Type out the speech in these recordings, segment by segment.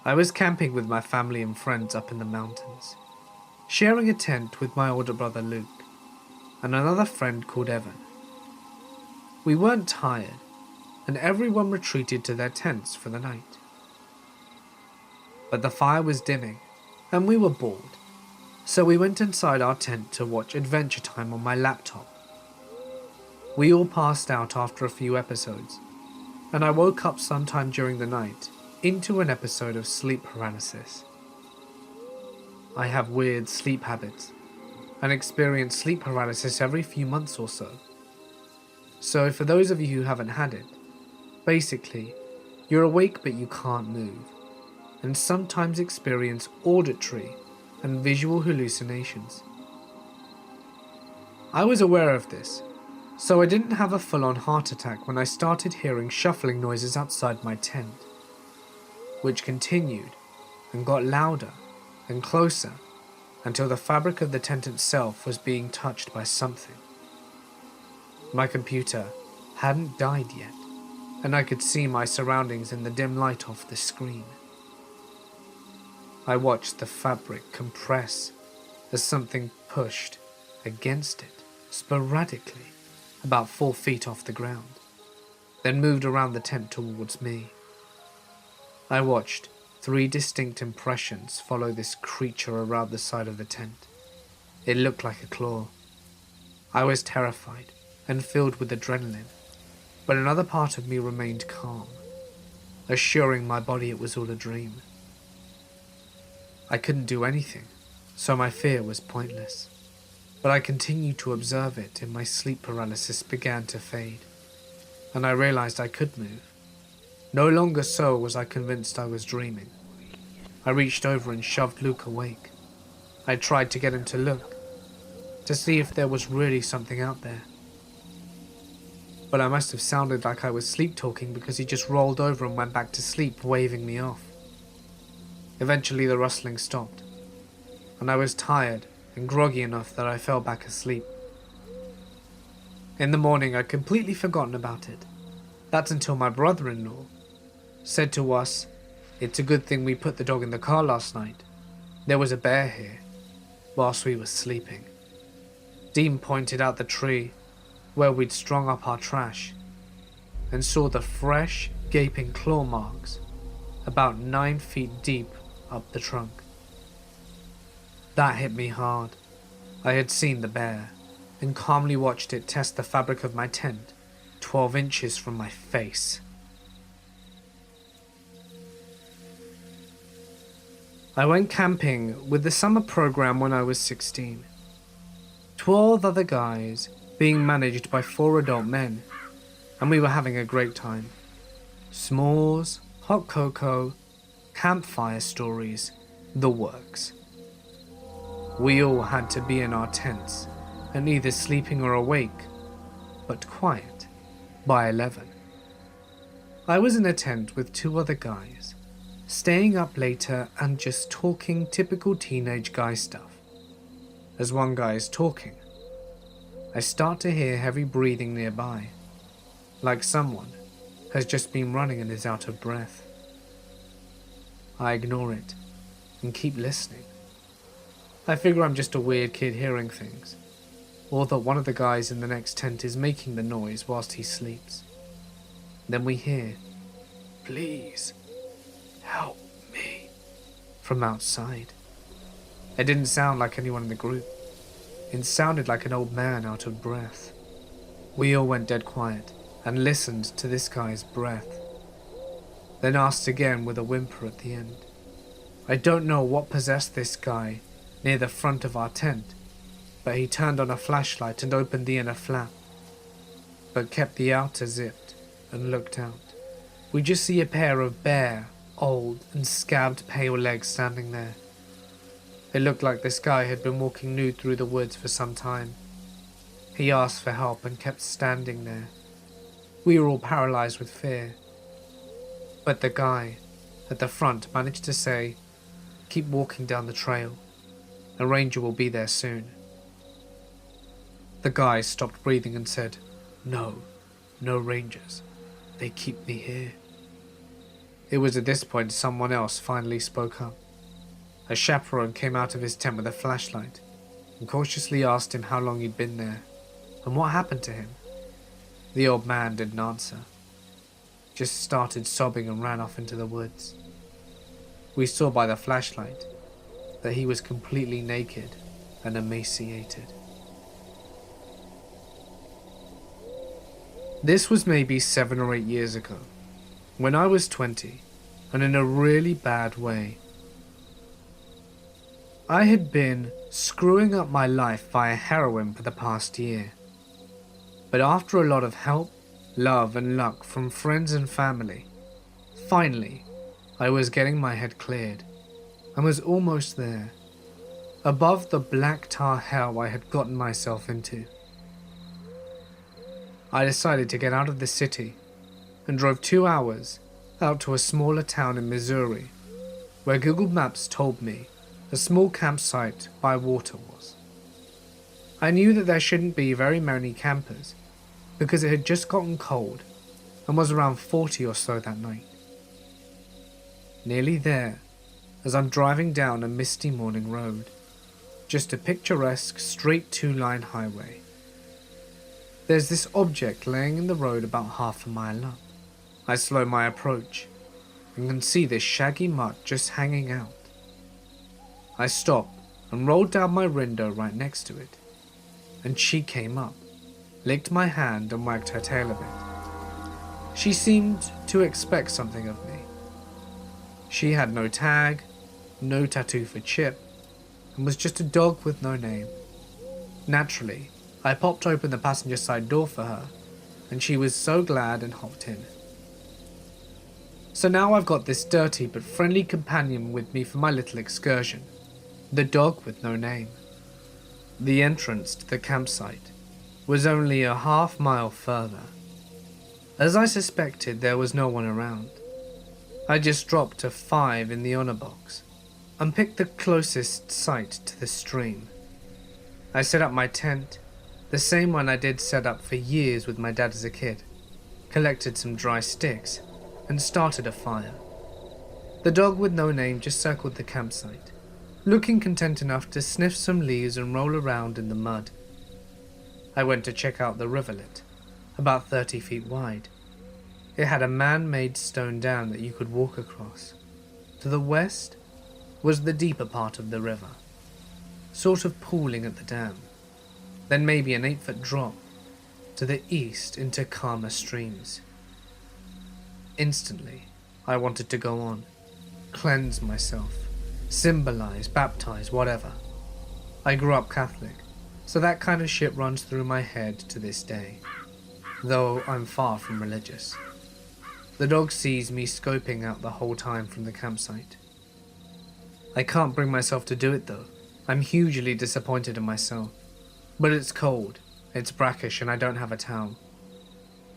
I was camping with my family and friends up in the mountains, sharing a tent with my older brother Luke and another friend called Evan. We weren't tired, and everyone retreated to their tents for the night. But the fire was dimming, and we were bored, so we went inside our tent to watch Adventure Time on my laptop. We all passed out after a few episodes, and I woke up sometime during the night into an episode of sleep paralysis. I have weird sleep habits and experience sleep paralysis every few months or so. So for those of you who haven't had it, basically, you're awake but you can't move, and sometimes experience auditory and visual hallucinations. I was aware of this, so I didn't have a full-on heart attack when I started hearing shuffling noises outside my tent, which continued and got louder and closer until the fabric of the tent itself was being touched by something. My computer hadn't died yet, and I could see my surroundings in the dim light off the screen. I watched the fabric compress as something pushed against it sporadically about 4 feet off the ground, then moved around the tent towards me. I watched 3 distinct impressions follow this creature around the side of the tent. It looked like a claw. I was terrified and filled with adrenaline, but another part of me remained calm, assuring my body it was all a dream. I couldn't do anything, so my fear was pointless, but I continued to observe it and my sleep paralysis began to fade, and I realized I could move. No longer so was I convinced I was dreaming. I reached over and shoved Luke awake. I tried to get him to look, to see if there was really something out there. But I must have sounded like I was sleep-talking because he just rolled over and went back to sleep, waving me off. Eventually the rustling stopped, and I was tired and groggy enough that I fell back asleep. In the morning I'd completely forgotten about it. That's until my brother-in-law said to us, "It's a good thing we put the dog in the car last night. There was a bear here," whilst we were sleeping. Dean pointed out the tree where we'd strung up our trash and saw the fresh, gaping claw marks about 9 feet deep up the trunk. That hit me hard. I had seen the bear and calmly watched it test the fabric of my tent 12 inches from my face. I went camping with the summer program when I was 16. 12 other guys being managed by 4 adult men, and we were having a great time. S'mores, hot cocoa, campfire stories, the works. We all had to be in our tents and either sleeping or awake, but quiet, by 11. I was in a tent with 2 other guys, staying up later and just talking typical teenage guy stuff. As one guy is talking, I start to hear heavy breathing nearby, like someone has just been running and is out of breath. I ignore it and keep listening. I figure I'm just a weird kid hearing things, or that one of the guys in the next tent is making the noise whilst he sleeps. Then we hear, "Please, help me," from outside. It didn't sound like anyone in the group. It sounded like an old man out of breath. We all went dead quiet and listened to this guy's breath, then asked again with a whimper at the end. I don't know what possessed this guy near the front of our tent, but he turned on a flashlight and opened the inner flap, but kept the outer zipped and looked out. We just see a pair of bare, old and scabbed pale legs standing there. It looked like this guy had been walking nude through the woods for some time. He asked for help and kept standing there. We were all paralyzed with fear. But the guy at the front managed to say, "Keep walking down the trail. A ranger will be there soon." The guy stopped breathing and said, No rangers. They keep me here." It was at this point someone else finally spoke up. A chaperone came out of his tent with a flashlight and cautiously asked him how long he'd been there and what happened to him. The old man didn't answer, just started sobbing and ran off into the woods. We saw by the flashlight that he was completely naked and emaciated. This was maybe 7 or 8 years ago, when I was 20, and in a really bad way. I had been screwing up my life via heroin for the past year. But after a lot of help, love and luck from friends and family, finally, I was getting my head cleared and was almost there, above the black tar hell I had gotten myself into. I decided to get out of the city and drove 2 hours out to a smaller town in Missouri, where Google Maps told me a small campsite by water was. I knew that there shouldn't be very many campers because it had just gotten cold and was around 40 or so that night. Nearly there, as I'm driving down a misty morning road, just a picturesque straight 2-line highway. There's this object laying in the road about half a mile up. I slow my approach and can see this shaggy mutt just hanging out. I stop and rolled down my window right next to it, and she came up, licked my hand and wagged her tail a bit. She seemed to expect something of me. She had no tag, no tattoo for Chip, and was just a dog with no name. Naturally, I popped open the passenger side door for her, and she was so glad and hopped in. So now I've got this dirty but friendly companion with me for my little excursion, the dog with no name. The entrance to the campsite was only a half-mile further. As I suspected, there was no one around. I just dropped a 5 in the honor box and picked the closest site to the stream. I set up my tent, the same one I did set up for years with my dad as a kid, collected some dry sticks, and started a fire. The dog with no name just circled the campsite, looking content enough to sniff some leaves and roll around in the mud. I went to check out the rivulet, about 30 feet wide. It had a man-made stone dam that you could walk across. To the west was the deeper part of the river, sort of pooling at the dam, then maybe an 8-foot drop to the east into calmer streams. Instantly, I wanted to go on, cleanse myself, symbolize, baptize, whatever. I grew up Catholic, so that kind of shit runs through my head to this day, though I'm far from religious. The dog sees me scoping out the whole time from the campsite. I can't bring myself to do it though. I'm hugely disappointed in myself. But it's cold, it's brackish, and I don't have a towel.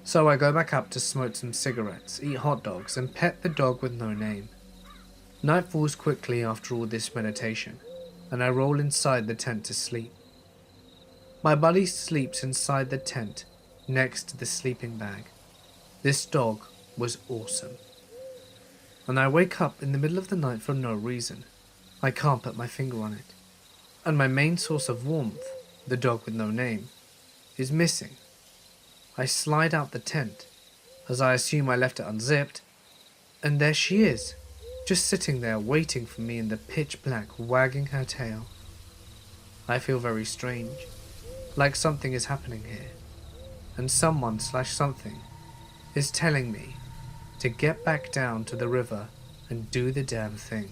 So I go back up to smoke some cigarettes, eat hot dogs, and pet the dog with no name. Night falls quickly after all this meditation, and I roll inside the tent to sleep. My buddy sleeps inside the tent, next to the sleeping bag. This dog was awesome. And I wake up in the middle of the night for no reason. I can't put my finger on it. And my main source of warmth, the dog with no name, is missing. I slide out the tent, as I assume I left it unzipped, and there she is, just sitting there waiting for me in the pitch black, wagging her tail. I feel very strange, like something is happening here, and someone/something is telling me to get back down to the river and do the damn thing.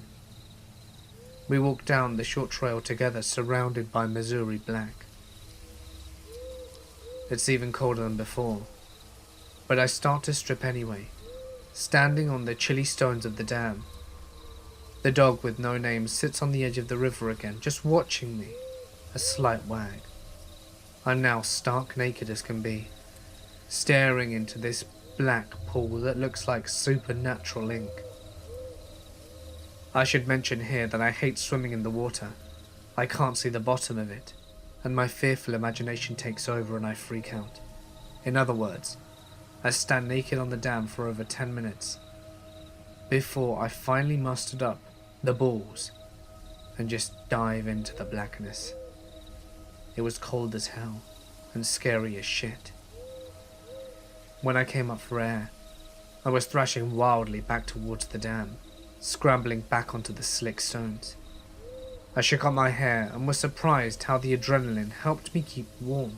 We walk down the short trail together, surrounded by Missouri black. It's even colder than before, but I start to strip anyway, standing on the chilly stones of the dam. The dog with no name sits on the edge of the river again, just watching me, a slight wag. I'm now stark naked as can be, staring into this black pool that looks like supernatural ink. I should mention here that I hate swimming in the water. I can't see the bottom of it, and my fearful imagination takes over and I freak out. In other words, I stand naked on the dam for over 10 minutes. before I finally mustered up the balls and just dive into the blackness. It was cold as hell and scary as shit. When I came up for air, I was thrashing wildly back towards the dam, scrambling back onto the slick stones. I shook out my hair and was surprised how the adrenaline helped me keep warm.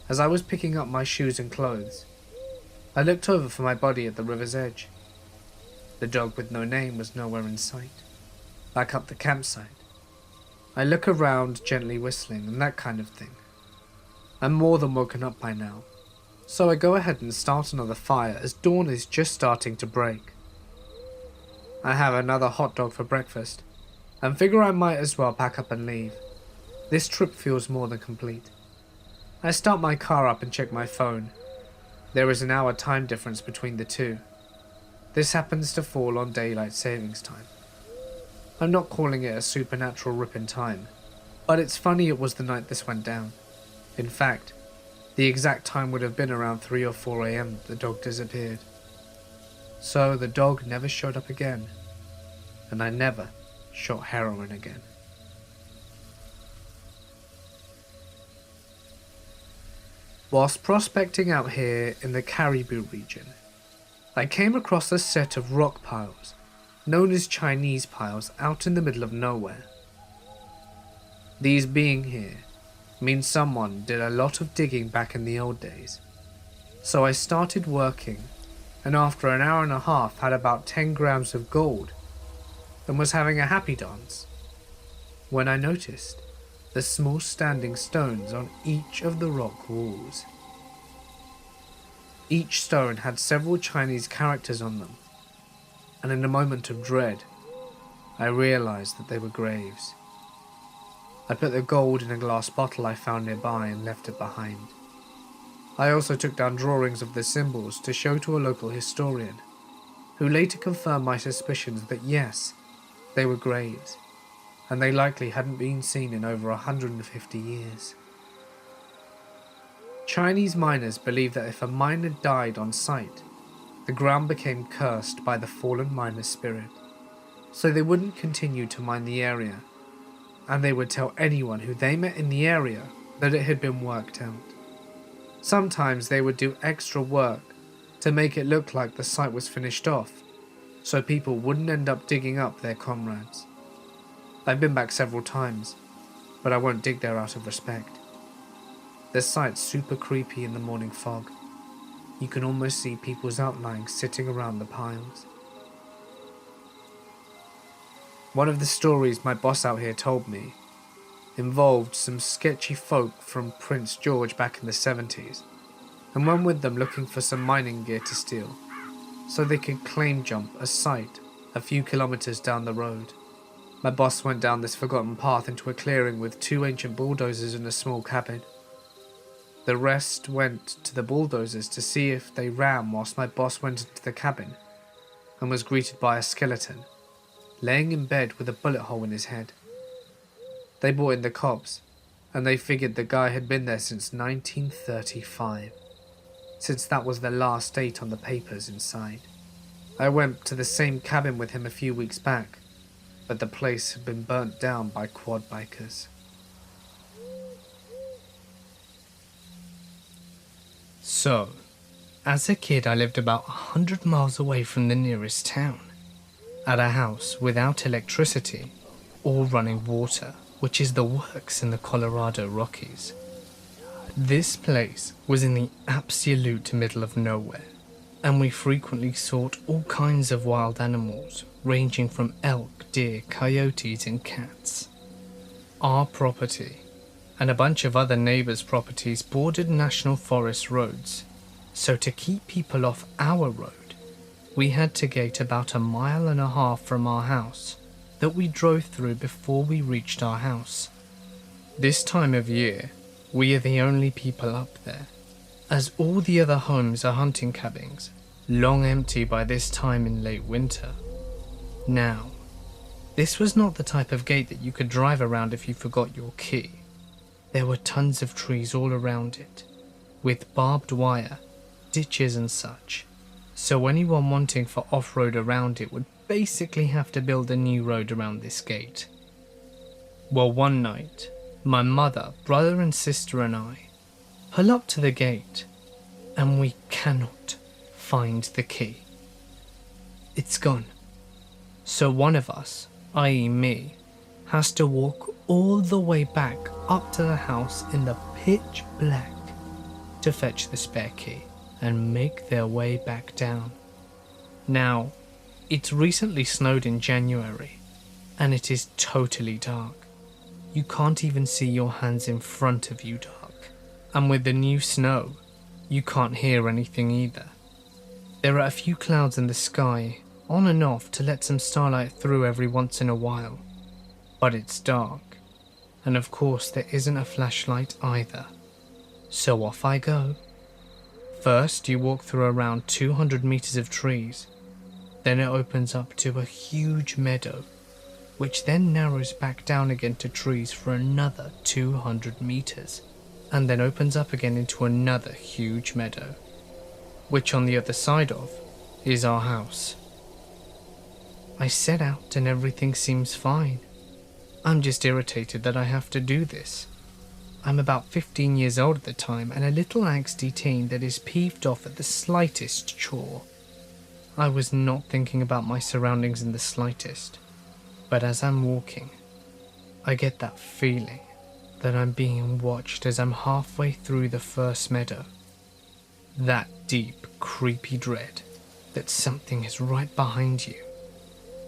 As I was picking up my shoes and clothes, I looked over for my body at the river's edge. The dog with no name was nowhere in sight. Back up the campsite, I look around, gently whistling and that kind of thing. I'm more than woken up by now, so I go ahead and start another fire as dawn is just starting to break. I have another hot dog for breakfast and figure I might as well pack up and leave. This trip feels more than complete. I start my car up and check my phone. There is an hour time difference between the two. This happens to fall on daylight savings time. I'm not calling it a supernatural rip in time, but it's funny it was the night this went down. In fact, the exact time would have been around 3 or 4 a.m. that the dog disappeared. So the dog never showed up again, and I never shot heroin again. Whilst prospecting out here in the Caribou region, I came across a set of rock piles, known as Chinese piles, out in the middle of nowhere. These being here means someone did a lot of digging back in the old days. So I started working, and after an hour and a half had about 10 grams of gold and was having a happy dance when I noticed the small standing stones on each of the rock walls. Each stone had several Chinese characters on them, and in a moment of dread, I realized that they were graves. I put the gold in a glass bottle I found nearby and left it behind. I also took down drawings of the symbols to show to a local historian, who later confirmed my suspicions that yes, they were graves, and they likely hadn't been seen in over 150 years. Chinese miners believe that if a miner died on site, the ground became cursed by the fallen miner's spirit, so they wouldn't continue to mine the area, and they would tell anyone who they met in the area that it had been worked out. Sometimes they would do extra work to make it look like the site was finished off, so people wouldn't end up digging up their comrades. I've been back several times, but I won't dig there out of respect. The site's super creepy in the morning fog. You can almost see people's outlines sitting around the piles. One of the stories my boss out here told me involved some sketchy folk from Prince George back in the 70s, and went with them looking for some mining gear to steal, so they could claim jump a site a few kilometers down the road. My boss went down this forgotten path into a clearing with 2 ancient bulldozers and a small cabin. The rest went to the bulldozers to see if they ran whilst my boss went into the cabin and was greeted by a skeleton, laying in bed with a bullet hole in his head. They brought in the cops, and they figured the guy had been there since 1935, since that was the last date on the papers inside. I went to the same cabin with him a few weeks back, but the place had been burnt down by quad bikers. So, as a kid I lived about 100 miles away from the nearest town, at a house without electricity or running water, which is the works in the Colorado Rockies. This place was in the absolute middle of nowhere, and we frequently sought all kinds of wild animals, ranging from elk, deer, coyotes and cats. Our property and a bunch of other neighbours' properties bordered national forest roads, so to keep people off our road, we had to gate about 1.5 miles from our house that we drove through before we reached our house. This time of year, we are the only people up there, as all the other homes are hunting cabins, long empty by this time in late winter. Now, this was not the type of gate that you could drive around if you forgot your key. There were tons of trees all around it, with barbed wire, ditches and such, So anyone wanting for off-road around it would basically have to build a new road around this gate. Well, one night, my mother, brother and sister and I pull up to the gate and we cannot find the key. It's gone. So one of us, i.e. me, has to walk all the way back up to the house in the pitch black to fetch the spare key and make their way back down. Now, it's recently snowed in January and it is totally dark. You can't even see your hands in front of you dark. And with the new snow, you can't hear anything either. There are a few clouds in the sky, on and off to let some starlight through every once in a while. But it's dark, and of course there isn't a flashlight either. So off I go. First you walk through around 200 meters of trees, then it opens up to a huge meadow, which then narrows back down again to trees for another 200 meters, and then opens up again into another huge meadow, which on the other side of is our house. I set out and everything seems fine. I'm just irritated that I have to do this. I'm about 15 years old at the time and a little angsty teen that is peeved off at the slightest chore. I was not thinking about my surroundings in the slightest, but as I'm walking, I get that feeling that I'm being watched as I'm halfway through the first meadow. That deep, creepy dread that something is right behind you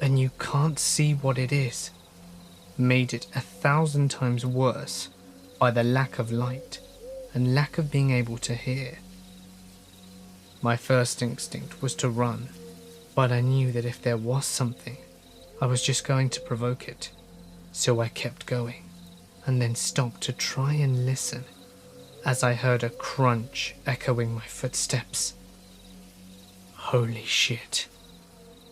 and you can't see what it is, made it 1,000 times worse by the lack of light and lack of being able to hear. My first instinct was to run, but I knew that if there was something, I was just going to provoke it, so I kept going, and then stopped to try and listen as I heard a crunch echoing my footsteps. Holy shit.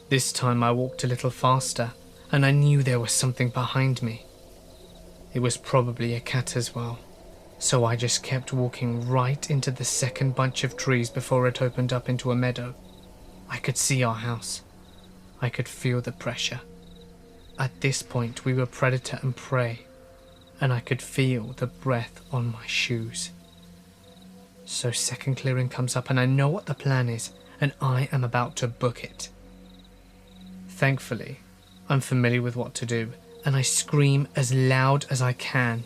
This time I walked a little faster, and I knew there was something behind me. It was probably a cat as well, so I just kept walking right into the second bunch of trees before it opened up into a meadow. I could see our house. I could feel the pressure. At this point we were predator and prey, and I could feel the breath on my shoes. So second clearing comes up and I know what the plan is, and I am about to book it. Thankfully, I'm familiar with what to do, and I scream as loud as I can.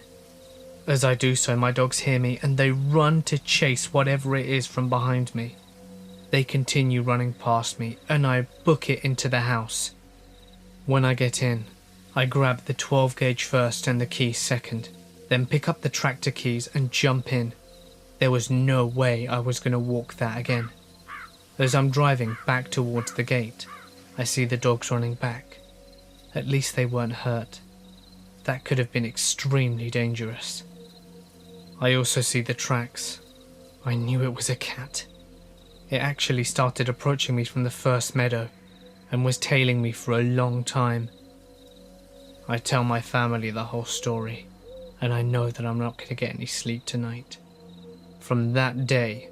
As I do so, my dogs hear me and they run to chase whatever it is from behind me. They continue running past me and I book it into the house. When I get in, I grab the 12 gauge first and the keys second, then pick up the tractor keys and jump in. There was no way I was going to walk that again. As I'm driving back towards the gate, I see the dogs running back. At least they weren't hurt. That could have been extremely dangerous. I also see the tracks. I knew it was a cat. It actually started approaching me from the first meadow and was tailing me for a long time. I tell my family the whole story, and I know that I'm not going to get any sleep tonight. From that day,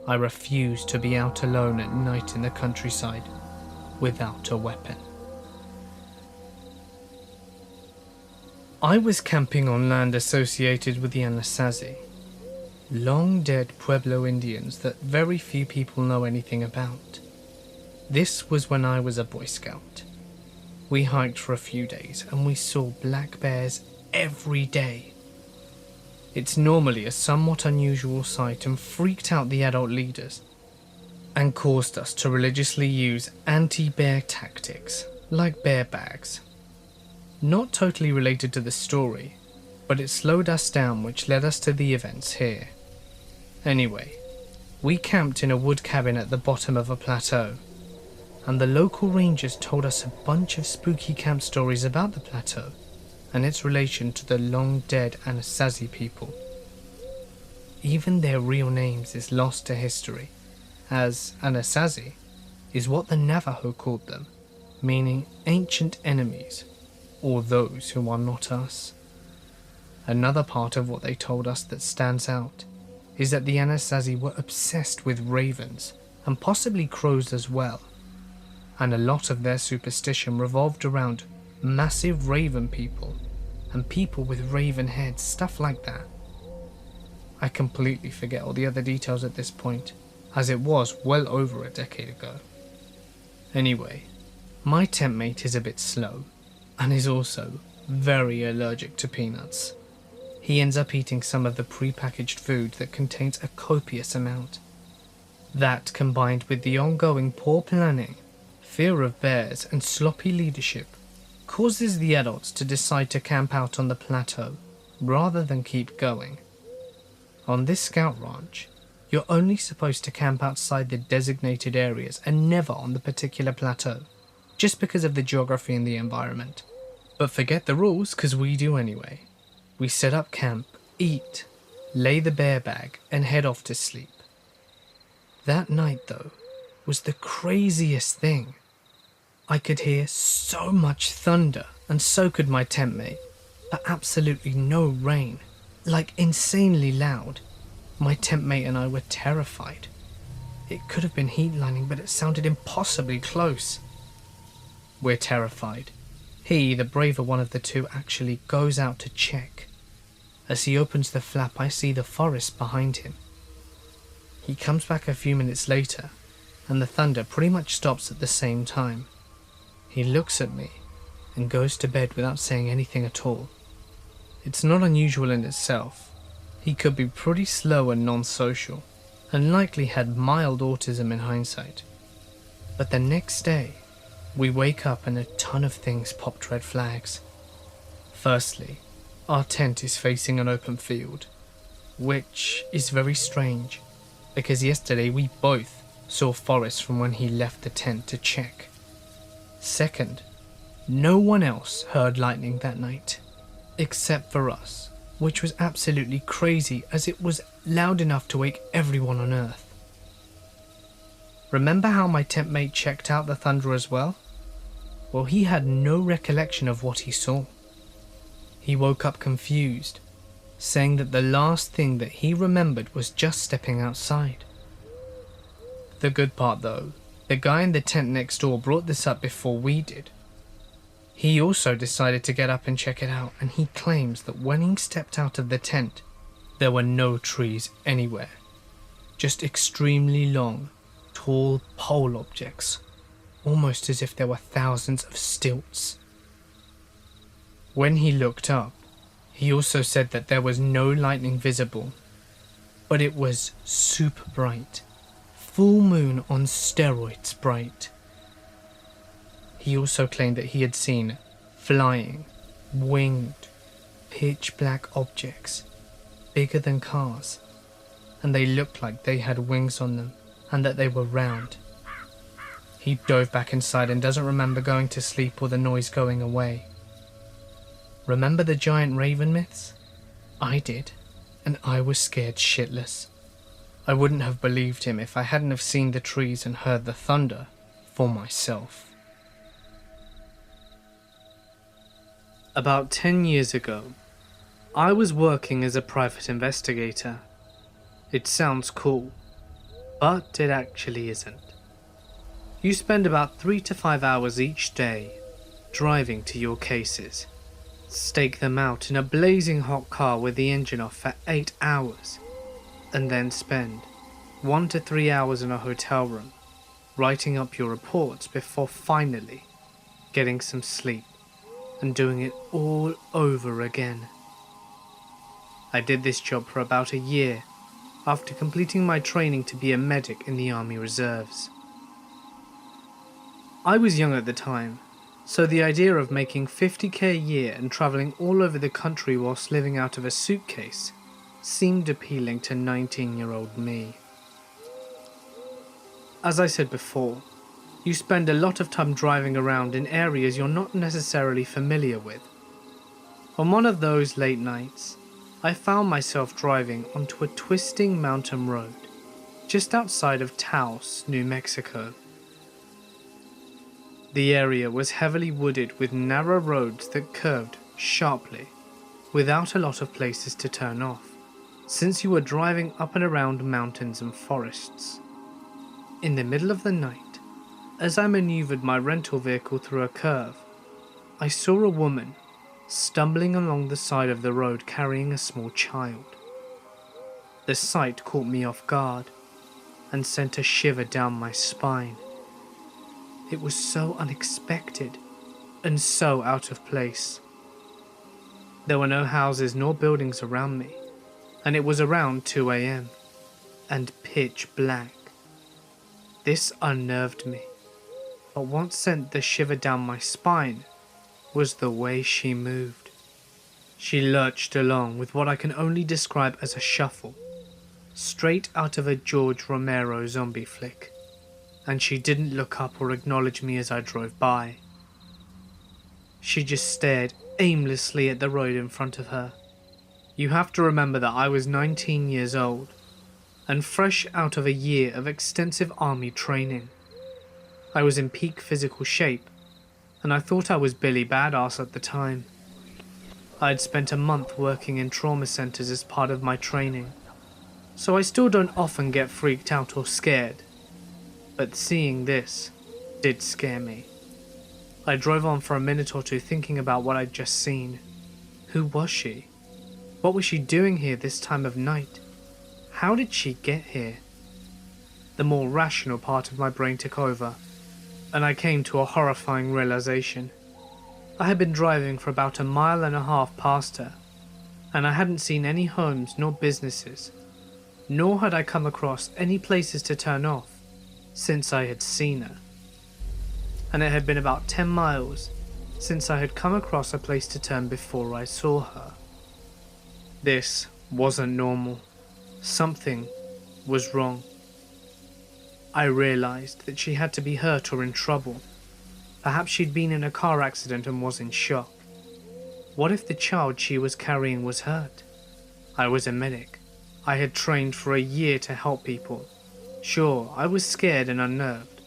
I refused to be out alone at night in the countryside without a weapon. I was camping on land associated with the Anasazi, long dead Pueblo Indians that very few people know anything about. This was when I was a Boy Scout. We hiked for a few days and we saw black bears every day. It's normally a somewhat unusual sight and freaked out the adult leaders and caused us to religiously use anti-bear tactics like bear bags. Not totally related to the story, but it slowed us down, which led us to the events here. Anyway, we camped in a wood cabin at the bottom of a plateau, and the local rangers told us a bunch of spooky camp stories about the plateau and its relation to the long-dead Anasazi people. Even their real names is lost to history, as Anasazi is what the Navajo called them, meaning ancient enemies, or those who are not us. Another part of what they told us that stands out is that the Anasazi were obsessed with ravens and possibly crows as well. And a lot of their superstition revolved around massive raven people and people with raven heads, stuff like that. I completely forget all the other details at this point, as it was well over a decade ago. Anyway, my tent mate is a bit slow, and is also very allergic to peanuts. He ends up eating some of the pre-packaged food that contains a copious amount. That, combined with the ongoing poor planning, fear of bears and sloppy leadership, causes the adults to decide to camp out on the plateau rather than keep going. On this scout ranch, you're only supposed to camp outside the designated areas and never on the particular plateau, just because of the geography and the environment. But forget the rules, because we do anyway. We set up camp, eat, lay the bear bag, and head off to sleep. That night, though, was the craziest thing. I could hear so much thunder, and so could my tent mate, but absolutely no rain, like insanely loud. My tent mate and I were terrified. It could have been heat lining, but it sounded impossibly close. We're terrified. He, the braver one of the two, actually goes out to check. As he opens the flap, I see the forest behind him. He comes back a few minutes later, and the thunder pretty much stops at the same time. He looks at me and goes to bed without saying anything at all. It's not unusual in itself. He could be pretty slow and non-social, and likely had mild autism in hindsight. But the next day, we wake up and a ton of things popped red flags. Firstly, our tent is facing an open field, which is very strange, because yesterday we both saw forest from when he left the tent to check. Second, no one else heard lightning that night, except for us, which was absolutely crazy as it was loud enough to wake everyone on Earth. Remember how my tent mate checked out the thunder as well? Well, he had no recollection of what he saw. He woke up confused, saying that the last thing that he remembered was just stepping outside. The good part though, the guy in the tent next door brought this up before we did. He also decided to get up and check it out, and he claims that when he stepped out of the tent, there were no trees anywhere. Just extremely long, tall pole objects, almost as if there were thousands of stilts. When he looked up, he also said that there was no lightning visible, but it was super bright, full moon on steroids bright. He also claimed that he had seen flying, winged, pitch black objects, bigger than cars, and they looked like they had wings on them and that they were round. He dove back inside and doesn't remember going to sleep or the noise going away. Remember the giant raven myths? I did, and I was scared shitless. I wouldn't have believed him if I hadn't have seen the trees and heard the thunder for myself. About 10 years ago, I was working as a private investigator. It sounds cool, but it actually isn't. You spend about 3 to 5 hours each day driving to your cases, stake them out in a blazing hot car with the engine off for 8 hours, and then spend 1 to 3 hours in a hotel room writing up your reports before finally getting some sleep and doing it all over again. I did this job for about a year after completing my training to be a medic in the Army Reserves. I was young at the time, so the idea of making $50,000 a year and travelling all over the country whilst living out of a suitcase seemed appealing to 19-year-old me. As I said before, you spend a lot of time driving around in areas you're not necessarily familiar with. On one of those late nights, I found myself driving onto a twisting mountain road just outside of Taos, New Mexico. The area was heavily wooded with narrow roads that curved sharply, without a lot of places to turn off, since you were driving up and around mountains and forests. In the middle of the night, as I maneuvered my rental vehicle through a curve, I saw a woman stumbling along the side of the road carrying a small child. The sight caught me off guard and sent a shiver down my spine. It was so unexpected and so out of place. There were no houses nor buildings around me, and it was around 2 a.m. and pitch black. This unnerved me, but what sent the shiver down my spine was the way she moved. She lurched along with what I can only describe as a shuffle, straight out of a George Romero zombie flick, and she didn't look up or acknowledge me as I drove by. She just stared aimlessly at the road in front of her. You have to remember that I was 19 years old, and fresh out of a year of extensive army training. I was in peak physical shape, and I thought I was Billy Badass at the time. I had spent a month working in trauma centers as part of my training, so I still don't often get freaked out or scared, but seeing this did scare me. I drove on for a minute or two thinking about what I'd just seen. Who was she? What was she doing here this time of night? How did she get here? The more rational part of my brain took over, and I came to a horrifying realization. I had been driving for about 1.5 miles past her, and I hadn't seen any homes nor businesses, nor had I come across any places to turn off since I had seen her. And it had been about 10 miles since I had come across a place to turn before I saw her. This wasn't normal. Something was wrong. I realized that she had to be hurt or in trouble. Perhaps she'd been in a car accident and was in shock. What if the child she was carrying was hurt? I was a medic. I had trained for a year to help people. Sure, I was scared and unnerved.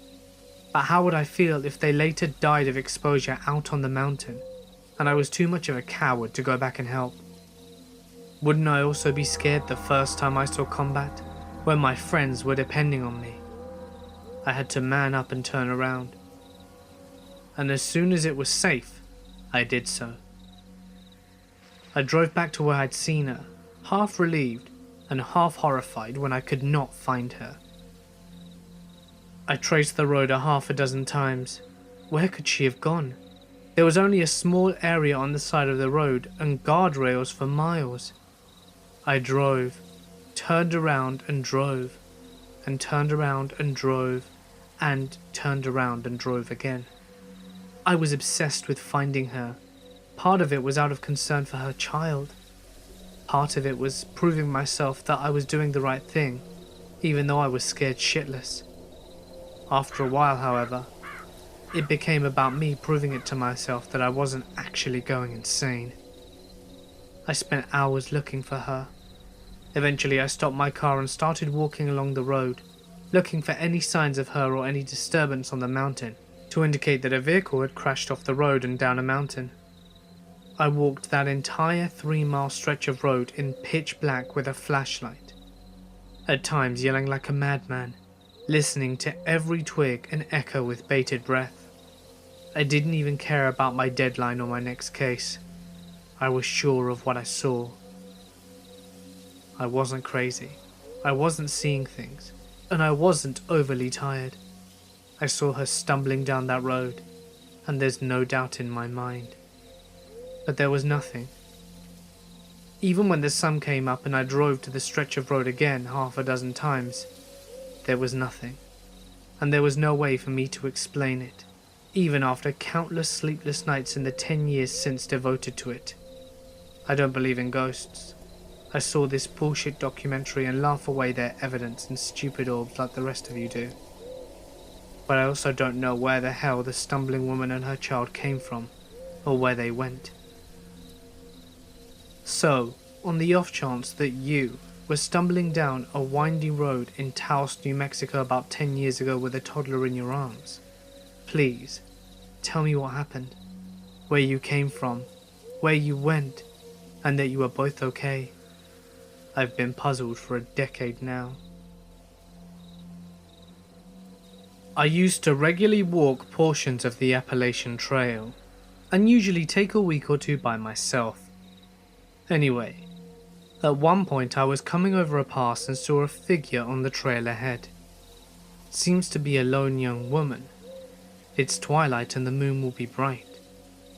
But how would I feel if they later died of exposure out on the mountain, and I was too much of a coward to go back and help? Wouldn't I also be scared the first time I saw combat, when my friends were depending on me? I had to man up and turn around. And as soon as it was safe, I did so. I drove back to where I'd seen her, half relieved and half horrified when I could not find her. I traced the road 6 times. Where could she have gone? There was only a small area on the side of the road and guardrails for miles. I drove, turned around and drove, and turned around and drove, and turned around and drove again. I was obsessed with finding her. Part of it was out of concern for her child. Part of it was proving myself that I was doing the right thing, even though I was scared shitless. After a while, however, it became about me proving it to myself that I wasn't actually going insane. I spent hours looking for her. Eventually I stopped my car and started walking along the road, looking for any signs of her or any disturbance on the mountain to indicate that a vehicle had crashed off the road and down a mountain. I walked that entire 3-mile stretch of road in pitch black with a flashlight, at times yelling like a madman, listening to every twig and echo with bated breath. I didn't even care about my deadline or my next case. I was sure of what I saw. I wasn't crazy. I wasn't seeing things, and I wasn't overly tired. I saw her stumbling down that road, and there's no doubt in my mind. But there was nothing. Even when the sun came up and I drove to the stretch of road again 6 times, there was nothing, and there was no way for me to explain it, even after countless sleepless nights in the 10 years since devoted to it. I don't believe in ghosts. I saw this bullshit documentary and laugh away their evidence in stupid orbs like the rest of you do. But I also don't know where the hell the stumbling woman and her child came from, or where they went. So, on the off chance that you were stumbling down a windy road in Taos, New Mexico about 10 years ago with a toddler in your arms, please, tell me what happened, where you came from, where you went, and that you were both okay. I've been puzzled for a decade now. I used to regularly walk portions of the Appalachian Trail, and usually take a week or two by myself. Anyway, at one point I was coming over a pass and saw a figure on the trail ahead. Seems to be a lone young woman. It's twilight and the moon will be bright.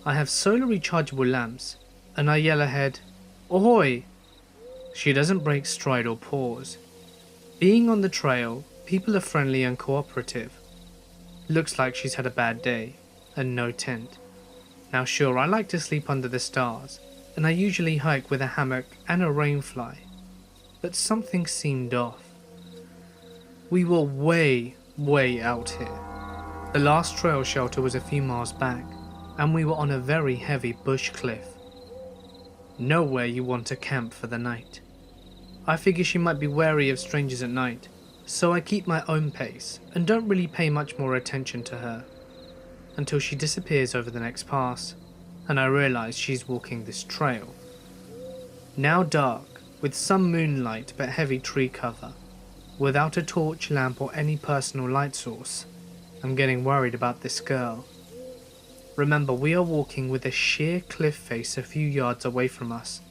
I have solar rechargeable lamps, and I yell ahead, "Ahoy!" She doesn't break stride or pause. Being on the trail, people are friendly and cooperative. Looks like she's had a bad day, and no tent. Now sure, I like to sleep under the stars, and I usually hike with a hammock and a rainfly, but something seemed off. We were way out here. The last trail shelter was a few miles back, and we were on a very heavy bush cliff. Nowhere you want to camp for the night. I figure she might be wary of strangers at night, so I keep my own pace and don't really pay much more attention to her until she disappears over the next pass, and I realize she's walking this trail. Now dark, with some moonlight but heavy tree cover, without a torch, lamp or any personal light source. I'm getting worried about this girl. Remember, we are walking with a sheer cliff face a few yards away from us,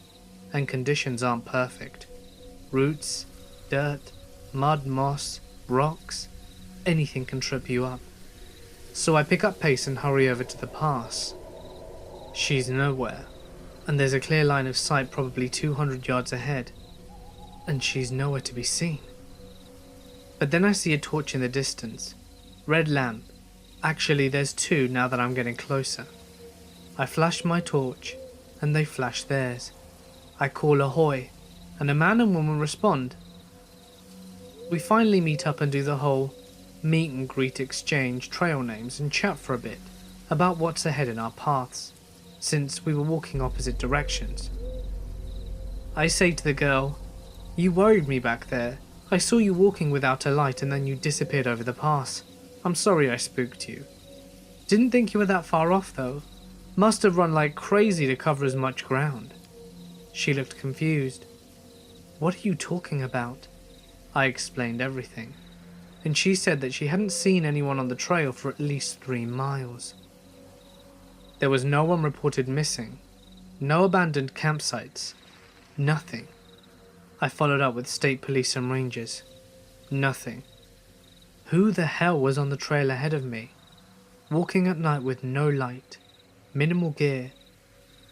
and conditions aren't perfect. Roots, dirt, mud, moss, rocks, anything can trip you up. So I pick up pace and hurry over to the pass. She's nowhere, and there's a clear line of sight probably 200 yards ahead, and she's nowhere to be seen. But then I see a torch in the distance. Red lamp. Actually, there's two now that I'm getting closer. I flash my torch, and they flash theirs. I call ahoy, and a man and woman respond. We finally meet up and do the whole meet and greet, exchange trail names and chat for a bit about what's ahead in our paths, since we were walking opposite directions. I say to the girl, "You worried me back there. I saw you walking without a light and then you disappeared over the pass. I'm sorry I spooked you. Didn't think you were that far off though. Must have run like crazy to cover as much ground." She looked confused. "What are you talking about?" I explained everything, and she said that she hadn't seen anyone on the trail for at least 3 miles. There was no one reported missing, no abandoned campsites, nothing. I followed up with state police and rangers. Nothing. Who the hell was on the trail ahead of me, walking at night with no light, minimal gear,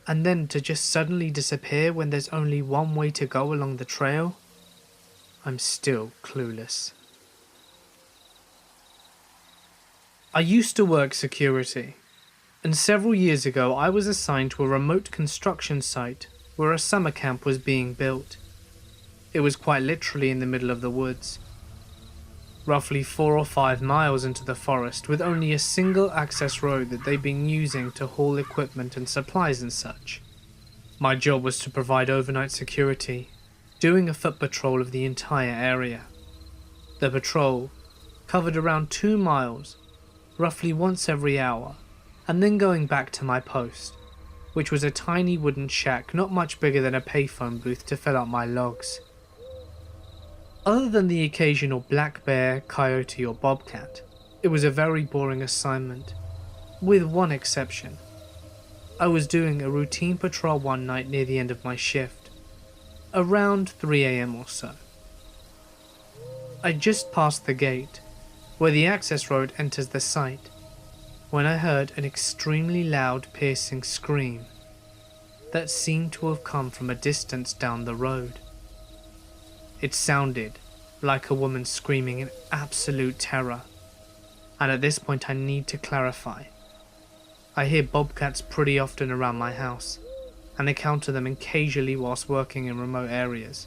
and then to just suddenly disappear when there's only one way to go along the trail? I'm still clueless. I used to work security, and several years ago I was assigned to a remote construction site where a summer camp was being built. It was quite literally in the middle of the woods, roughly 4 or 5 miles into the forest, with only a single access road that they'd been using to haul equipment and supplies and such. My job was to provide overnight security, doing a foot patrol of the entire area. The patrol covered around 2 miles, roughly once every hour, and then going back to my post, which was a tiny wooden shack not much bigger than a payphone booth to fill up my logs. Other than the occasional black bear, coyote or bobcat, it was a very boring assignment, with one exception. I was doing a routine patrol one night near the end of my shift, around 3 AM or so. I just passed the gate, where the access road enters the site, when I heard an extremely loud, piercing scream that seemed to have come from a distance down the road. It sounded like a woman screaming in absolute terror, and at this point I need to clarify. I hear bobcats pretty often around my house, and encounter them occasionally whilst working in remote areas.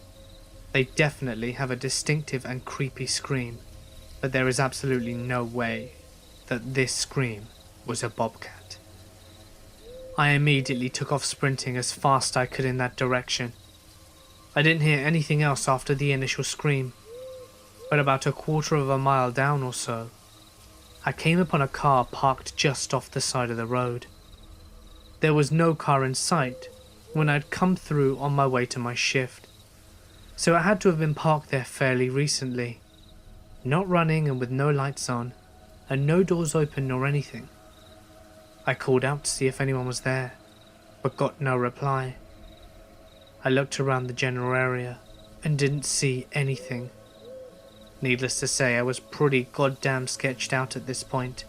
They definitely have a distinctive and creepy scream, but there is absolutely no way that this scream was a bobcat. I immediately took off sprinting as fast as I could in that direction. I didn't hear anything else after the initial scream, but about a quarter of a mile down or so, I came upon a car parked just off the side of the road. There was no car in sight when I'd come through on my way to my shift, so it had to have been parked there fairly recently. Not running and with no lights on, and no doors open nor anything. I called out to see if anyone was there, but got no reply. I looked around the general area and didn't see anything. Needless to say, I was pretty goddamn sketched out at this point.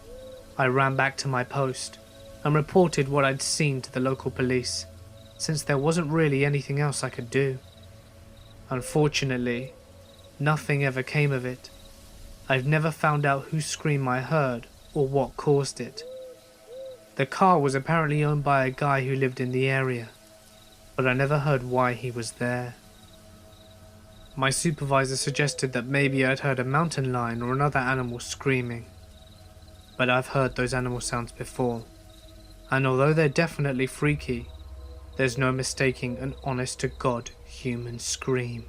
I ran back to my post and reported what I'd seen to the local police, since there wasn't really anything else I could do. Unfortunately, nothing ever came of it. I've never found out whose scream I heard or what caused it. The car was apparently owned by a guy who lived in the area, but I never heard why he was there. My supervisor suggested that maybe I'd heard a mountain lion or another animal screaming, but I've heard those animal sounds before, and although they're definitely freaky, there's no mistaking an honest-to-God human scream.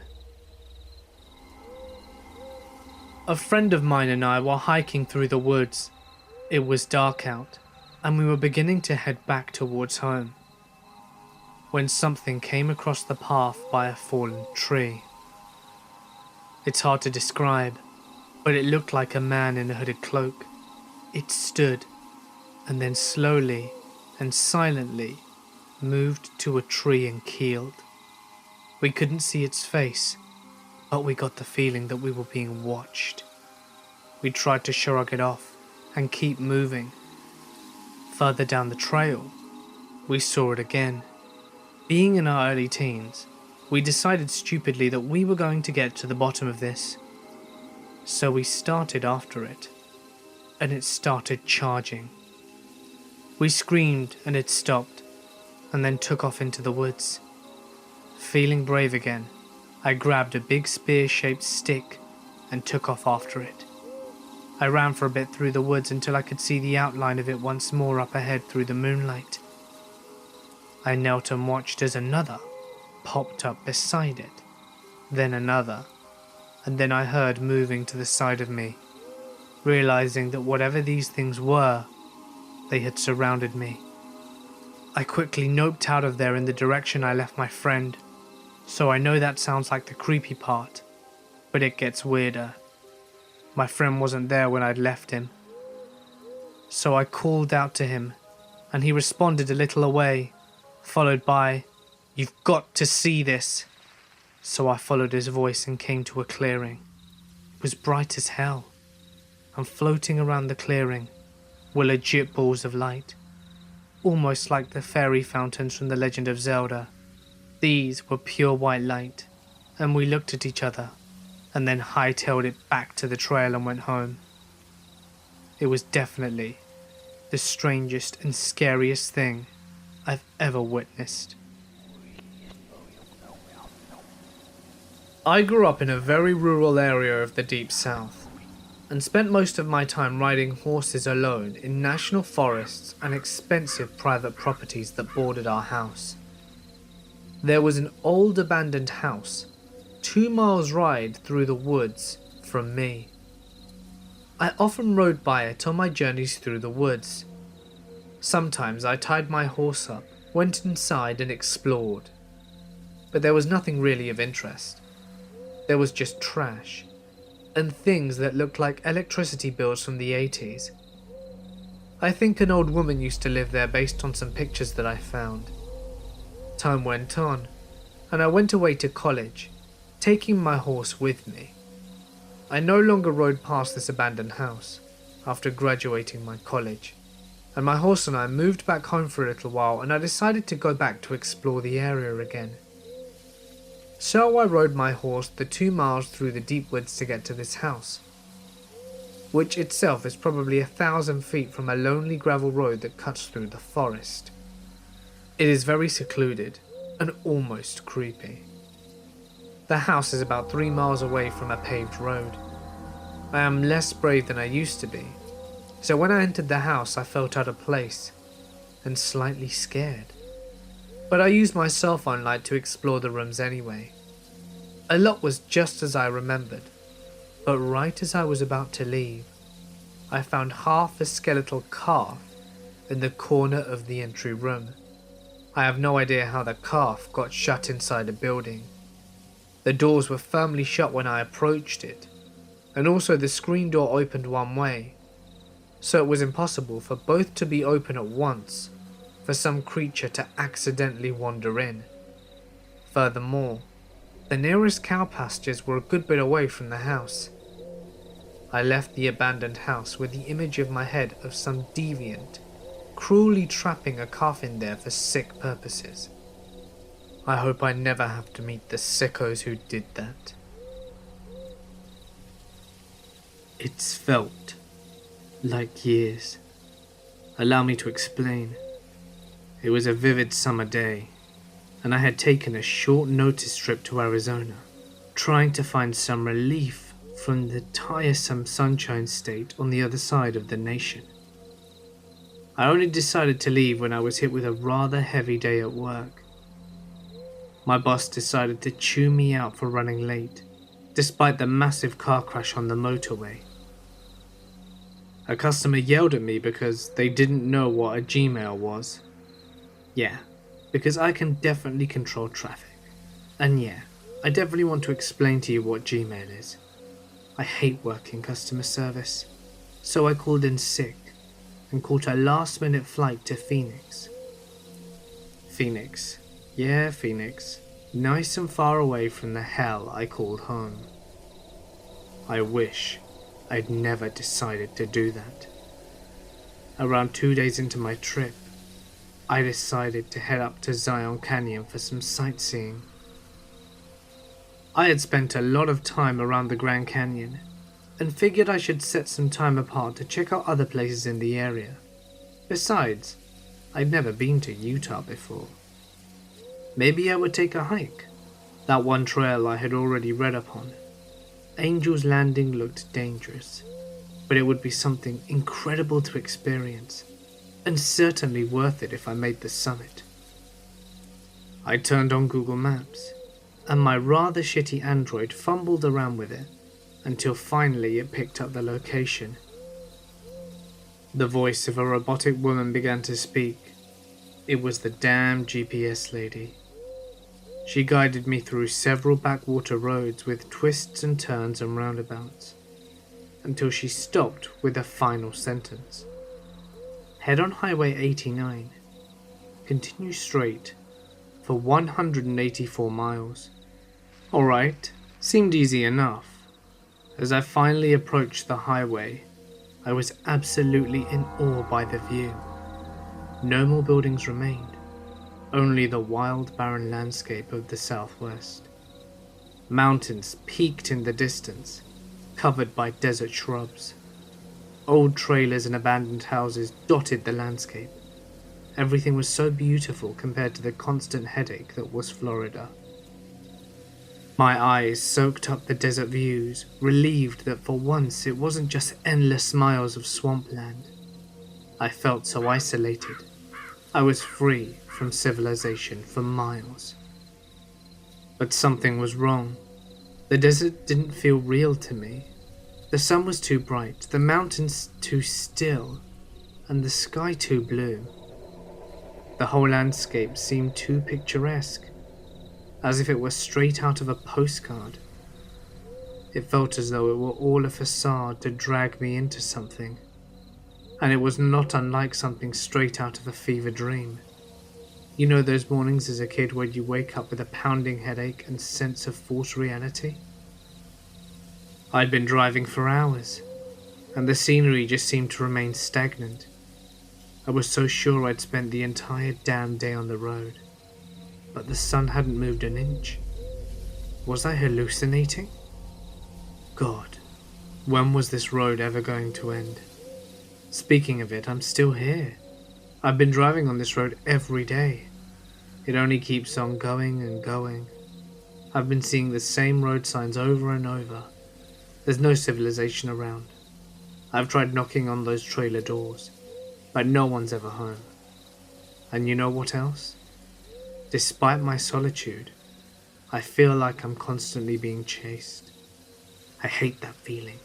A friend of mine and I were hiking through the woods. It was dark out, and we were beginning to head back towards home, when something came across the path by a fallen tree. It's hard to describe, but it looked like a man in a hooded cloak. It stood, and then slowly and silently moved to a tree and keeled. We couldn't see its face, but we got the feeling that we were being watched. We tried to shrug it off and keep moving. Further down the trail, we saw it again. Being in our early teens, we decided stupidly that we were going to get to the bottom of this. So we started after it, and it started charging. We screamed and it stopped, and then took off into the woods. Feeling brave again, I grabbed a big spear-shaped stick and took off after it. I ran for a bit through the woods until I could see the outline of it once more up ahead through the moonlight. I knelt and watched as another popped up beside it, then another, and then I heard moving to the side of me. Realizing that whatever these things were, they had surrounded me. I quickly noped out of there in the direction I left my friend, so I know that sounds like the creepy part, but it gets weirder. My friend wasn't there when I'd left him. So I called out to him, and he responded a little away, followed by, "You've got to see this." So I followed his voice and came to a clearing. It was bright as hell, and floating around the clearing were legit balls of light, almost like the fairy fountains from The Legend of Zelda. These were pure white light, and we looked at each other, and then hightailed it back to the trail and went home. It was definitely the strangest and scariest thing I've ever witnessed. I grew up in a very rural area of the Deep South, and spent most of my time riding horses alone in national forests and expensive private properties that bordered our house. There was an old abandoned house 2 miles ride through the woods from me. I often rode by it on my journeys through the woods. Sometimes I tied my horse up, went inside and explored, but there was nothing really of interest. There was just trash, and things that looked like electricity bills from the 80s. I think an old woman used to live there based on some pictures that I found. Time went on, and I went away to college, taking my horse with me. I no longer rode past this abandoned house after graduating my college, and my horse and I moved back home for a little while, and I decided to go back to explore the area again. So I rode my horse the 2 miles through the deep woods to get to this house, which itself is probably 1,000 feet from a lonely gravel road that cuts through the forest. It is very secluded and almost creepy. The house is about 3 miles away from a paved road. I am less brave than I used to be, so when I entered the house I felt out of place and slightly scared. But I used my cell phone light to explore the rooms anyway. A lot was just as I remembered, but right as I was about to leave, I found half a skeletal calf in the corner of the entry room. I have no idea how the calf got shut inside a building. The doors were firmly shut when I approached it, and also the screen door opened one way, so it was impossible for both to be open at once for some creature to accidentally wander in. Furthermore, the nearest cow pastures were a good bit away from the house. I left the abandoned house with the image in my head of some deviant, cruelly trapping a calf in there for sick purposes. I hope I never have to meet the sickos who did that. It's felt like years. Allow me to explain. It was a vivid summer day, and I had taken a short notice trip to Arizona, trying to find some relief from the tiresome sunshine state on the other side of the nation. I only decided to leave when I was hit with a rather heavy day at work. My boss decided to chew me out for running late, despite the massive car crash on the motorway. A customer yelled at me because they didn't know what a Gmail was. Yeah, because I can definitely control traffic. And yeah, I definitely want to explain to you what Gmail is. I hate working customer service, so I called in sick and caught a last-minute flight to Phoenix. Phoenix. Yeah, Phoenix. Nice and far away from the hell I called home. I wish I'd never decided to do that. Around 2 days into my trip, I decided to head up to Zion Canyon for some sightseeing. I had spent a lot of time around the Grand Canyon and figured I should set some time apart to check out other places in the area. Besides, I'd never been to Utah before. Maybe I would take a hike, that one trail I had already read upon. Angel's Landing looked dangerous, but it would be something incredible to experience, and certainly worth it if I made the summit. I turned on Google Maps, and my rather shitty Android fumbled around with it until finally it picked up the location. The voice of a robotic woman began to speak. It was the damn GPS lady. She guided me through several backwater roads with twists and turns and roundabouts, until she stopped with a final sentence. Head on Highway 89. Continue straight for 184 miles. Alright, seemed easy enough. As I finally approached the highway, I was absolutely in awe by the view. No more buildings remained. Only the wild, barren landscape of the southwest. Mountains peaked in the distance, covered by desert shrubs. Old trailers and abandoned houses dotted the landscape. Everything was so beautiful compared to the constant headache that was Florida. My eyes soaked up the desert views, relieved that for once it wasn't just endless miles of swampland. I felt so isolated. I was free from civilization for miles. But something was wrong. The desert didn't feel real to me. The sun was too bright, the mountains too still, and the sky too blue. The whole landscape seemed too picturesque, as if it were straight out of a postcard. It felt as though it were all a facade to drag me into something, and it was not unlike something straight out of a fever dream. You know those mornings as a kid where you wake up with a pounding headache and sense of false reality? I'd been driving for hours, and the scenery just seemed to remain stagnant. I was so sure I'd spent the entire damn day on the road, but the sun hadn't moved an inch. Was I hallucinating? God, when was this road ever going to end? Speaking of it, I'm still here. I've been driving on this road every day. It only keeps on going and going. I've been seeing the same road signs over and over. There's no civilization around. I've tried knocking on those trailer doors, but no one's ever home. And you know what else? Despite my solitude, I feel like I'm constantly being chased. I hate that feeling.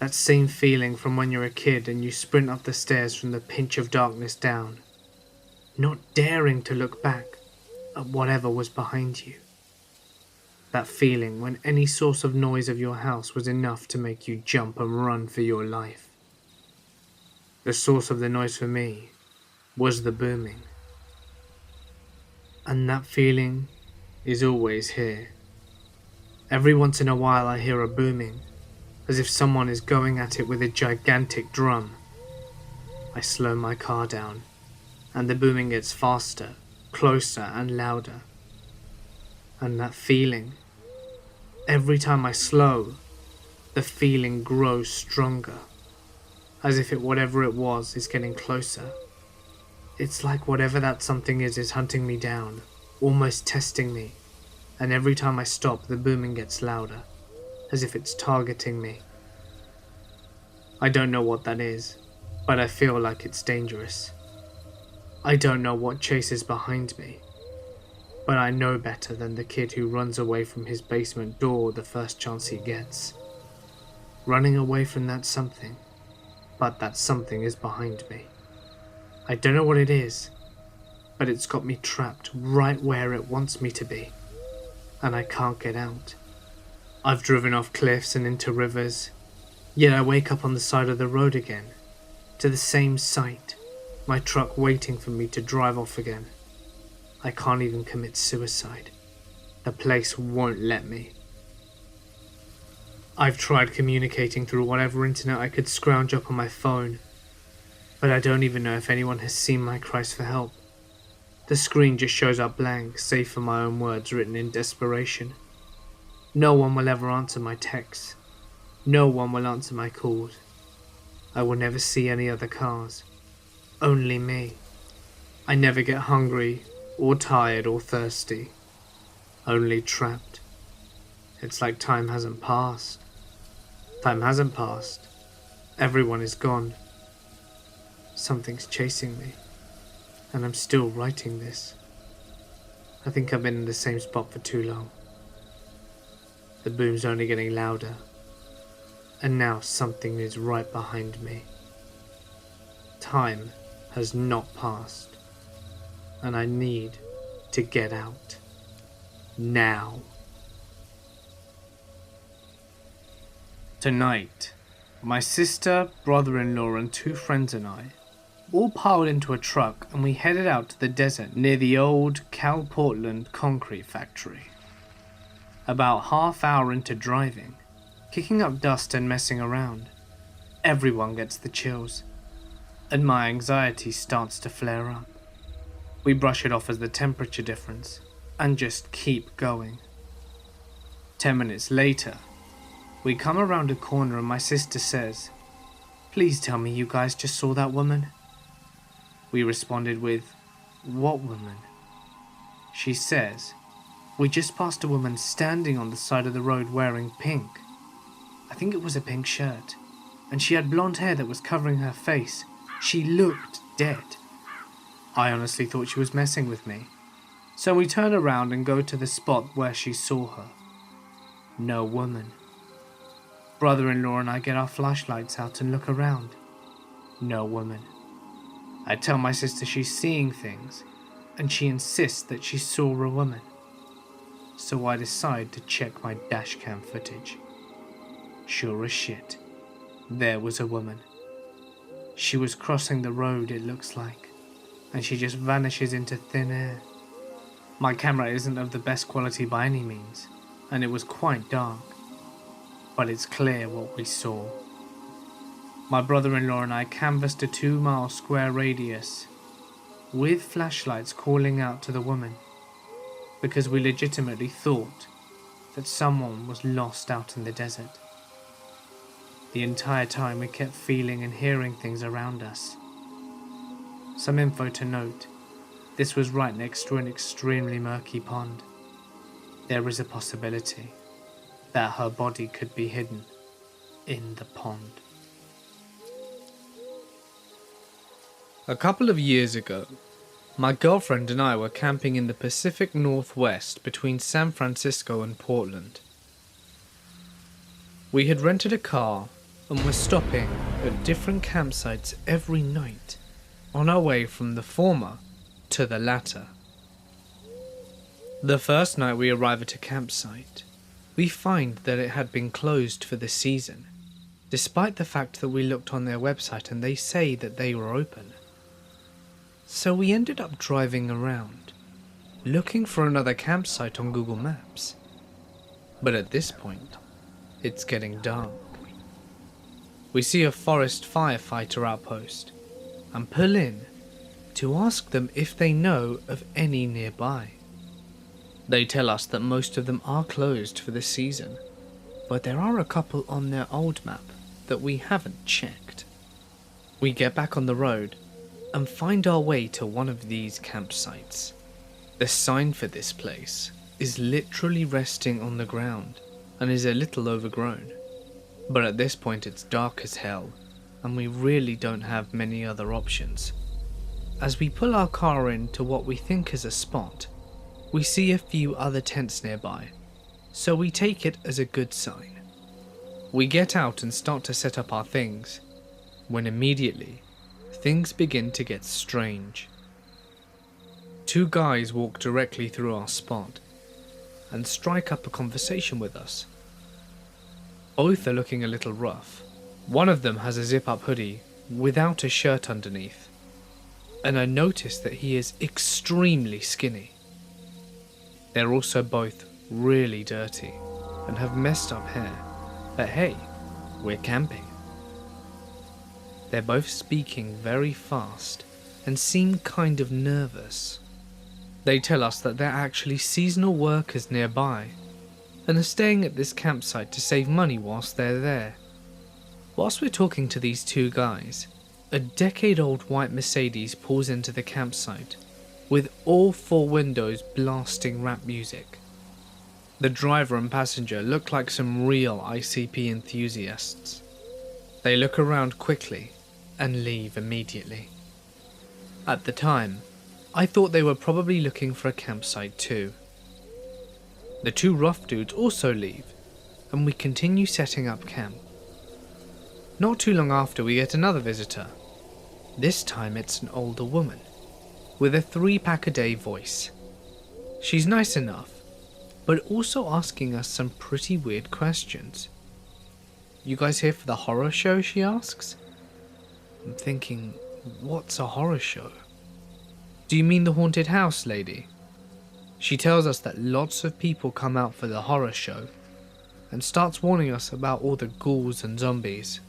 That same feeling from when you're a kid and you sprint up the stairs from the pinch of darkness down, not daring to look back at whatever was behind you. That feeling when any source of noise of your house was enough to make you jump and run for your life. The source of the noise for me was the booming. And that feeling is always here. Every once in a while I hear a booming, as if someone is going at it with a gigantic drum. I slow my car down, and the booming gets faster, closer and louder. And that feeling, every time I slow, the feeling grows stronger, as if whatever it was is getting closer. It's like whatever that something is hunting me down, almost testing me, and every time I stop the booming gets louder, as if it's targeting me. I don't know what that is, but I feel like it's dangerous. I don't know what chases behind me, but I know better than the kid who runs away from his basement door the first chance he gets. Running away from that something, but that something is behind me. I don't know what it is, but it's got me trapped right where it wants me to be, and I can't get out. I've driven off cliffs and into rivers, yet I wake up on the side of the road again, to the same sight, my truck waiting for me to drive off again. I can't even commit suicide. The place won't let me. I've tried communicating through whatever internet I could scrounge up on my phone, but I don't even know if anyone has seen my cries for help. The screen just shows up blank, save for my own words written in desperation. No one will ever answer my texts. No one will answer my calls. I will never see any other cars. Only me. I never get hungry, or tired, or thirsty. Only trapped. It's like time hasn't passed. Time hasn't passed. Everyone is gone. Something's chasing me, and I'm still writing this. I think I've been in the same spot for too long. The boom's only getting louder, and now something is right behind me. Time has not passed, and I need to get out. Now. Tonight, my sister, brother-in-law and 2 friends and I all piled into a truck and we headed out to the desert near the old Cal Portland concrete factory. About half hour into driving, kicking up dust and messing around, everyone gets the chills, and my anxiety starts to flare up. We brush it off as the temperature difference and just keep going. 10 minutes later, we come around a corner and my sister says, "Please tell me you guys just saw that woman." We responded with, "What woman?" She says, "We just passed a woman standing on the side of the road wearing pink. I think it was a pink shirt, and she had blonde hair that was covering her face. She looked dead." I honestly thought she was messing with me, so we turn around and go to the spot where she saw her. No woman. Brother-in-law and I get our flashlights out and look around. No woman. I tell my sister she's seeing things, and she insists that she saw a woman. So I decide to check my dashcam footage. Sure as shit, there was a woman. She was crossing the road, it looks like, and she just vanishes into thin air. My camera isn't of the best quality by any means, and it was quite dark, but it's clear what we saw. My brother-in-law and I canvassed a 2-mile square radius with flashlights calling out to the woman because we legitimately thought that someone was lost out in the desert. The entire time we kept feeling and hearing things around us. Some info to note, this was right next to an extremely murky pond. There is a possibility that her body could be hidden in the pond. A couple of years ago, my girlfriend and I were camping in the Pacific Northwest between San Francisco and Portland. We had rented a car and were stopping at different campsites every night on our way from the former to the latter. The first night we arrive at a campsite, we find that it had been closed for the season, despite the fact that we looked on their website and they say that they were open. So we ended up driving around, looking for another campsite on Google Maps. But at this point, it's getting dark. We see a forest firefighter outpost and pull in to ask them if they know of any nearby. They tell us that most of them are closed for the season, but there are a couple on their old map that we haven't checked. We get back on the road and find our way to one of these campsites. The sign for this place is literally resting on the ground and is a little overgrown. But at this point it's dark as hell, and we really don't have many other options. As we pull our car into what we think is a spot, we see a few other tents nearby, so we take it as a good sign. We get out and start to set up our things, when immediately, things begin to get strange. Two guys walk directly through our spot, and strike up a conversation with us. Both are looking a little rough. One of them has a zip-up hoodie without a shirt underneath, and I notice that he is extremely skinny. They're also both really dirty and have messed up hair, but hey, we're camping. They're both speaking very fast and seem kind of nervous. They tell us that they're actually seasonal workers nearby and are staying at this campsite to save money whilst they're there. Whilst we're talking to these two guys, a decade-old white Mercedes pulls into the campsite, with all four windows blasting rap music. The driver and passenger look like some real ICP enthusiasts. They look around quickly and leave immediately. At the time, I thought they were probably looking for a campsite too. The two rough dudes also leave, and we continue setting up camp. Not too long after, we get another visitor. This time it's an older woman, with a 3-pack-a-day voice. She's nice enough, but also asking us some pretty weird questions. "You guys here for the horror show?" she asks. I'm thinking, what's a horror show? "Do you mean the haunted house, lady?" She tells us that lots of people come out for the horror show and starts warning us about all the ghouls and zombies.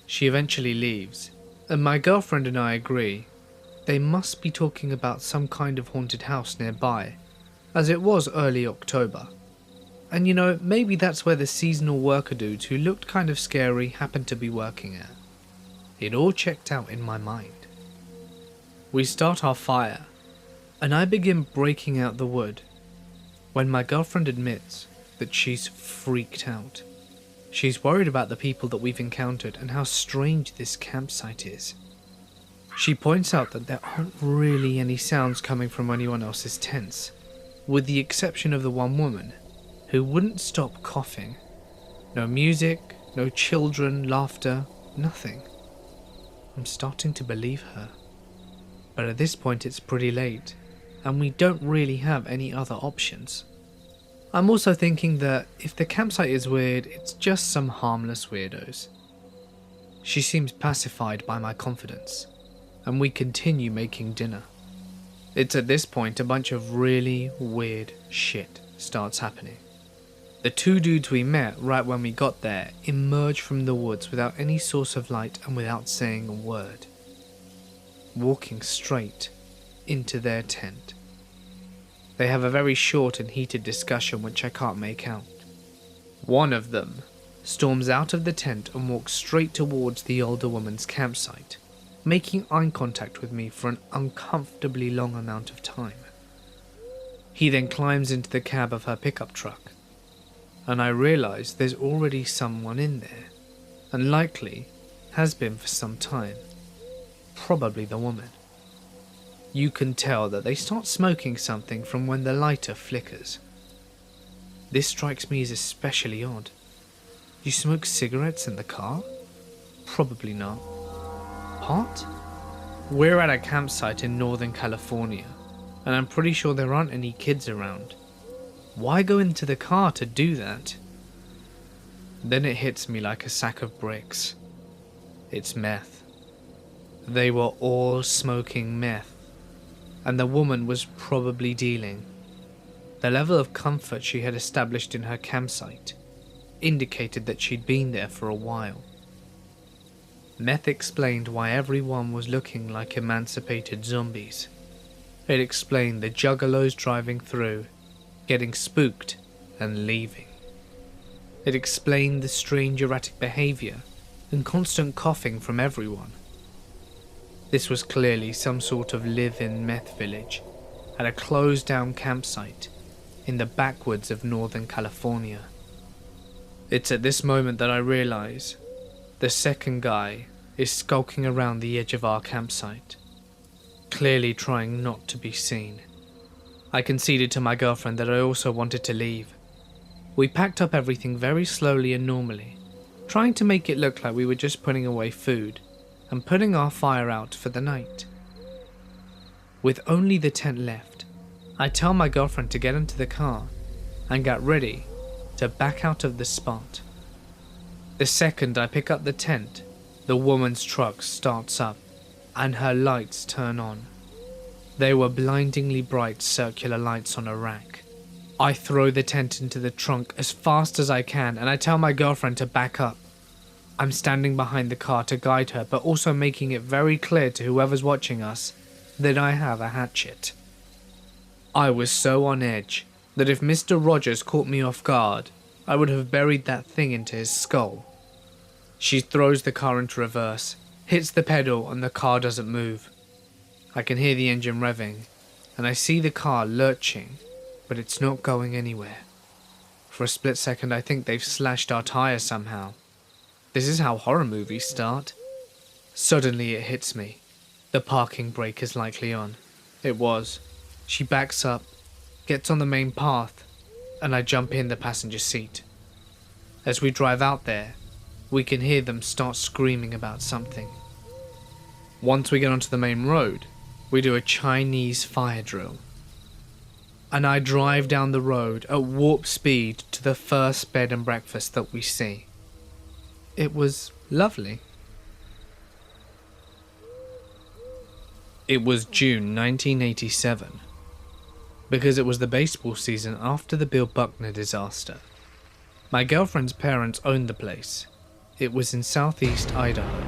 She eventually leaves, and my girlfriend and I agree they must be talking about some kind of haunted house nearby, as it was early October. And you know, maybe that's where the seasonal worker dudes who looked kind of scary happened to be working at. It all checked out in my mind. We start our fire, and I begin breaking out the wood, when my girlfriend admits that she's freaked out. She's worried about the people that we've encountered and how strange this campsite is. She points out that there aren't really any sounds coming from anyone else's tents, with the exception of the one woman, who wouldn't stop coughing. No music, no children, laughter, nothing. I'm starting to believe her. But at this point it's pretty late, and we don't really have any other options. I'm also thinking that if the campsite is weird, it's just some harmless weirdos. She seems pacified by my confidence, and we continue making dinner. It's at this point a bunch of really weird shit starts happening. The two dudes we met right when we got there emerge from the woods without any source of light and without saying a word, walking straight into their tent. They have a very short and heated discussion which I can't make out. One of them storms out of the tent and walks straight towards the older woman's campsite, making eye contact with me for an uncomfortably long amount of time. He then climbs into the cab of her pickup truck, and I realise there's already someone in there, and likely has been for some time. Probably the woman. You can tell that they start smoking something from when the lighter flickers. This strikes me as especially odd. You smoke cigarettes in the car? Probably not. Pot? We're at a campsite in Northern California, and I'm pretty sure there aren't any kids around. Why go into the car to do that? Then it hits me like a sack of bricks. It's meth. They were all smoking meth, and the woman was probably dealing. The level of comfort she had established in her campsite indicated that she'd been there for a while. Meth explained why everyone was looking like emancipated zombies. It explained the juggalos driving through, getting spooked and leaving. It explained the strange erratic behavior and constant coughing from everyone. This was clearly some sort of live-in meth village at a closed-down campsite in the backwoods of Northern California. It's at this moment that I realize the second guy is skulking around the edge of our campsite, clearly trying not to be seen. I conceded to my girlfriend that I also wanted to leave. We packed up everything very slowly and normally, trying to make it look like we were just putting away food and putting our fire out for the night. With only the tent left, I tell my girlfriend to get into the car and get ready to back out of the spot. The second I pick up the tent, the woman's truck starts up and her lights turn on. They were blindingly bright circular lights on a rack. I throw the tent into the trunk as fast as I can and I tell my girlfriend to back up. I'm standing behind the car to guide her, but also making it very clear to whoever's watching us that I have a hatchet. I was so on edge that if Mr. Rogers caught me off guard, I would have buried that thing into his skull. She throws the car into reverse, hits the pedal, and the car doesn't move. I can hear the engine revving, and I see the car lurching, but it's not going anywhere. For a split second I think they've slashed our tires somehow. This is how horror movies start. Suddenly it hits me. The parking brake is likely on. It was. She backs up, gets on the main path, and I jump in the passenger seat. As we drive out there, we can hear them start screaming about something. Once we get onto the main road, we do a Chinese fire drill. And I drive down the road at warp speed to the first bed and breakfast that we see. It was lovely. It was June 1987, because it was the baseball season after the Bill Buckner disaster. My girlfriend's parents owned the place. It was in southeast Idaho.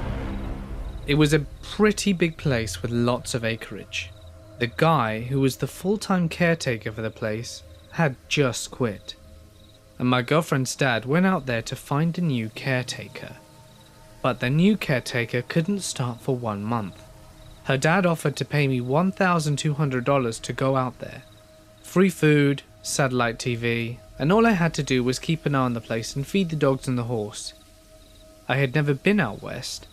It was a pretty big place with lots of acreage. The guy who was the full-time caretaker for the place had just quit, and my girlfriend's dad went out there to find a new caretaker. But the new caretaker couldn't start for 1 month. Her dad offered to pay me $1,200 to go out there. Free food, satellite TV, and all I had to do was keep an eye on the place and feed the dogs and the horse. I had never been out west,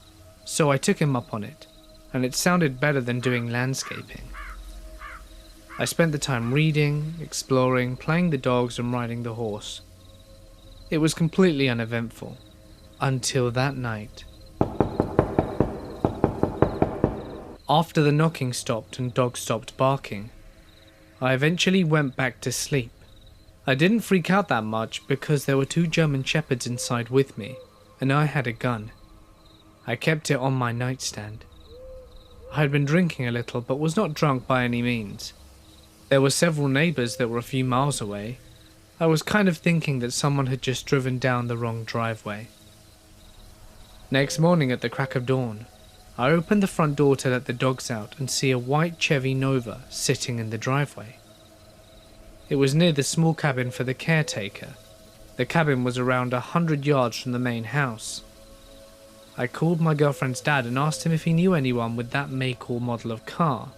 so I took him up on it, and it sounded better than doing landscaping. I spent the time reading, exploring, playing the dogs and riding the horse. It was completely uneventful, until that night. After the knocking stopped and dogs stopped barking, I eventually went back to sleep. I didn't freak out that much because there were 2 German shepherds inside with me, and I had a gun. I kept it on my nightstand. I had been drinking a little but was not drunk by any means. There were several neighbours that were a few miles away. I was kind of thinking that someone had just driven down the wrong driveway. Next morning at the crack of dawn, I opened the front door to let the dogs out and see a white Chevy Nova sitting in the driveway. It was near the small cabin for the caretaker. The cabin was around 100 yards from the main house. I called my girlfriend's dad and asked him if he knew anyone with that make or model of car.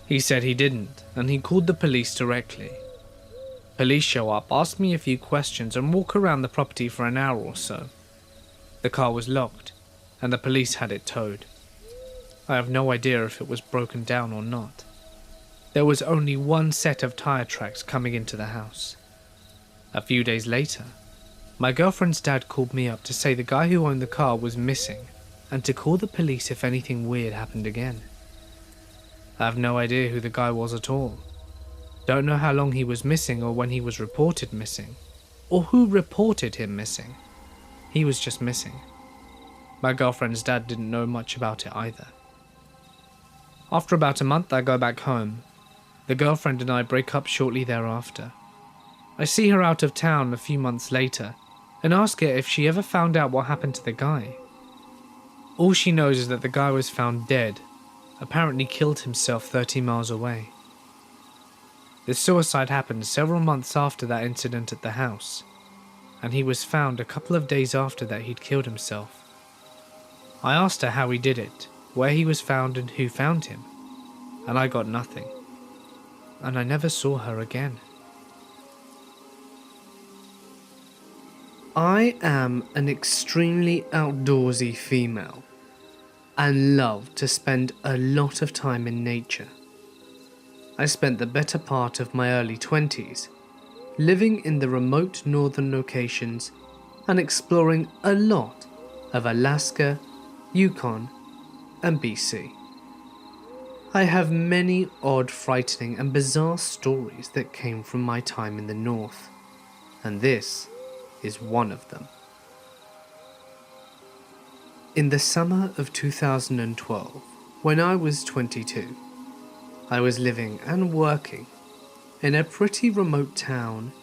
He said he didn't, and he called the police directly. Police show up, ask me a few questions, and walk around the property for an hour or so. The car was locked, and the police had it towed. I have no idea if it was broken down or not. There was only 1 set of tire tracks coming into the house. A few days later, my girlfriend's dad called me up to say the guy who owned the car was missing, and to call the police if anything weird happened again. I have no idea who the guy was at all. Don't know how long he was missing or when he was reported missing, or who reported him missing. He was just missing. My girlfriend's dad didn't know much about it either. After about a month, I go back home. The girlfriend and I break up shortly thereafter. I see her out of town a few months later and ask her if she ever found out what happened to the guy. All she knows is that the guy was found dead, apparently killed himself 30 miles away. The suicide happened several months after that incident at the house, and he was found a couple of days after that he'd killed himself. I asked her how he did it, where he was found and who found him, and I got nothing. And I never saw her again. I am an extremely outdoorsy female and love to spend a lot of time in nature. I spent the better part of my early 20s living in the remote northern locations and exploring a lot of Alaska, Yukon, and BC. I have many odd, frightening, and bizarre stories that came from my time in the north, and this is one of them. In the summer of 2012, when I was 22, I was living and working in a pretty remote town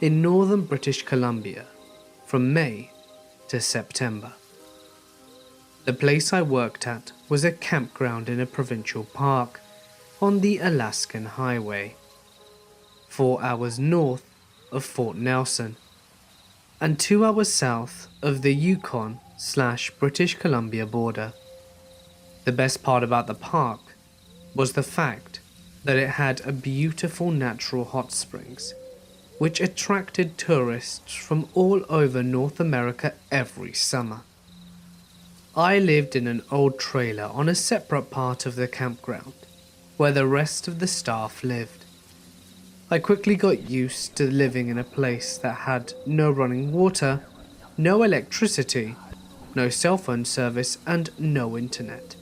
in northern British Columbia from May to September. The place I worked at was a campground in a provincial park on the Alaskan Highway, 4 hours north of Fort Nelson and 2 hours south of the Yukon/British Columbia border. The best part about the park was the fact that it had a beautiful natural hot springs, which attracted tourists from all over North America every summer. I lived in an old trailer on a separate part of the campground, where the rest of the staff lived. I quickly got used to living in a place that had no running water, no electricity, no cell phone service, and no internet.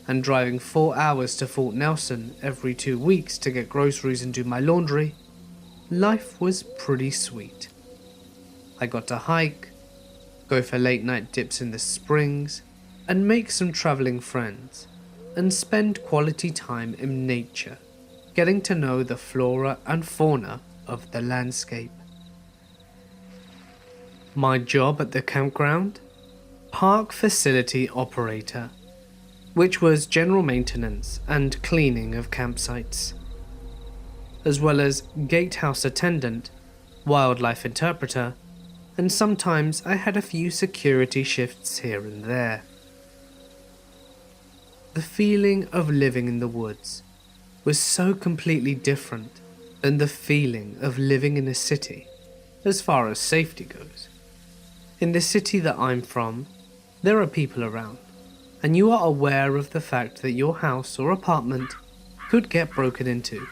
And driving 4 hours to Fort Nelson every 2 weeks to get groceries and do my laundry, life was pretty sweet. I got to hike, go for late night dips in the springs, and make some traveling friends, and spend quality time in nature, getting to know the flora and fauna of the landscape. My job at the campground? Park facility operator, which was general maintenance and cleaning of campsites, as well as gatehouse attendant, wildlife interpreter, and sometimes I had a few security shifts here and there. The feeling of living in the woods was so completely different than the feeling of living in a city, as far as safety goes. In the city that I'm from, there are people around, and you are aware of the fact that your house or apartment could get broken into,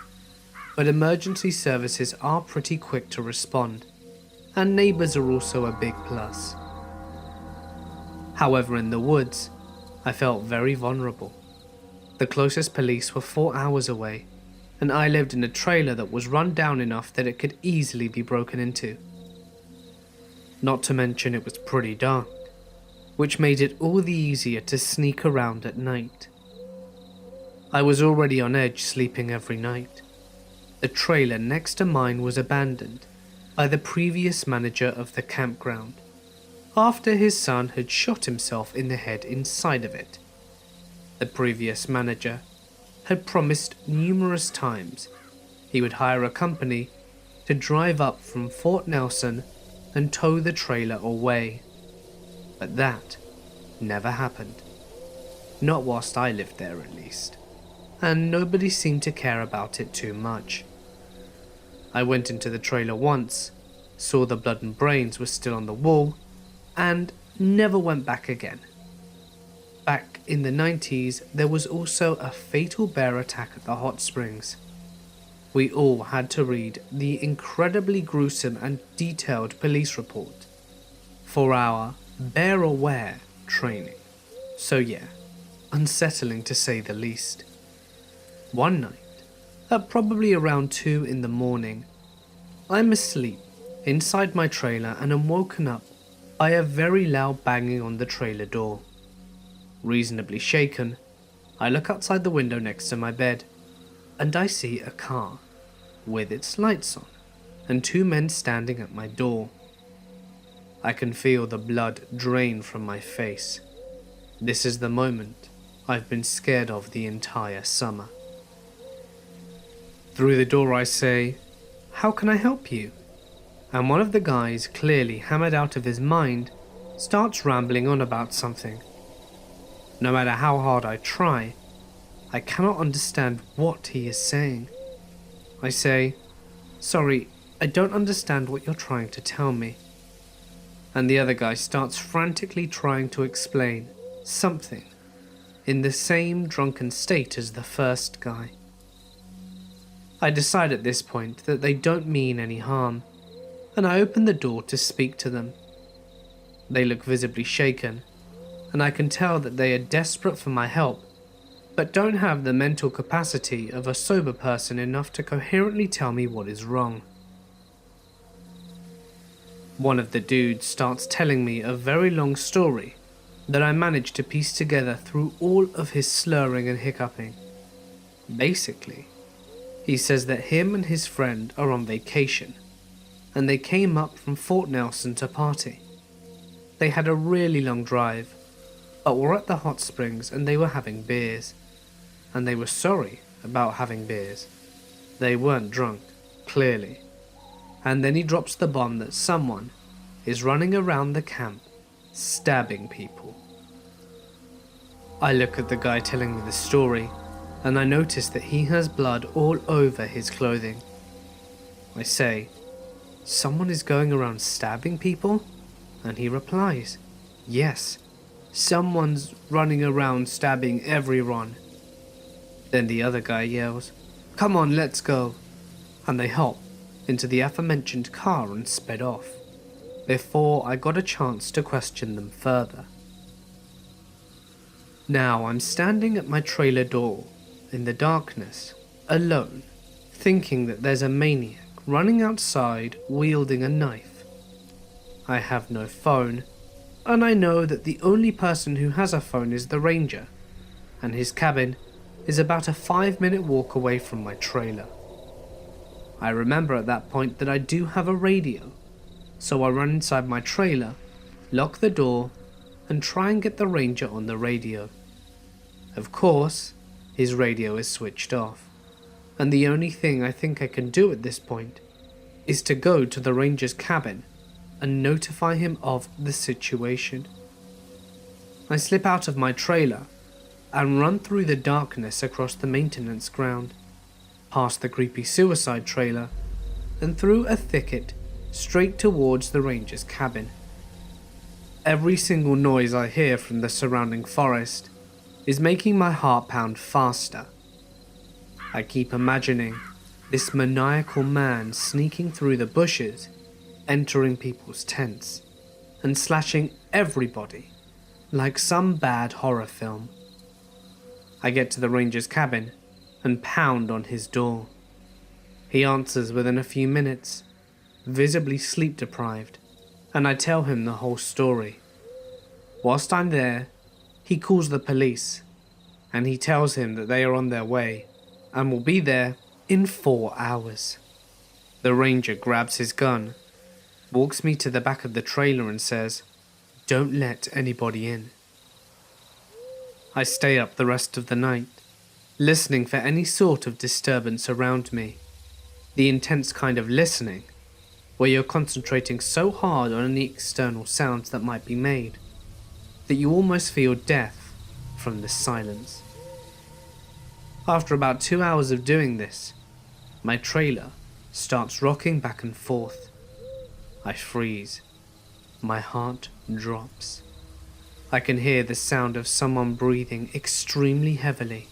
but emergency services are pretty quick to respond, and neighbours are also a big plus. However, in the woods, I felt very vulnerable. The closest police were 4 hours away, and I lived in a trailer that was run down enough that it could easily be broken into. Not to mention it was pretty dark, which made it all the easier to sneak around at night. I was already on edge sleeping every night. The trailer next to mine was abandoned by the previous manager of the campground, after his son had shot himself in the head inside of it. The previous manager had promised numerous times he would hire a company to drive up from Fort Nelson and tow the trailer away, but that never happened. Not whilst I lived there, at least, and nobody seemed to care about it too much. I went into the trailer once, saw the blood and brains were still on the wall, and never went back again. Back in the 90s, there was also a fatal bear attack at the hot springs. We all had to read the incredibly gruesome and detailed police report for our bear aware training. So yeah, unsettling to say the least. One night, at probably around 2 in the morning, I'm asleep inside my trailer and am woken up by a very loud banging on the trailer door. Reasonably shaken, I look outside the window next to my bed, and I see a car with its lights on and 2 men standing at my door. I can feel the blood drain from my face. This is the moment I've been scared of the entire summer. Through the door I say, "How can I help you?" And one of the guys, clearly hammered out of his mind, starts rambling on about something. No matter how hard I try, I cannot understand what he is saying. I say, "Sorry, I don't understand what you're trying to tell me." And the other guy starts frantically trying to explain something in the same drunken state as the first guy. I decide at this point that they don't mean any harm, and I open the door to speak to them. They look visibly shaken, and I can tell that they are desperate for my help, but don't have the mental capacity of a sober person enough to coherently tell me what is wrong. One of the dudes starts telling me a very long story that I managed to piece together through all of his slurring and hiccuping. Basically, he says that him and his friend are on vacation, and they came up from Fort Nelson to party. They had a really long drive, but were at the hot springs and they were having beers, and they were sorry about having beers. They weren't drunk, clearly. And then he drops the bomb that someone is running around the camp stabbing people. I look at the guy telling me the story, and I notice that he has blood all over his clothing. I say, "Someone is going around stabbing people?" And he replies, "Yes, someone's running around stabbing everyone." Then the other guy yells, "Come on, let's go." And they hop into the aforementioned car and sped off, before I got a chance to question them further. Now I'm standing at my trailer door, in the darkness, alone, thinking that there's a maniac running outside wielding a knife. I have no phone, and I know that the only person who has a phone is the ranger, and his cabin is about a 5-minute walk away from my trailer. I remember at that point that I do have a radio, so I run inside my trailer, lock the door, and try and get the ranger on the radio. Of course, his radio is switched off, and the only thing I think I can do at this point is to go to the ranger's cabin and notify him of the situation. I slip out of my trailer and run through the darkness across the maintenance ground, past the creepy suicide trailer, and through a thicket straight towards the ranger's cabin. Every single noise I hear from the surrounding forest is making my heart pound faster. I keep imagining this maniacal man sneaking through the bushes, entering people's tents, and slashing everybody like some bad horror film. I get to the ranger's cabin and pound on his door. He answers within a few minutes, visibly sleep deprived, and I tell him the whole story. Whilst I'm there, he calls the police, and he tells him that they are on their way and will be there in 4 hours. The ranger grabs his gun, walks me to the back of the trailer and says, "Don't let anybody in." I stay up the rest of the night, listening for any sort of disturbance around me. The intense kind of listening, where you're concentrating so hard on any external sounds that might be made, that you almost feel death from the silence. After about 2 hours of doing this, my trailer starts rocking back and forth. I freeze. My heart drops. I can hear the sound of someone breathing extremely heavily,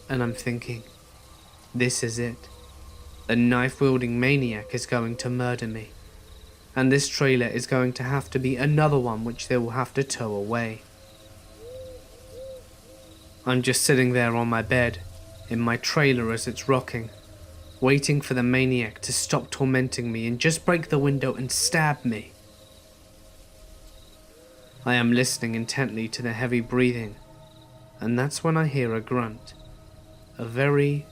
and I'm thinking, this is it. The knife-wielding maniac is going to murder me, and this trailer is going to have to be another one which they will have to tow away. I'm just sitting there on my bed, in my trailer as it's rocking, waiting for the maniac to stop tormenting me and just break the window and stab me. I am listening intently to the heavy breathing, and that's when I hear a grunt, a very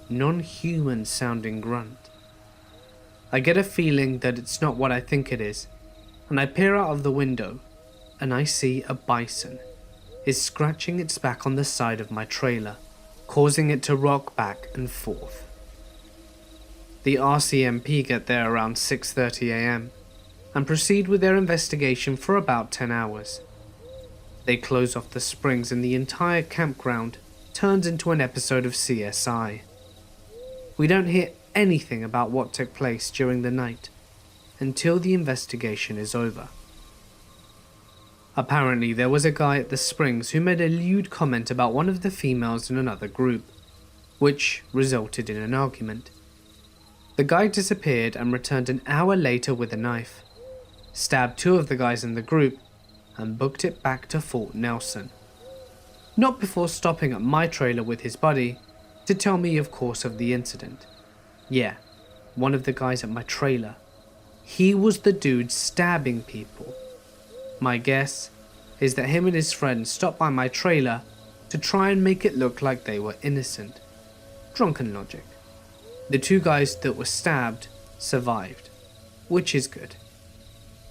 non-human sounding grunt. I get a feeling that it's not what I think it is, and I peer out of the window, and I see a bison is scratching its back on the side of my trailer, causing it to rock back and forth. The RCMP get there around 6:30 AM and proceed with their investigation for about 10 hours. They close off the springs and the entire campground turns into an episode of CSI. We don't hear anything about what took place during the night until the investigation is over. Apparently, there was a guy at the springs who made a lewd comment about one of the females in another group, which resulted in an argument. The guy disappeared and returned an hour later with a knife, stabbed 2 of the guys in the group, and booked it back to Fort Nelson. Not before stopping at my trailer with his buddy to tell me, of course, of the incident. Yeah, one of the guys at my trailer. He was the dude stabbing people. My guess is that him and his friends stopped by my trailer to try and make it look like they were innocent. Drunken logic. The 2 guys that were stabbed survived, which is good.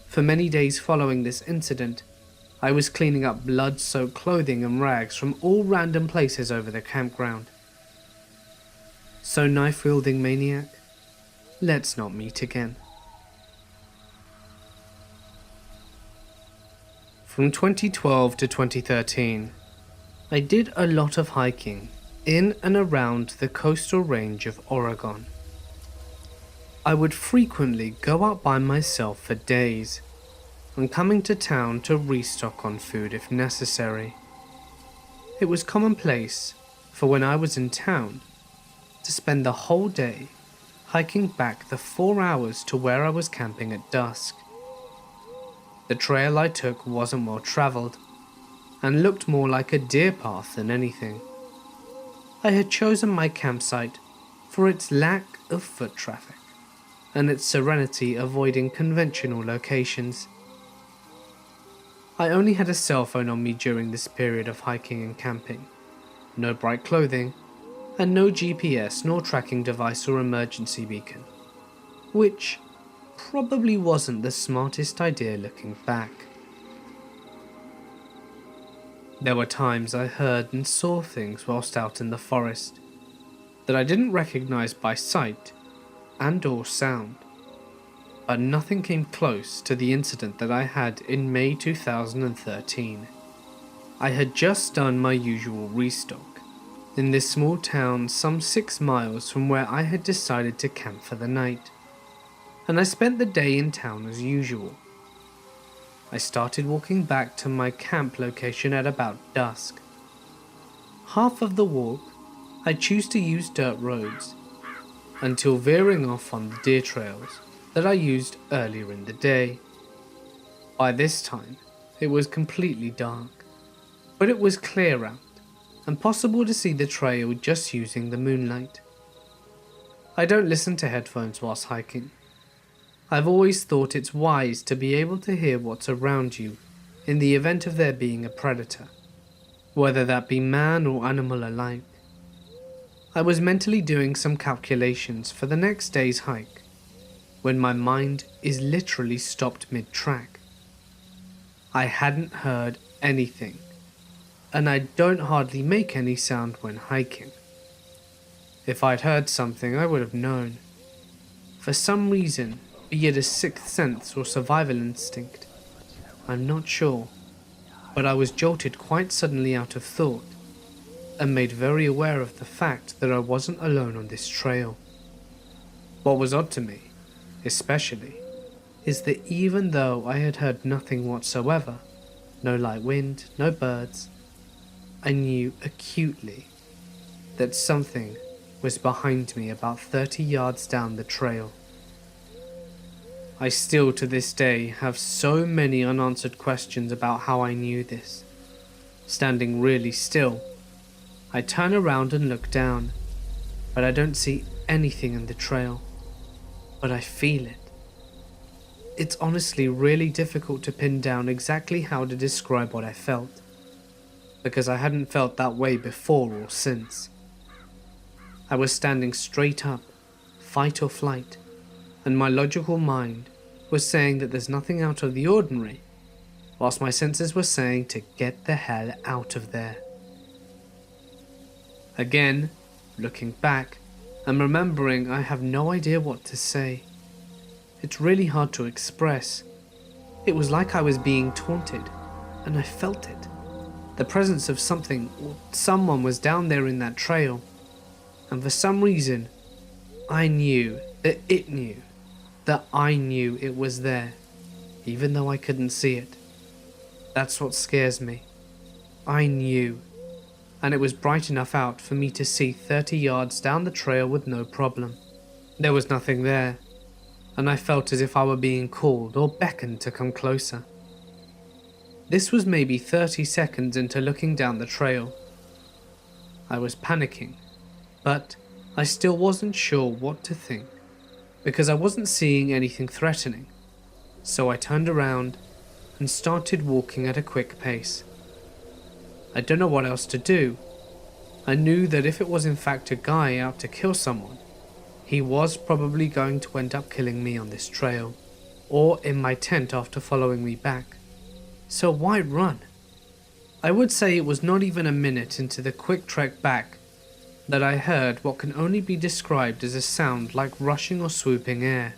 For many days following this incident, I was cleaning up blood-soaked clothing and rags from all random places over the campground. So, knife-wielding maniac, let's not meet again. From 2012 to 2013, I did a lot of hiking in and around the coastal range of Oregon. I would frequently go out by myself for days, and coming to town to restock on food if necessary. It was commonplace for when I was in town to spend the whole day hiking back the 4 hours to where I was camping at dusk. The trail I took wasn't well traveled and looked more like a deer path than anything. I had chosen my campsite for its lack of foot traffic and its serenity avoiding conventional locations. I only had a cell phone on me during this period of hiking and camping, no bright clothing, and no GPS nor tracking device or emergency beacon, which probably wasn't the smartest idea looking back. There were times I heard and saw things whilst out in the forest that I didn't recognize by sight and or sound, but nothing came close to the incident that I had in May 2013. I had just done my usual restock in this small town some 6 miles from where I had decided to camp for the night, and I spent the day in town as usual. I started walking back to my camp location at about dusk. Half of the walk I choose to use dirt roads, until veering off on the deer trails that I used earlier in the day. By this time, it was completely dark, but it was clear out and possible to see the trail just using the moonlight. I don't listen to headphones whilst hiking. I've always thought it's wise to be able to hear what's around you in the event of there being a predator, whether that be man or animal alike. I was mentally doing some calculations for the next day's hike when my mind is literally stopped mid-track. I hadn't heard anything, and I don't hardly make any sound when hiking. If I'd heard something, I would have known. For some reason, be it a sixth sense or survival instinct, I'm not sure, but I was jolted quite suddenly out of thought and made very aware of the fact that I wasn't alone on this trail. What was odd to me, especially, is that even though I had heard nothing whatsoever, no light wind, no birds, I knew acutely that something was behind me about 30 yards down the trail. I still to this day have so many unanswered questions about how I knew this. Standing really still, I turn around and look down, but I don't see anything in the trail. But I feel it. It's honestly really difficult to pin down exactly how to describe what I felt, because I hadn't felt that way before or since. I was standing straight up, fight or flight, and my logical mind was saying that there's nothing out of the ordinary, whilst my senses were saying to get the hell out of there. Again, looking back, and remembering I have no idea what to say. It's really hard to express. It was like I was being taunted, and I felt it. The presence of something or someone was down there in that trail, and for some reason, I knew that it knew that I knew it was there, even though I couldn't see it. That's what scares me. I knew, and it was bright enough out for me to see 30 yards down the trail with no problem. There was nothing there, and I felt as if I were being called or beckoned to come closer. This was maybe 30 seconds into looking down the trail. I was panicking, but I still wasn't sure what to think, because I wasn't seeing anything threatening. So I turned around and started walking at a quick pace. I don't know what else to do. I knew that if it was in fact a guy out to kill someone, he was probably going to end up killing me on this trail, or in my tent after following me back. So why run? I would say it was not even a minute into the quick trek back that I heard what can only be described as a sound like rushing or swooping air,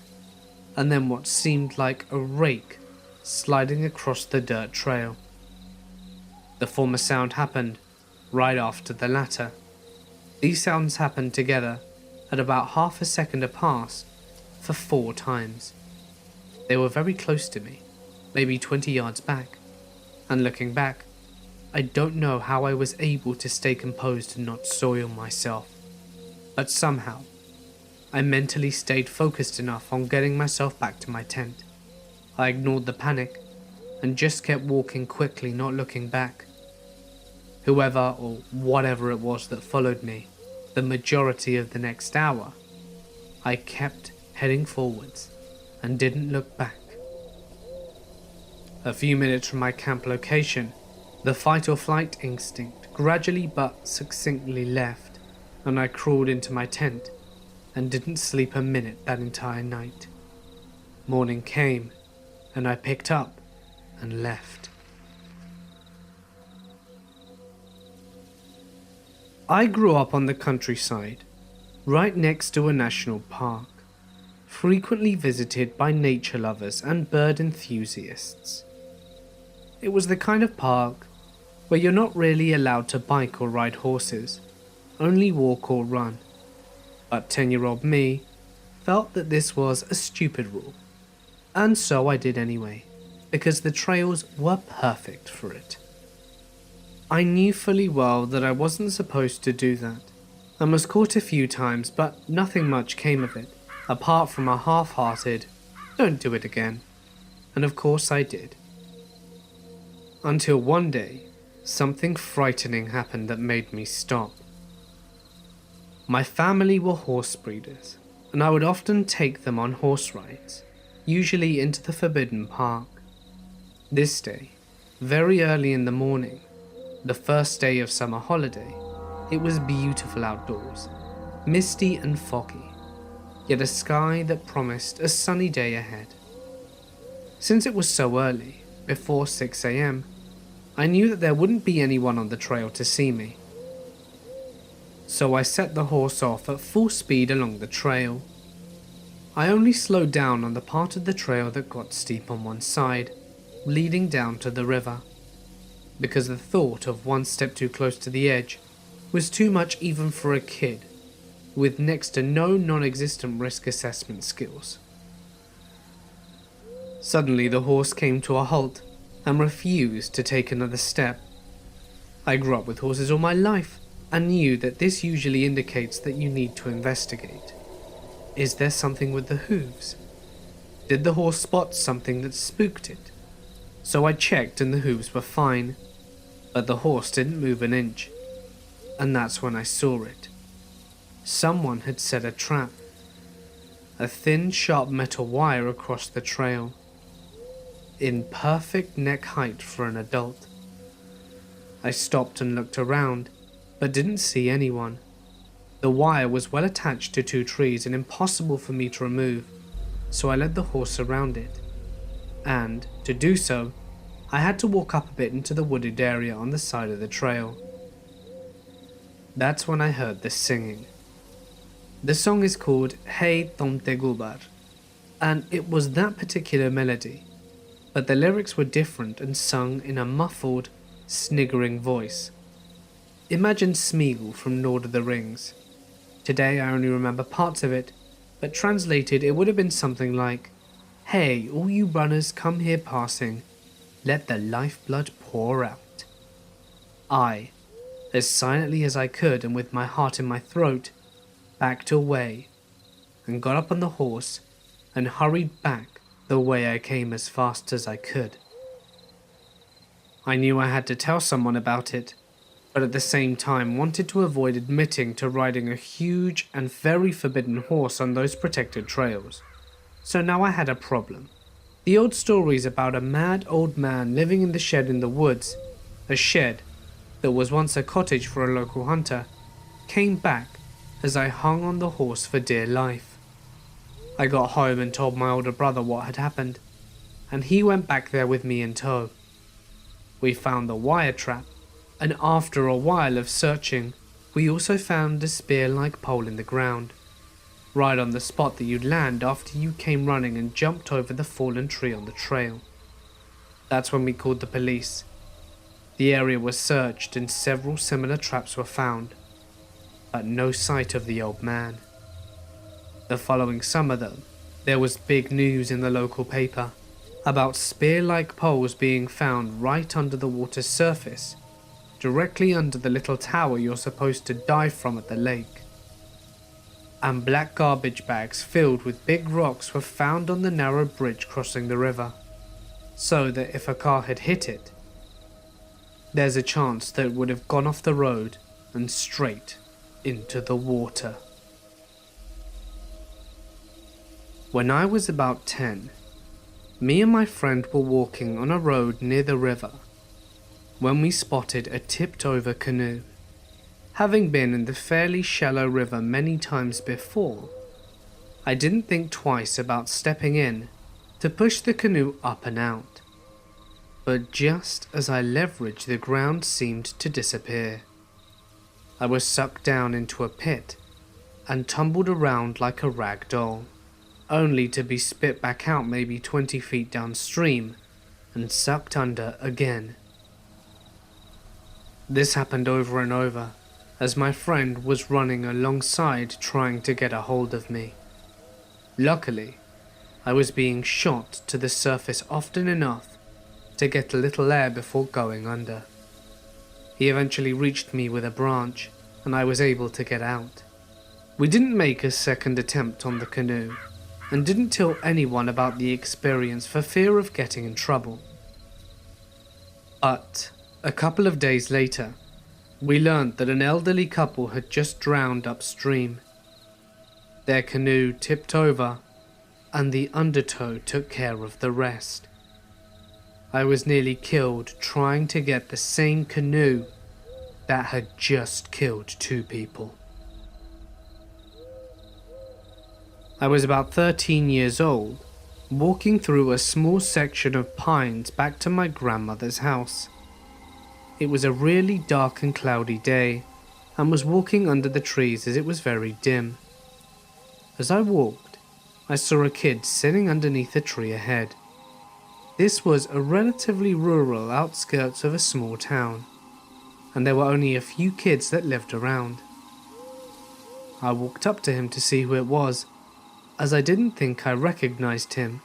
and then what seemed like a rake sliding across the dirt trail. The former sound happened right after the latter. These sounds happened together at about half a second apart for 4 times. They were very close to me, maybe 20 yards back, and looking back, I don't know how I was able to stay composed and not soil myself, but somehow I mentally stayed focused enough on getting myself back to my tent. I ignored the panic and just kept walking quickly, not looking back. Whoever or whatever it was that followed me, the majority of the next hour, I kept heading forwards and didn't look back. A few minutes from my camp location, the fight or flight instinct gradually but succinctly left, and I crawled into my tent and didn't sleep a minute that entire night. Morning came, and I picked up and left. I grew up on the countryside, right next to a national park, frequently visited by nature lovers and bird enthusiasts. It was the kind of park where you're not really allowed to bike or ride horses, only walk or run. But 10-year-old me felt that this was a stupid rule, and so I did anyway, because the trails were perfect for it. I knew fully well that I wasn't supposed to do that, and was caught a few times, but nothing much came of it, apart from a half-hearted, "Don't do it again," and of course I did. Until one day, something frightening happened that made me stop. My family were horse breeders, and I would often take them on horse rides, usually into the Forbidden Park. This day, very early in the morning, the first day of summer holiday, it was beautiful outdoors, misty and foggy, yet a sky that promised a sunny day ahead. Since it was so early, before 6 a.m, I knew that there wouldn't be anyone on the trail to see me. So I set the horse off at full speed along the trail. I only slowed down on the part of the trail that got steep on one side, leading down to the river, because the thought of one step too close to the edge was too much even for a kid with next to no non-existent risk assessment skills. Suddenly the horse came to a halt and refused to take another step. I grew up with horses all my life and knew that this usually indicates that you need to investigate. Is there something with the hooves? Did the horse spot something that spooked it? So I checked and the hooves were fine, but the horse didn't move an inch. and that's when I saw it. Someone had set a trap. A thin, sharp metal wire across the trail, in perfect neck height for an adult. I stopped and looked around, but didn't see anyone. The wire was well attached to two trees and impossible for me to remove, so I led the horse around it. And, to do so, I had to walk up a bit into the wooded area on the side of the trail. That's when I heard the singing. The song is called Hey Tonte Gubar, and it was that particular melody, but the lyrics were different and sung in a muffled, sniggering voice. Imagine Smeagol from Lord of the Rings. Today I only remember parts of it, but translated it would have been something like, "Hey, all you runners come here passing, let the lifeblood pour out." I, as silently as I could and with my heart in my throat, backed away and got up on the horse and hurried back the way I came as fast as I could. I knew I had to tell someone about it, but at the same time wanted to avoid admitting to riding a huge and very forbidden horse on those protected trails. So now I had a problem. The old stories about a mad old man living in the shed in the woods, a shed that was once a cottage for a local hunter, came back as I hung on the horse for dear life. I got home and told my older brother what had happened, and he went back there with me in tow. We found the wire trap, and after a while of searching, we also found a spear-like pole in the ground, right on the spot that you'd land after you came running and jumped over the fallen tree on the trail. That's when we called the police. The area was searched and several similar traps were found, but no sight of the old man. The following summer though, there was big news in the local paper about spear-like poles being found right under the water's surface, directly under the little tower you're supposed to dive from at the lake. And black garbage bags filled with big rocks were found on the narrow bridge crossing the river, so that if a car had hit it, there's a chance that it would have gone off the road and straight into the water. When I was about 10, me and my friend were walking on a road near the river when we spotted a tipped-over canoe. Having been in the fairly shallow river many times before, I didn't think twice about stepping in to push the canoe up and out. But just as I leveraged, the ground seemed to disappear. I was sucked down into a pit and tumbled around like a rag doll, only to be spit back out maybe 20 feet downstream and sucked under again. This happened over and over, as my friend was running alongside trying to get a hold of me. Luckily, I was being shot to the surface often enough to get a little air before going under. He eventually reached me with a branch, and I was able to get out. We didn't make a second attempt on the canoe, and didn't tell anyone about the experience for fear of getting in trouble. But a couple of days later, we learned that an elderly couple had just drowned upstream. Their canoe tipped over, and the undertow took care of the rest. I was nearly killed trying to get the same canoe that had just killed 2 people. I was about 13 years old, walking through a small section of pines back to my grandmother's house. It was a really dark and cloudy day, and was walking under the trees as it was very dim. As I walked, I saw a kid sitting underneath a tree ahead. This was a relatively rural outskirts of a small town, and there were only a few kids that lived around. I walked up to him to see who it was, as I didn't think I recognized him,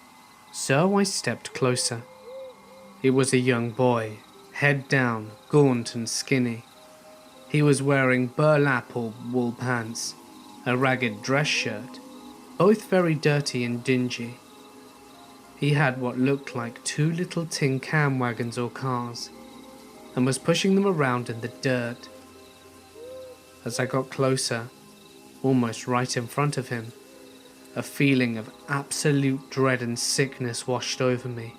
so I stepped closer. It was a young boy, head down, gaunt and skinny. He was wearing burlap or wool pants, a ragged dress shirt, both very dirty and dingy. He had what looked like 2 little tin can wagons or cars, and was pushing them around in the dirt. As I got closer, almost right in front of him, a feeling of absolute dread and sickness washed over me,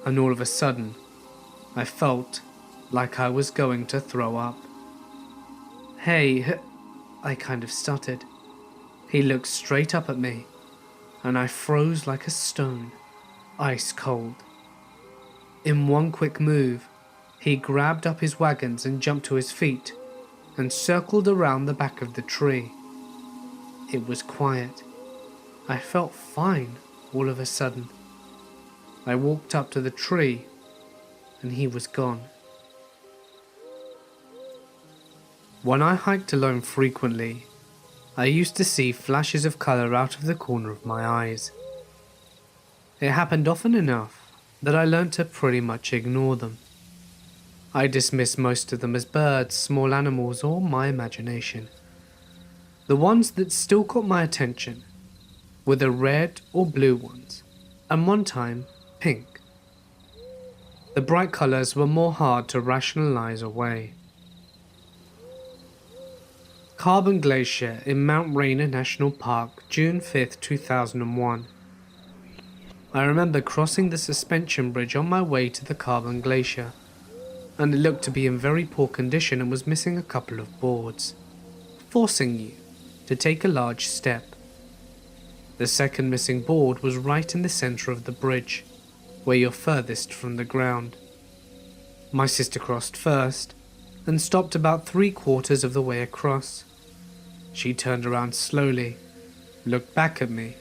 and all of a sudden, I felt like I was going to throw up. "Hey," I kind of stuttered. He looked straight up at me, and I froze like a stone, ice cold. In one quick move, he grabbed up his wagons and jumped to his feet, and circled around the back of the tree. It was quiet. I felt fine all of a sudden. I walked up to the tree, and he was gone. When I hiked alone frequently, I used to see flashes of colour out of the corner of my eyes. It happened often enough that I learned to pretty much ignore them. I dismissed most of them as birds, small animals, or my imagination. The ones that still caught my attention were the red or blue ones, and one time, pink. The bright colours were more hard to rationalise away. Carbon Glacier in Mount Rainier National Park, June 5th, 2001. I remember crossing the suspension bridge on my way to the Carbon Glacier, and it looked to be in very poor condition and was missing a couple of boards, forcing you to take a large step. The second missing board was right in the centre of the bridge, where you're furthest from the ground. My sister crossed first, and stopped about 3/4 of the way across. She turned around slowly, looked back at me,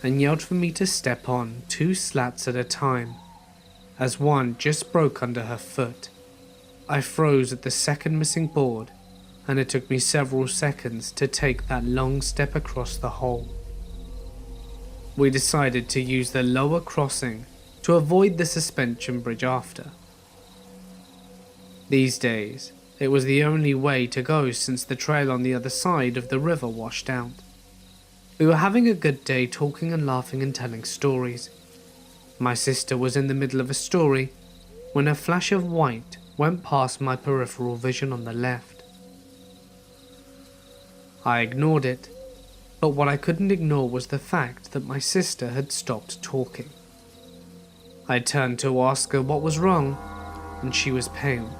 and yelled for me to step on 2 slats at a time, as one just broke under her foot. I froze at the second missing board, and it took me several seconds to take that long step across the hole. We decided to use the lower crossing to avoid the suspension bridge after. These days, it was the only way to go since the trail on the other side of the river washed out. We were having a good day talking and laughing and telling stories. My sister was in the middle of a story when a flash of white went past my peripheral vision on the left. I ignored it, but what I couldn't ignore was the fact that my sister had stopped talking. I turned to ask her what was wrong, and she was pale.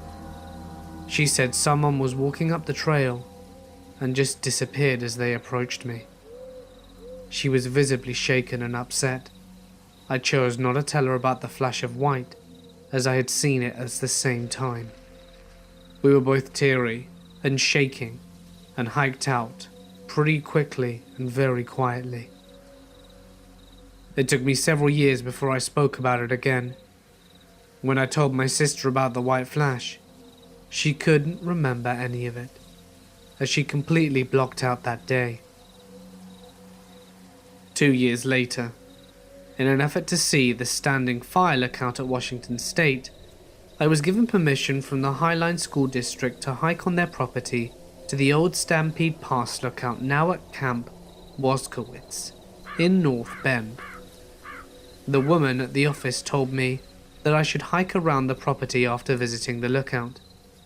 She said someone was walking up the trail and just disappeared as they approached me. She was visibly shaken and upset. I chose not to tell her about the flash of white, as I had seen it at the same time. We were both teary and shaking and hiked out pretty quickly and very quietly. It took me several years before I spoke about it again. When I told my sister about the white flash, she couldn't remember any of it, as she completely blocked out that day. 2 years later, in an effort to see the standing file account at Washington State, I was given permission from the Highline School District to hike on their property to the old Stampede Pass lookout, now at Camp Woskowitz in North Bend. The woman at the office told me that I should hike around the property after visiting the lookout.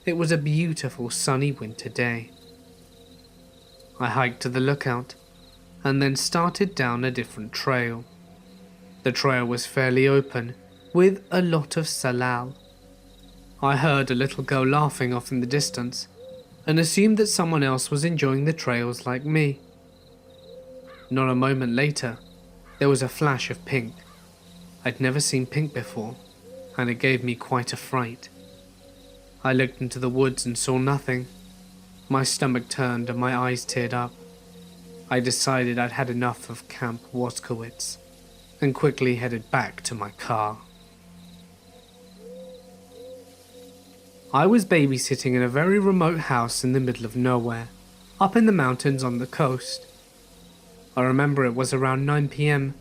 It was a beautiful sunny winter day. I hiked to the lookout and then started down a different trail. The trail was fairly open, with a lot of salal. I heard a little girl laughing off in the distance, and assumed that someone else was enjoying the trails like me. Not a moment later, there was a flash of pink. I'd never seen pink before, and it gave me quite a fright. I looked into the woods and saw nothing. My stomach turned and my eyes teared up. I decided I'd had enough of Camp Woskowitz, and quickly headed back to my car. I was babysitting in a very remote house in the middle of nowhere, up in the mountains on the coast. I remember it was around 9 p.m,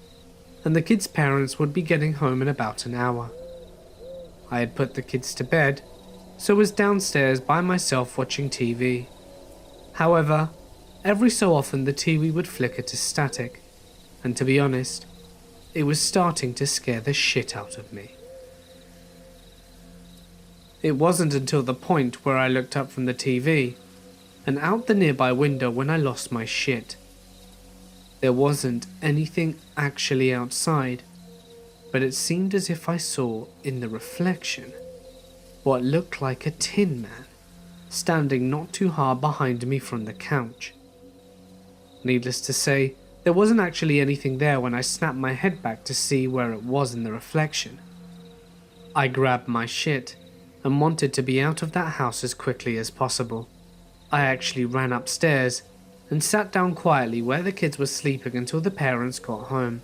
and the kids' parents would be getting home in about an hour. I had put the kids to bed, so was downstairs by myself watching TV. However, every so often the TV would flicker to static, and to be honest, it was starting to scare the shit out of me. It wasn't until the point where I looked up from the TV and out the nearby window when I lost my shit. There wasn't anything actually outside, but it seemed as if I saw in the reflection what looked like a tin man standing not too far behind me from the couch. Needless to say, there wasn't actually anything there when I snapped my head back to see where it was in the reflection. I grabbed my shit and wanted to be out of that house as quickly as possible. I actually ran upstairs and sat down quietly where the kids were sleeping until the parents got home.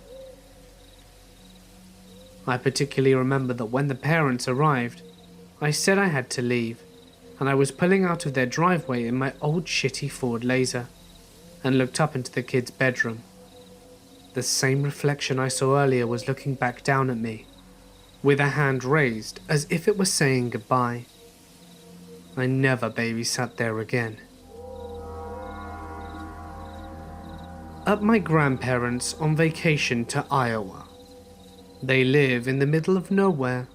I particularly remember that when the parents arrived, I said I had to leave, and I was pulling out of their driveway in my old shitty Ford Laser, and looked up into the kids' bedroom. The same reflection I saw earlier was looking back down at me, with a hand raised as if it was saying goodbye. I never babysat there again. At my grandparents' on vacation to Iowa. They live in the middle of nowhere.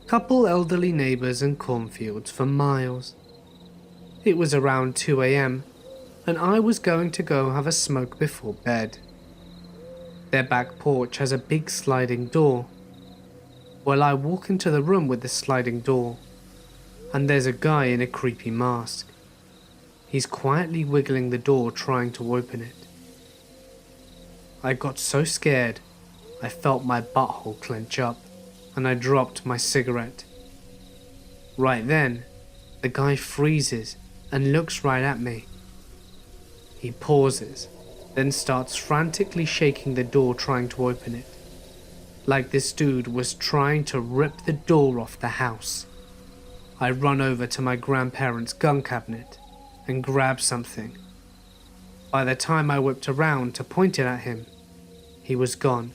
Couple elderly neighbors and cornfields for miles. It was around 2 a.m. and I was going to go have a smoke before bed. Their back porch has a big sliding door. Well, I walk into the room with the sliding door, and there's a guy in a creepy mask. He's quietly wiggling the door trying to open it. I got so scared, I felt my butthole clench up, and I dropped my cigarette. Right then, the guy freezes and looks right at me. He pauses, then starts frantically shaking the door trying to open it, like this dude was trying to rip the door off the house. I run over to my grandparents' gun cabinet and grab something. By the time I whipped around to point it at him, he was gone.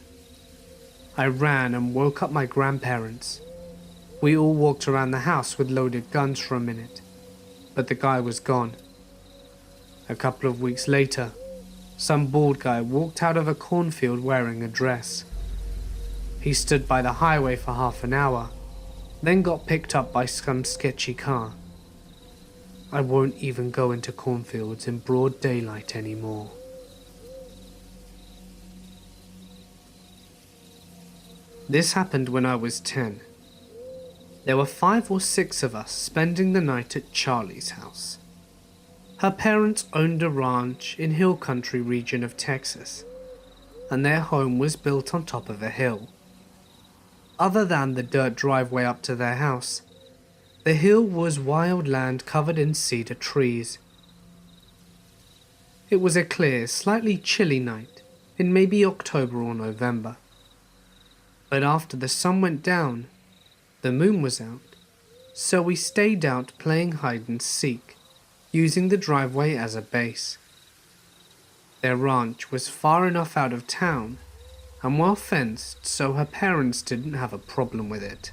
I ran and woke up my grandparents. We all walked around the house with loaded guns for a minute, but the guy was gone. A couple of weeks later, some bald guy walked out of a cornfield wearing a dress. He stood by the highway for half an hour, then got picked up by some sketchy car. I won't even go into cornfields in broad daylight anymore. This happened when I was 10. There were 5 or 6 of us spending the night at Charlie's house. Her parents owned a ranch in hill country region of Texas, and their home was built on top of a hill. Other than the dirt driveway up to their house, the hill was wild land covered in cedar trees. It was a clear, slightly chilly night in maybe October or November. But after the sun went down, the moon was out, so we stayed out playing hide and seek, using the driveway as a base. Their ranch was far enough out of town and well fenced, so her parents didn't have a problem with it.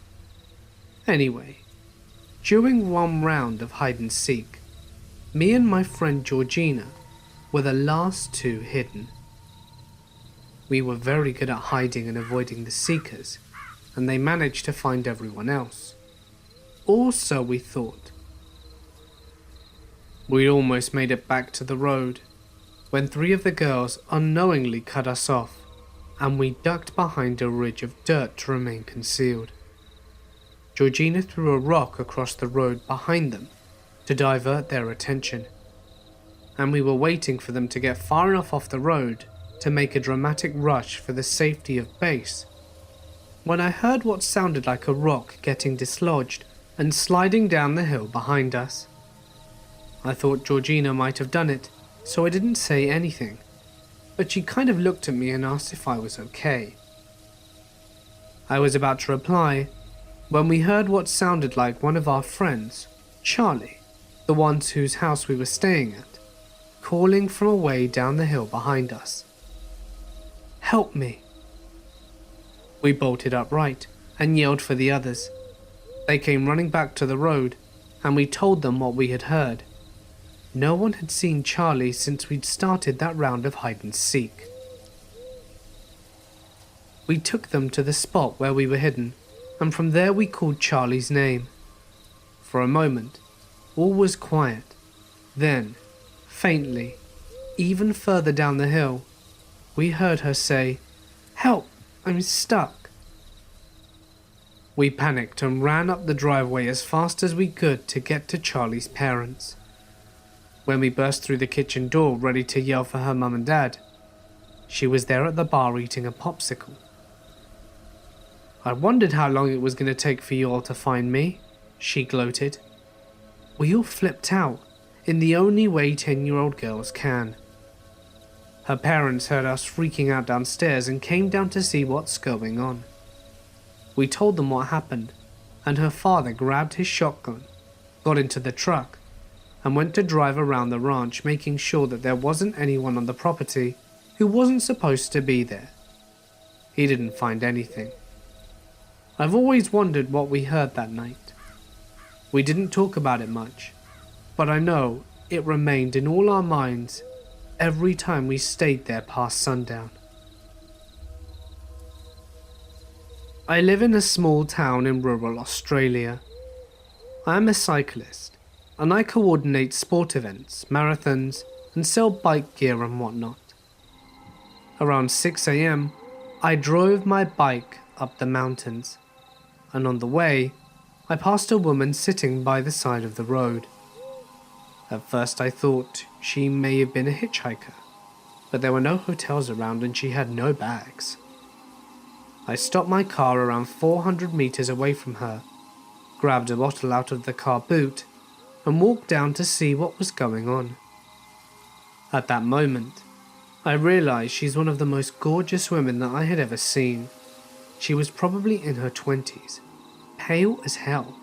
Anyway, during one round of hide and seek, me and my friend Georgina were the last 2 hidden. We were very good at hiding and avoiding the seekers, and they managed to find everyone else. Or so we thought. We almost made it back to the road, when 3 of the girls unknowingly cut us off, and we ducked behind a ridge of dirt to remain concealed. Georgina threw a rock across the road behind them to divert their attention, and we were waiting for them to get far enough off the road to make a dramatic rush for the safety of base, when I heard what sounded like a rock getting dislodged and sliding down the hill behind us. I thought Georgina might have done it, so I didn't say anything, but she kind of looked at me and asked if I was okay. I was about to reply when we heard what sounded like one of our friends, Charlie, the ones whose house we were staying at, calling from away down the hill behind us. "Help me." We bolted upright and yelled for the others. They came running back to the road, and we told them what we had heard. No one had seen Charlie since we'd started that round of hide and seek. We took them to the spot where we were hidden, and from there we called Charlie's name. For a moment, all was quiet, Then, faintly, even further down the hill, we heard her say, "Help, I'm stuck." We panicked and ran up the driveway as fast as we could to get to Charlie's parents. When we burst through the kitchen door ready to yell for her mum and dad, she was there at the bar eating a popsicle. "I wondered how long it was going to take for you all to find me," she gloated. We all flipped out, in the only way 10-year-old girls can. Her parents heard us freaking out downstairs and came down to see what's going on. We told them what happened, and her father grabbed his shotgun, got into the truck, and went to drive around the ranch, making sure that there wasn't anyone on the property who wasn't supposed to be there. He didn't find anything. I've always wondered what we heard that night. We didn't talk about it much, but I know it remained in all our minds every time we stayed there past sundown. I live in a small town in rural Australia. I am a cyclist, and I coordinate sport events, marathons, and sell bike gear and whatnot. Around 6 a.m, I drove my bike up the mountains, and on the way, I passed a woman sitting by the side of the road. At first I thought she may have been a hitchhiker, but there were no hotels around and she had no bags. I stopped my car around 400 meters away from her, grabbed a bottle out of the car boot, and walked down to see what was going on. At that moment, I realized she's one of the most gorgeous women that I had ever seen. She was probably in her 20s, pale as hell,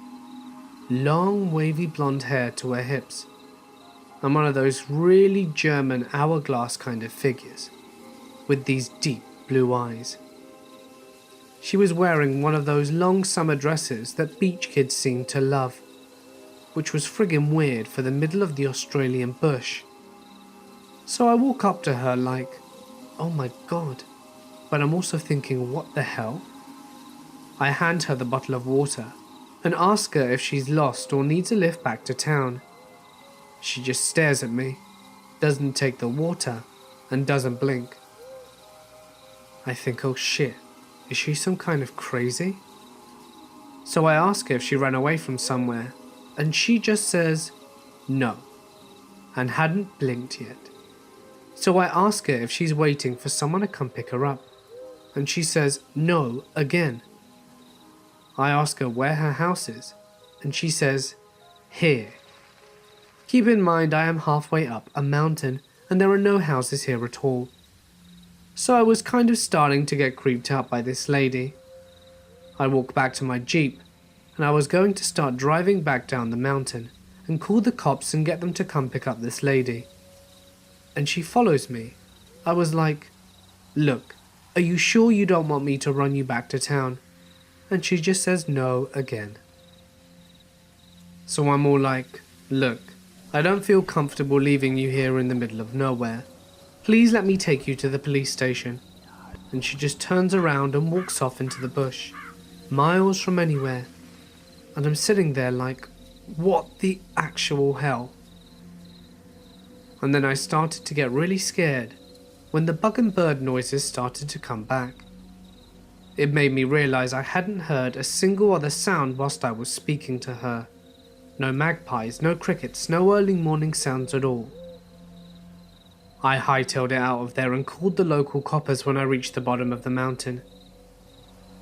long wavy blonde hair to her hips, and one of those really German hourglass kind of figures, with these deep blue eyes. She was wearing one of those long summer dresses that beach kids seem to love, which was friggin' weird for the middle of the Australian bush. So I walk up to her like, oh my god, but I'm also thinking, what the hell? I hand her the bottle of water and ask her if she's lost or needs a lift back to town. She just stares at me, doesn't take the water, and doesn't blink. I think, oh shit, is she some kind of crazy? So I ask her if she ran away from somewhere, and she just says, no, and hadn't blinked yet. So I ask her if she's waiting for someone to come pick her up, and she says no again. I ask her where her house is, and she says, here. Keep in mind I am halfway up a mountain, and there are no houses here at all. So I was kind of starting to get creeped out by this lady. I walked back to my Jeep, and I was going to start driving back down the mountain and call the cops and get them to come pick up this lady. And she follows me. I was like, look, are you sure you don't want me to run you back to town? And she just says no again. So I'm all like, look, I don't feel comfortable leaving you here in the middle of nowhere. Please let me take you to the police station. And she just turns around and walks off into the bush, miles from anywhere. And I'm sitting there like, what the actual hell? And then I started to get really scared when the bug and bird noises started to come back. It made me realize I hadn't heard a single other sound whilst I was speaking to her. No magpies, no crickets, no early morning sounds at all. I hightailed it out of there and called the local coppers when I reached the bottom of the mountain.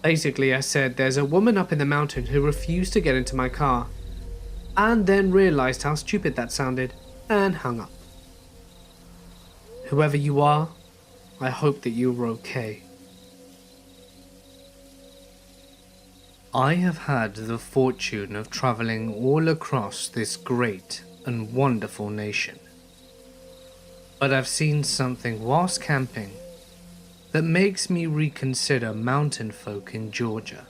Basically, I said there's a woman up in the mountain who refused to get into my car, and then realized how stupid that sounded and hung up. Whoever you are, I hope that you're okay. I have had the fortune of traveling all across this great and wonderful nation. But I've seen something whilst camping that makes me reconsider mountain folk in Georgia.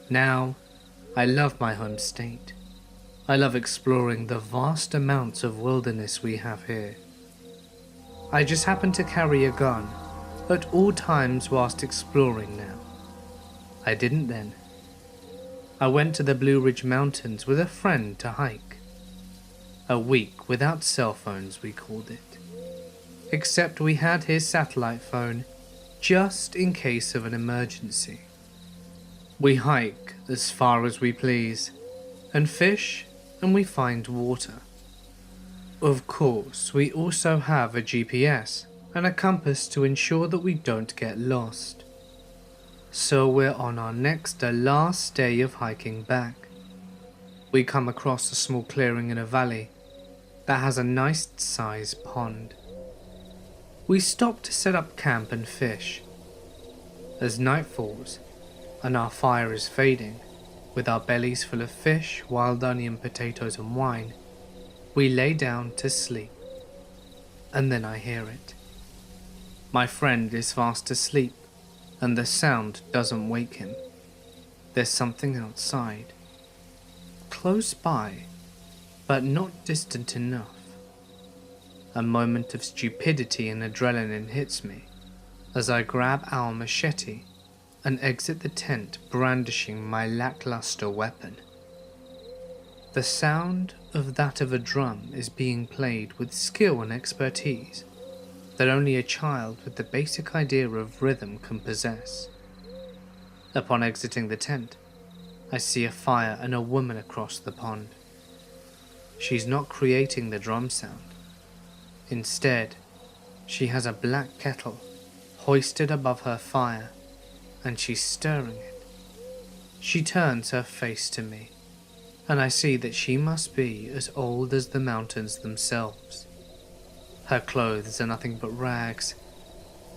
Now, I love my home state. I love exploring the vast amounts of wilderness we have here. I just happen to carry a gun at all times whilst exploring now. I didn't then. I went to the Blue Ridge Mountains with a friend to hike. A week without cell phones, we called it. Except we had his satellite phone, just in case of an emergency. We hike as far as we please, and fish, and we find water. Of course, we also have a GPS and a compass to ensure that we don't get lost. So we're on our next to last day of hiking back. We come across a small clearing in a valley that has a nice sized pond. We stop to set up camp and fish. As night falls and our fire is fading, with our bellies full of fish, wild onion, potatoes and wine, we lay down to sleep. And then I hear it. My friend is fast asleep, and the sound doesn't wake him. There's something outside, close by, but not distant enough. A moment of stupidity and adrenaline hits me as I grab our machete and exit the tent brandishing my lackluster weapon. The sound of that of a drum is being played with skill and expertise that only a child with the basic idea of rhythm can possess. Upon exiting the tent, I see a fire and a woman across the pond. She's not creating the drum sound. Instead, she has a black kettle hoisted above her fire, and she's stirring it. She turns her face to me, and I see that she must be as old as the mountains themselves. Her clothes are nothing but rags,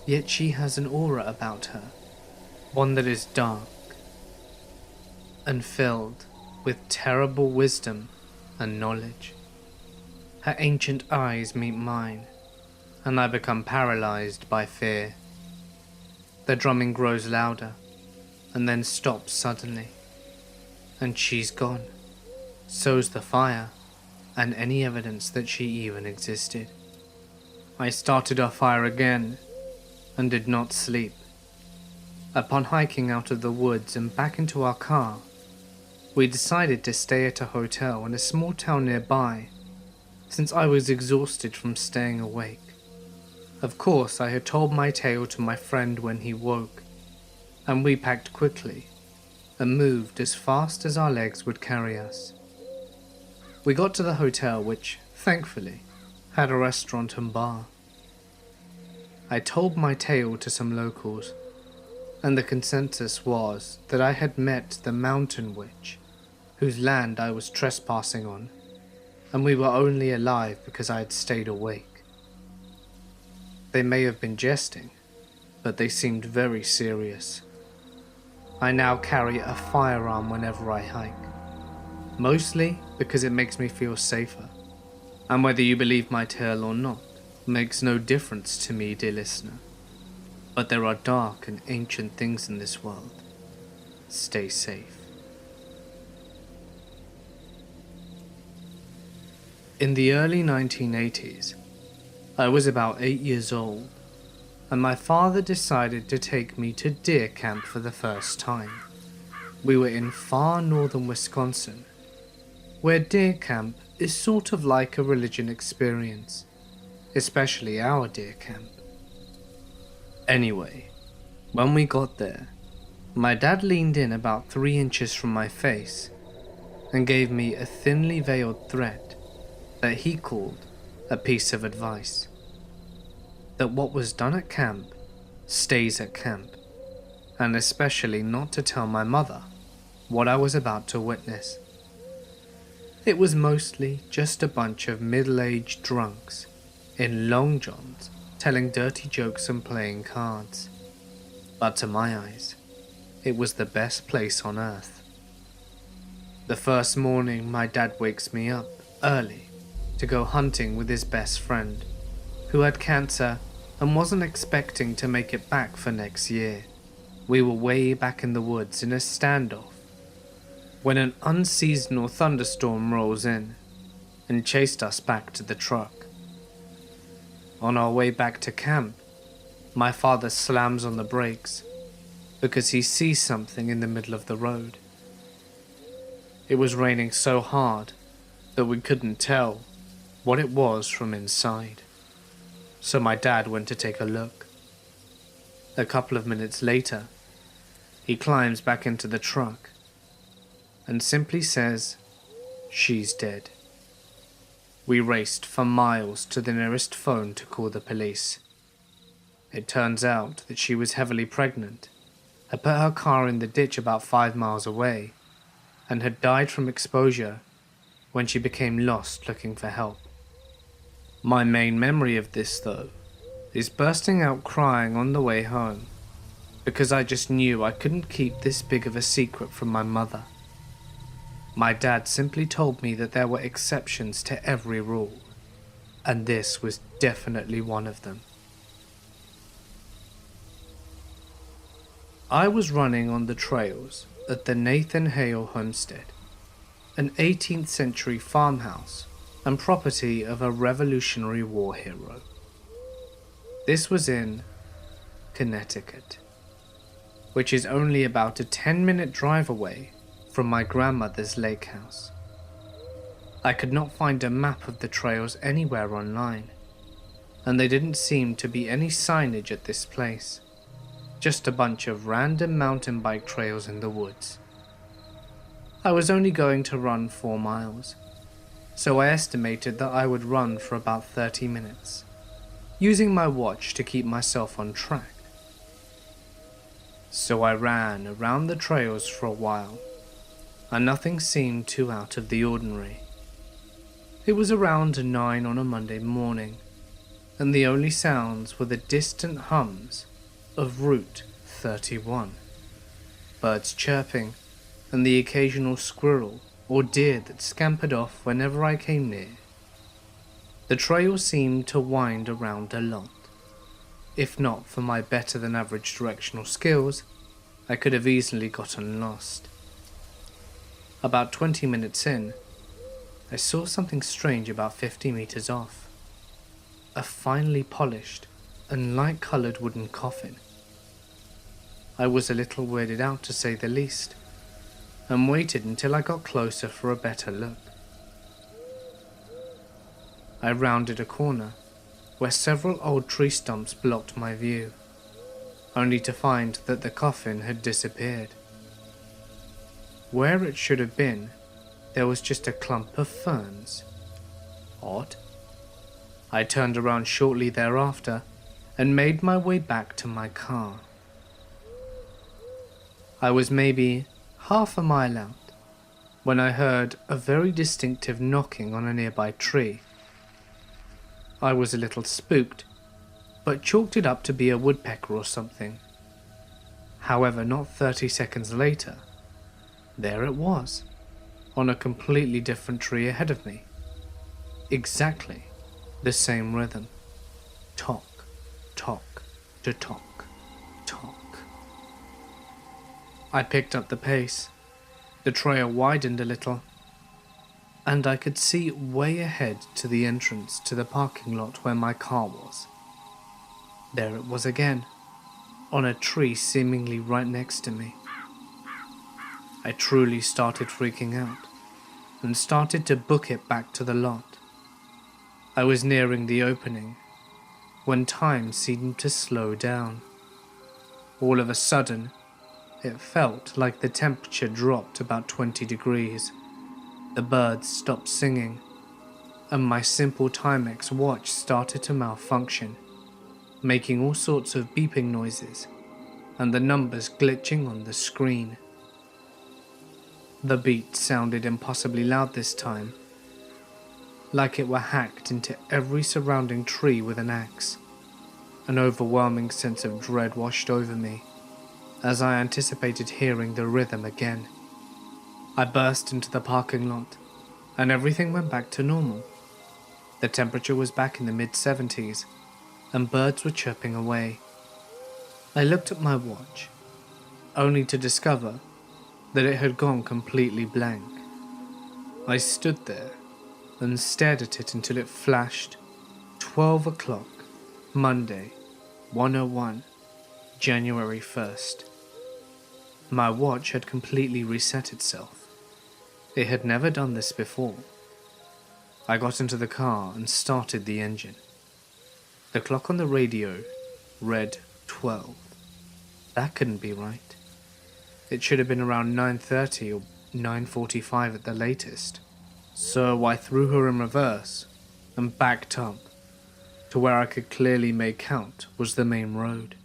yet she has an aura about her, one that is dark and filled with terrible wisdom and knowledge. Her ancient eyes meet mine, and I become paralyzed by fear. The drumming grows louder, and then stops suddenly, and she's gone. So's the fire, and any evidence that she even existed. I started our fire again, and did not sleep. Upon hiking out of the woods and back into our car, we decided to stay at a hotel in a small town nearby, since I was exhausted from staying awake. Of course, I had told my tale to my friend when he woke, and we packed quickly and moved as fast as our legs would carry us. We got to the hotel, which, thankfully, had a restaurant and bar. I told my tale to some locals, and the consensus was that I had met the mountain witch, whose land I was trespassing on, and we were only alive because I had stayed awake. They may have been jesting, but they seemed very serious. I now carry a firearm whenever I hike, mostly because it makes me feel safer, and whether you believe my tale or not makes no difference to me, dear listener. But there are dark and ancient things in this world. Stay safe. In the early 1980s, I was about 8 years old, and my father decided to take me to deer camp for the first time. We were in far northern Wisconsin, where deer camp is sort of like a religion experience, especially our deer camp. Anyway, when we got there, my dad leaned in about 3 inches from my face and gave me a thinly veiled threat that he called a piece of advice. That what was done at camp stays at camp, and especially not to tell my mother what I was about to witness. It was mostly just a bunch of middle-aged drunks in long johns telling dirty jokes and playing cards. But to my eyes, it was the best place on earth. The first morning, my dad wakes me up early to go hunting with his best friend, who had cancer and wasn't expecting to make it back for next year. We were way back in the woods in a standoff when an unseasonal thunderstorm rolls in and chased us back to the truck. On our way back to camp, my father slams on the brakes because he sees something in the middle of the road. It was raining so hard that we couldn't tell what it was from inside. So my dad went to take a look. A couple of minutes later, he climbs back into the truck and simply says, "She's dead." We raced for miles to the nearest phone to call the police. It turns out that she was heavily pregnant, had put her car in the ditch about 5 miles away, and had died from exposure when she became lost looking for help. My main memory of this, though, is bursting out crying on the way home, because I just knew I couldn't keep this big of a secret from my mother. My dad simply told me that there were exceptions to every rule, and this was definitely one of them. I was running on the trails at the Nathan Hale homestead, an 18th century farmhouse and property of a Revolutionary War hero. This was in Connecticut, which is only about a 10-minute drive away from my grandmother's lake house. I could not find a map of the trails anywhere online, and there didn't seem to be any signage at this place, just a bunch of random mountain bike trails in the woods. I was only going to run 4 miles, so I estimated that I would run for about 30 minutes, using my watch to keep myself on track. So I ran around the trails for a while, and nothing seemed too out of the ordinary. It was around 9 on a Monday morning, and the only sounds were the distant hums of Route 31, birds chirping, and the occasional squirrel or deer that scampered off whenever I came near. The trail seemed to wind around a lot. If not for my better than average directional skills, I could have easily gotten lost. About 20 minutes in, I saw something strange about 50 meters off. A finely polished and light-colored wooden coffin. I was a little weirded out, to say the least, and waited until I got closer for a better look. I rounded a corner where several old tree stumps blocked my view, only to find that the coffin had disappeared. Where it should have been, there was just a clump of ferns. Odd. I turned around shortly thereafter and made my way back to my car. I was maybe half a mile out when I heard a very distinctive knocking on a nearby tree. I was a little spooked, but chalked it up to be a woodpecker or something. However, not 30 seconds later, there it was, on a completely different tree ahead of me. Exactly the same rhythm. Tock, tock, to tock, tock. I picked up the pace. The trail widened a little, and I could see way ahead to the entrance to the parking lot where my car was. There it was again, on a tree seemingly right next to me. I truly started freaking out, and started to book it back to the lot. I was nearing the opening, when time seemed to slow down. All of a sudden, it felt like the temperature dropped about 20 degrees. The birds stopped singing, and my simple Timex watch started to malfunction, making all sorts of beeping noises, and the numbers glitching on the screen. The beat sounded impossibly loud this time, like it were hacked into every surrounding tree with an axe. An overwhelming sense of dread washed over me, as I anticipated hearing the rhythm again. I burst into the parking lot, and everything went back to normal. The temperature was back in the mid-70s, and birds were chirping away. I looked at my watch, only to discover that it had gone completely blank. I stood there and stared at it until it flashed 12 o'clock, Monday, 1:01, January 1st. My watch had completely reset itself. It had never done this before. I got into the car and started the engine. The clock on the radio read 12. That couldn't be right. It should have been around 9:30 or 9:45 at the latest. So I threw her in reverse and backed up to where I could clearly make out was the main road.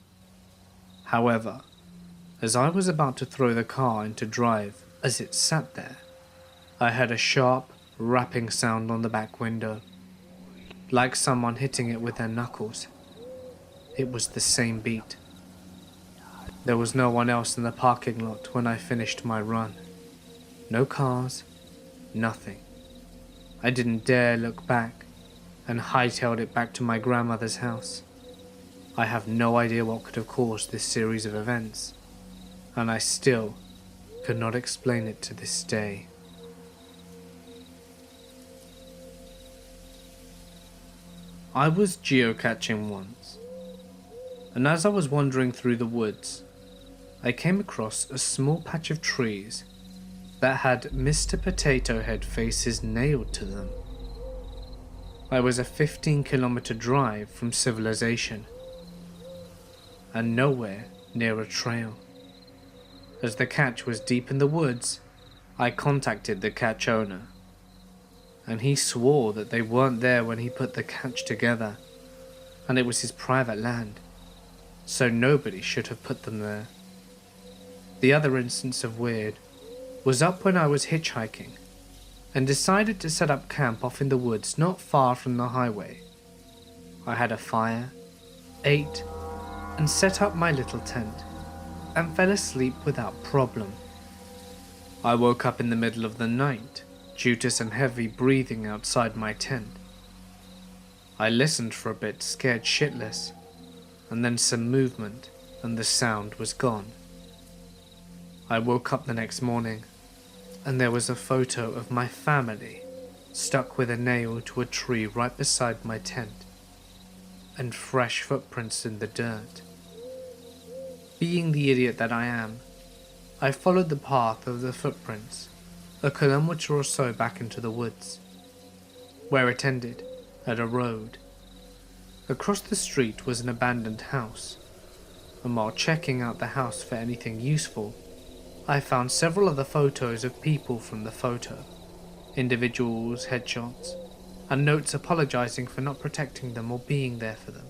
However, as I was about to throw the car into drive as it sat there, I heard a sharp, rapping sound on the back window, like someone hitting it with their knuckles. It was the same beat. There was no one else in the parking lot when I finished my run. No cars, nothing. I didn't dare look back and hightailed it back to my grandmother's house. I have no idea what could have caused this series of events, and I still could not explain it to this day. I was geocaching once, and as I was wandering through the woods, I came across a small patch of trees that had Mr. Potato Head faces nailed to them. I was a 15-kilometer drive from civilization, and nowhere near a trail. As the cache was deep in the woods, I contacted the cache owner, and he swore that they weren't there when he put the cache together, and it was his private land, so nobody should have put them there. The other instance of weird was up when I was hitchhiking and decided to set up camp off in the woods not far from the highway. I had a fire, ate, and set up my little tent and fell asleep without problem. I woke up in the middle of the night due to some heavy breathing outside my tent. I listened for a bit, scared shitless, and then some movement and the sound was gone. I woke up the next morning and there was a photo of my family stuck with a nail to a tree right beside my tent, and fresh footprints in the dirt. Being the idiot that I am, I followed the path of the footprints a kilometer or so back into the woods, where it ended at a road. Across the street was an abandoned house, and while checking out the house for anything useful, I found several other photos of people from the photo, individuals' headshots, and notes apologizing for not protecting them or being there for them.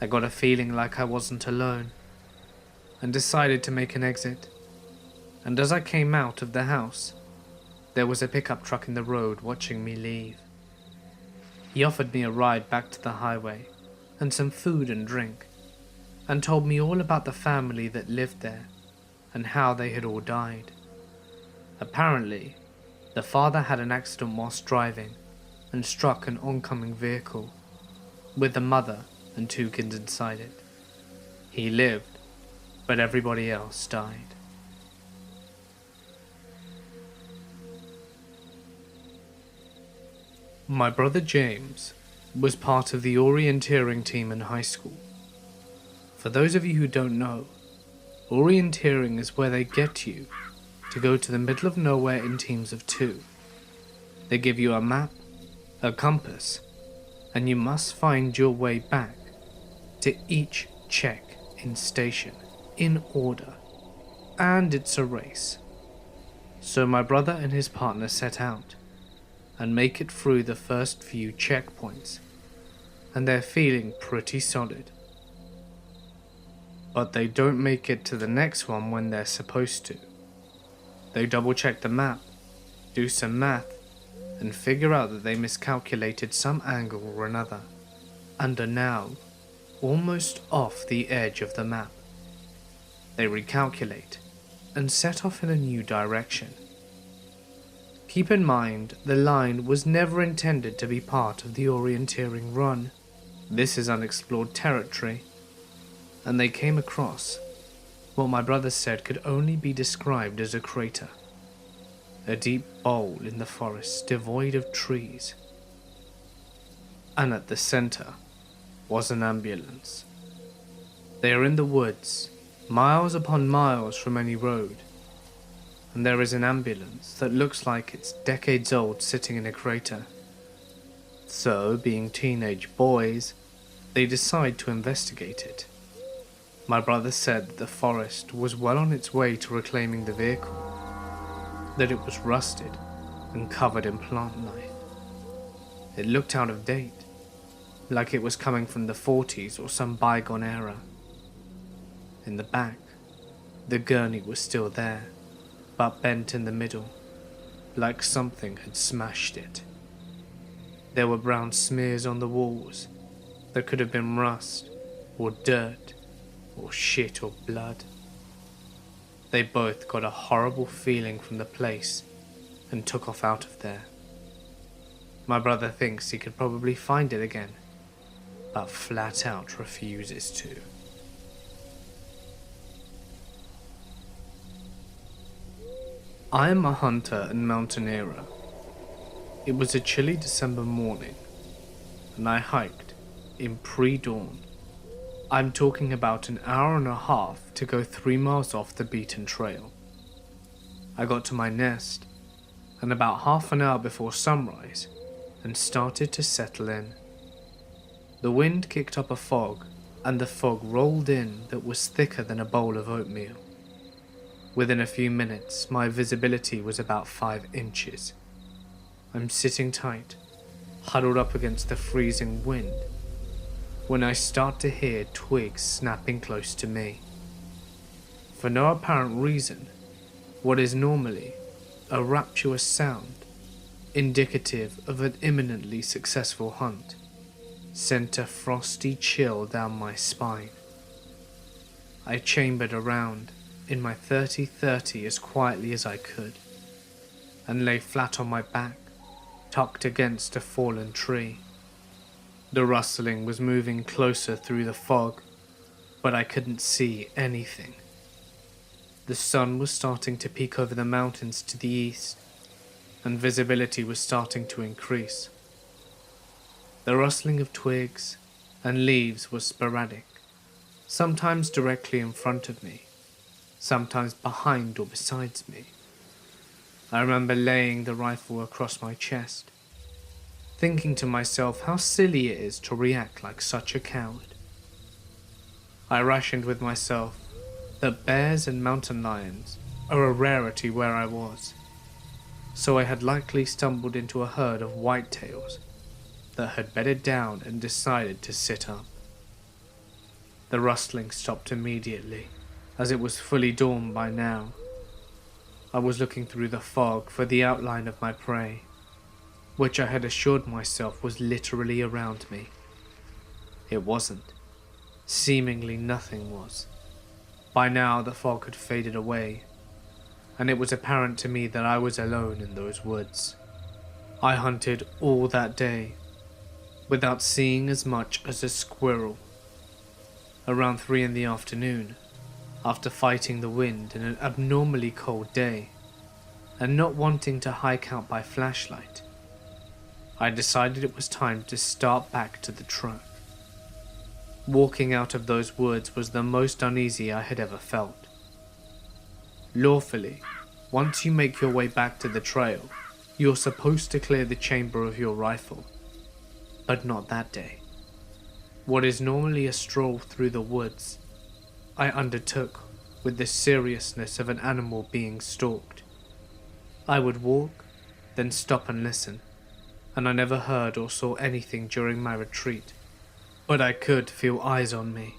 I got a feeling like I wasn't alone, and decided to make an exit, and as I came out of the house, there was a pickup truck in the road watching me leave. He offered me a ride back to the highway, and some food and drink, and told me all about the family that lived there, and how they had all died. Apparently, the father had an accident whilst driving and struck an oncoming vehicle, with the mother and 2 kids inside it. He lived, but everybody else died. My brother James was part of the orienteering team in high school. For those of you who don't know, orienteering is where they get you to go to the middle of nowhere in teams of 2. They give you a map, a compass, and you must find your way back to each check-in station in order, and it's a race. So my brother and his partner set out and make it through the first few checkpoints, and they're feeling pretty solid. But they don't make it to the next one when they're supposed to. They double check the map, do some math, and figure out that they miscalculated some angle or another, and are now almost off the edge of the map. They recalculate and set off in a new direction. Keep in mind, the line was never intended to be part of the orienteering run. This is unexplored territory, and they came across what my brother said could only be described as a crater. A deep bowl in the forest devoid of trees. And at the center was an ambulance. They are in the woods, miles upon miles from any road. and there is an ambulance that looks like it's decades old sitting in a crater. So, being teenage boys, they decide to investigate it. My brother said that the forest was well on its way to reclaiming the vehicle, that it was rusted and covered in plant life. It looked out of date, like it was coming from the 40s or some bygone era. In the back, the gurney was still there, but bent in the middle, like something had smashed it. There were brown smears on the walls that could have been rust, or dirt, or shit or blood. They both got a horrible feeling from the place and took off out of there. My brother thinks he could probably find it again, but flat out refuses to. I am a hunter and mountaineer. It was a chilly December morning, and I hiked in pre-dawn. I'm talking about an hour and a half to go 3 miles off the beaten trail. I got to my nest, and about half an hour before sunrise, and started to settle in. The wind kicked up a fog, and the fog rolled in that was thicker than a bowl of oatmeal. Within a few minutes, my visibility was about 5 inches. I'm sitting tight, huddled up against the freezing wind, when I start to hear twigs snapping close to me. For no apparent reason, what is normally a rapturous sound, indicative of an imminently successful hunt, sent a frosty chill down my spine. I chambered around in my 30-30 as quietly as I could, and lay flat on my back, tucked against a fallen tree. The rustling was moving closer through the fog, but I couldn't see anything. The sun was starting to peek over the mountains to the east, and visibility was starting to increase. The rustling of twigs and leaves was sporadic, sometimes directly in front of me, sometimes behind or beside me. I remember laying the rifle across my chest, thinking to myself how silly it is to react like such a coward. I rationed with myself that bears and mountain lions are a rarity where I was, so I had likely stumbled into a herd of whitetails that had bedded down and decided to sit up. The rustling stopped immediately, as it was fully dawn by now. I was looking through the fog for the outline of my prey, which I had assured myself was literally around me. It wasn't. Seemingly nothing was. By now the fog had faded away, and it was apparent to me that I was alone in those woods. I hunted all that day, without seeing as much as a squirrel. Around 3 in the afternoon, after fighting the wind in an abnormally cold day, and not wanting to hike out by flashlight, I decided it was time to start back to the truck. Walking out of those woods was the most uneasy I had ever felt. Lawfully, once you make your way back to the trail, you're supposed to clear the chamber of your rifle. But not that day. What is normally a stroll through the woods, I undertook with the seriousness of an animal being stalked. I would walk, then stop and listen, and I never heard or saw anything during my retreat, but I could feel eyes on me.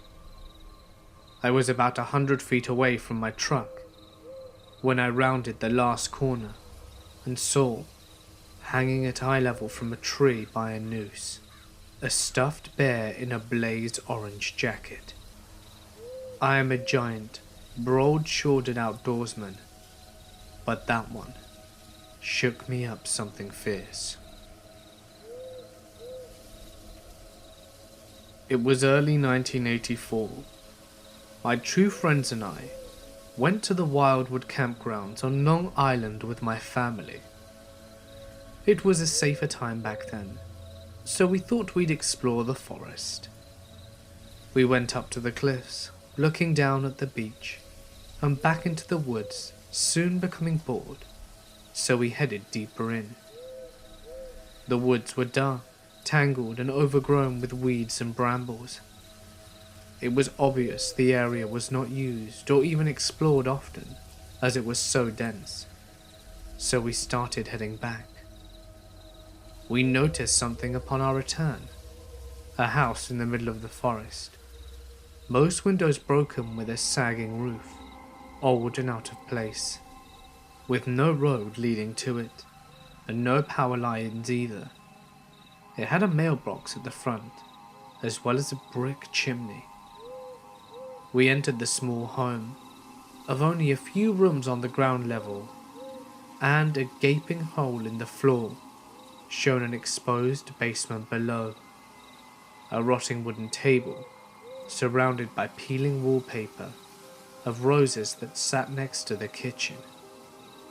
I was about 100 feet away from my truck when I rounded the last corner and saw, hanging at eye level from a tree by a noose, a stuffed bear in a blaze orange jacket. I am a giant, broad-shouldered outdoorsman, but that one shook me up something fierce. It was early 1984. My two friends and I went to the Wildwood campgrounds on Long Island with my family. It was a safer time back then, so we thought we'd explore the forest. We went up to the cliffs, looking down at the beach, and back into the woods soon becoming bored, so we headed deeper in. The woods were dark, tangled and overgrown with weeds and brambles. It was obvious the area was not used or even explored often, as it was so dense, so we started heading back. We noticed something upon our return, a house in the middle of the forest, most windows broken with a sagging roof, old and out of place, with no road leading to it, and no power lines either. It had a mailbox at the front, as well as a brick chimney. We entered the small home, of only a few rooms on the ground level, and a gaping hole in the floor showed an exposed basement below. A rotting wooden table, surrounded by peeling wallpaper of roses that sat next to the kitchen.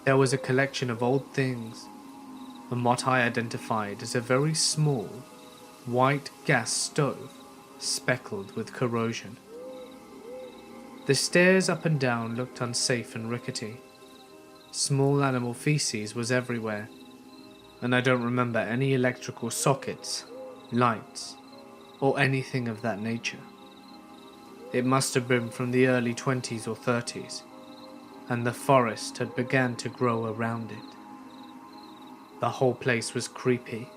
There was a collection of old things, and what I identified as a very small, white gas stove speckled with corrosion. The stairs up and down looked unsafe and rickety. Small animal feces was everywhere, and I don't remember any electrical sockets, lights, or anything of that nature. It must have been from the early 20s or 30s, and the forest had begun to grow around it. The whole place was creepy,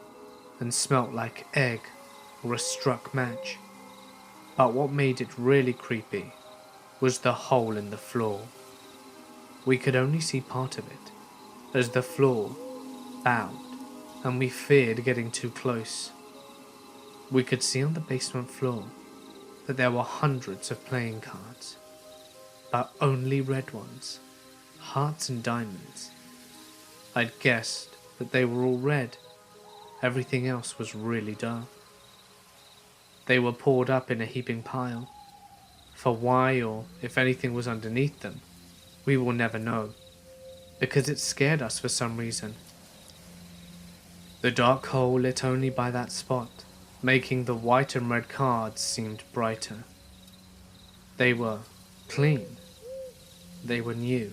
and smelt like egg or a struck match. But what made it really creepy was the hole in the floor. We could only see part of it, as the floor bowed, and we feared getting too close. We could see on the basement floor that there were hundreds of playing cards, but only red ones, hearts and diamonds. I'd guessed that they were all red. Everything else was really dark. They were poured up in a heaping pile. For why, or if anything was underneath them, we will never know, because it scared us for some reason. The dark hole lit only by that spot, making the white and red cards seemed brighter. They were clean. They were new.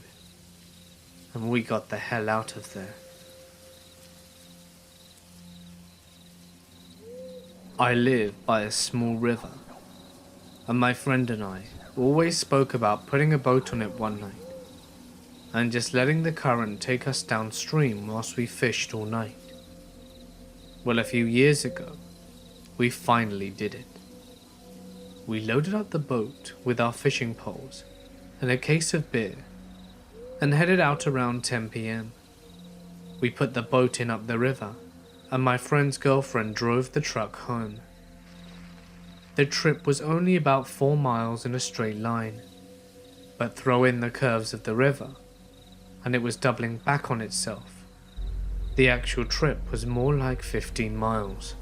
And we got the hell out of there. I live by a small river, and my friend and I always spoke about putting a boat on it one night, and just letting the current take us downstream whilst we fished all night. Well, a few years ago, we finally did it. We loaded up the boat with our fishing poles and a case of beer, and headed out around 10 p.m. We put the boat in up the river, and my friend's girlfriend drove the truck home. The trip was only about 4 miles in a straight line, but throw in the curves of the river, and it was doubling back on itself. The actual trip was more like 15 miles.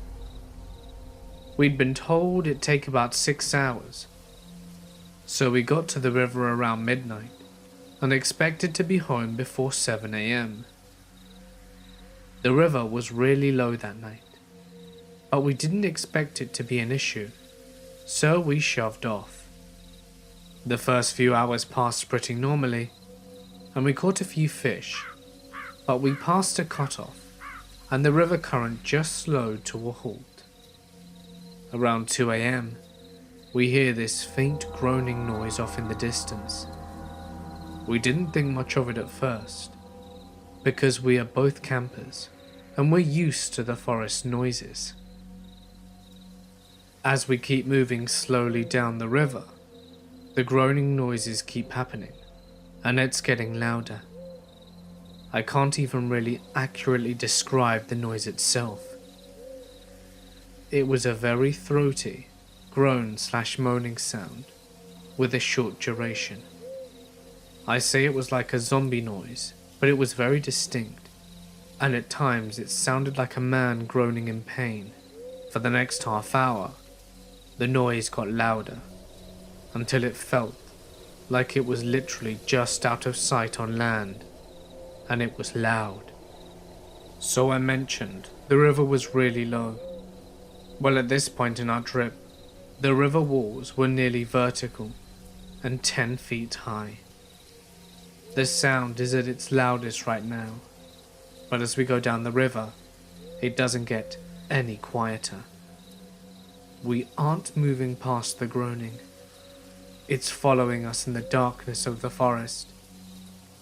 We'd been told it'd take about 6 hours, so we got to the river around midnight, and expected to be home before 7 a.m. The river was really low that night, but we didn't expect it to be an issue, so we shoved off. The first few hours passed pretty normally, and we caught a few fish, but we passed a cutoff, and the river current just slowed to a halt. Around 2 a.m, we hear this faint groaning noise off in the distance. We didn't think much of it at first, because we are both campers, and we're used to the forest noises. As we keep moving slowly down the river, the groaning noises keep happening, and it's getting louder. I can't even really accurately describe the noise itself. It was a very throaty, groan/moaning sound, with a short duration. I say it was like a zombie noise, but it was very distinct, and at times it sounded like a man groaning in pain. For the next half hour, the noise got louder, until it felt like it was literally just out of sight on land, and it was loud. So I mentioned the river was really low. Well, at this point in our trip, the river walls were nearly vertical and 10 feet high. The sound is at its loudest right now, but as we go down the river, it doesn't get any quieter. We aren't moving past the groaning. It's following us in the darkness of the forest.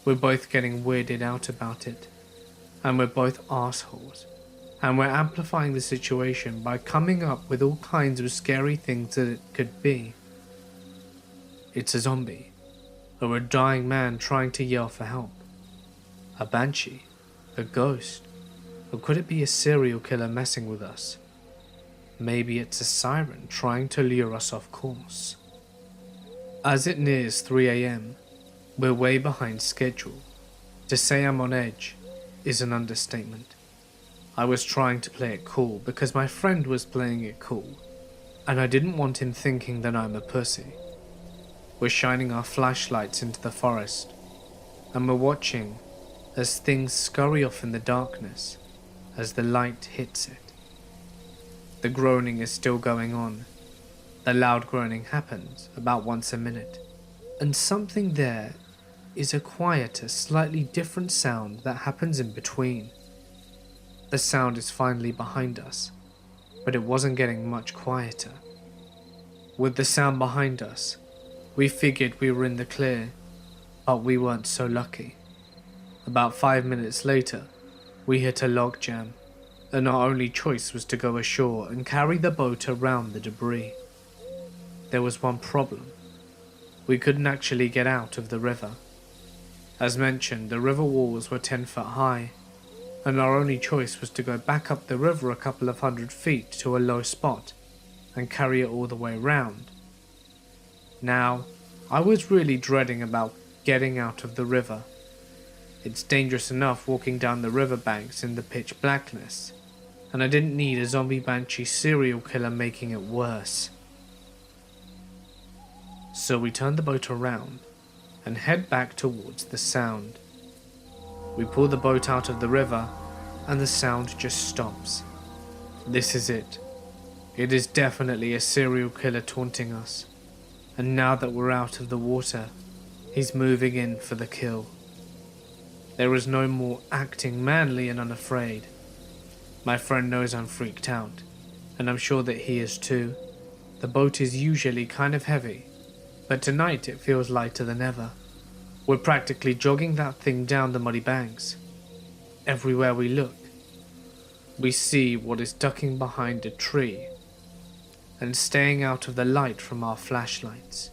We're both getting weirded out about it, and we're both assholes, and we're amplifying the situation by coming up with all kinds of scary things that it could be. It's a zombie, or a dying man trying to yell for help, a banshee, a ghost, or could it be a serial killer messing with us? Maybe it's a siren trying to lure us off course. As it nears 3 AM, we're way behind schedule. To say I'm on edge is an understatement. I was trying to play it cool because my friend was playing it cool, and I didn't want him thinking that I'm a pussy. We're shining our flashlights into the forest, and we're watching as things scurry off in the darkness as the light hits it. The groaning is still going on. The loud groaning happens about once a minute, and something there is a quieter, slightly different sound that happens in between. The sound is finally behind us, but it wasn't getting much quieter. With the sound behind us, we figured we were in the clear, but we weren't so lucky. About 5 minutes later, we hit a log jam, and our only choice was to go ashore and carry the boat around the debris. There was one problem. We couldn't actually get out of the river. As mentioned, the river walls were 10 foot high, and our only choice was to go back up the river a couple of 100 feet to a low spot and carry it all the way round. Now, I was really dreading about getting out of the river. It's dangerous enough walking down the riverbanks in the pitch blackness, and I didn't need a zombie banshee serial killer making it worse. So we turned the boat around and head back towards the sound. We pull the boat out of the river and the sound just stops. This is it. It is definitely a serial killer taunting us, and now that we're out of the water, he's moving in for the kill. There is no more acting manly and unafraid. My friend knows I'm freaked out, and I'm sure that he is too. The boat is usually kind of heavy, but tonight it feels lighter than ever. We're practically jogging that thing down the muddy banks. Everywhere we look, we see what is ducking behind a tree and staying out of the light from our flashlights.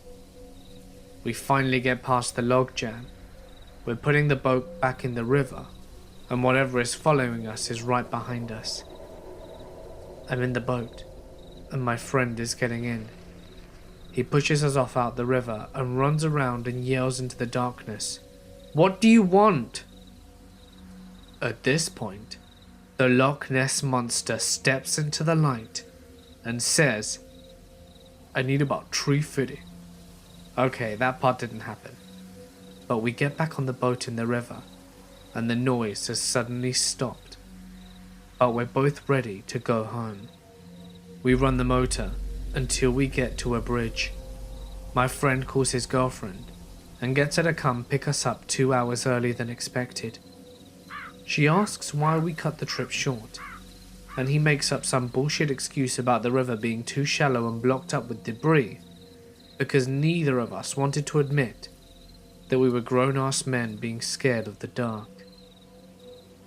We finally get past the log jam. We're putting the boat back in the river, and whatever is following us is right behind us. I'm in the boat, and my friend is getting in. He pushes us off out the river and runs around and yells into the darkness, "What do you want?" At this point, the Loch Ness monster steps into the light and says, "I need about 350. Okay, that part didn't happen. But we get back on the boat in the river, and the noise has suddenly stopped. But we're both ready to go home. We run the motor until we get to a bridge. My friend calls his girlfriend and gets her to come pick us up 2 hours earlier than expected. She asks why we cut the trip short, and he makes up some bullshit excuse about the river being too shallow and blocked up with debris, because neither of us wanted to admit that we were grown-ass men being scared of the dark.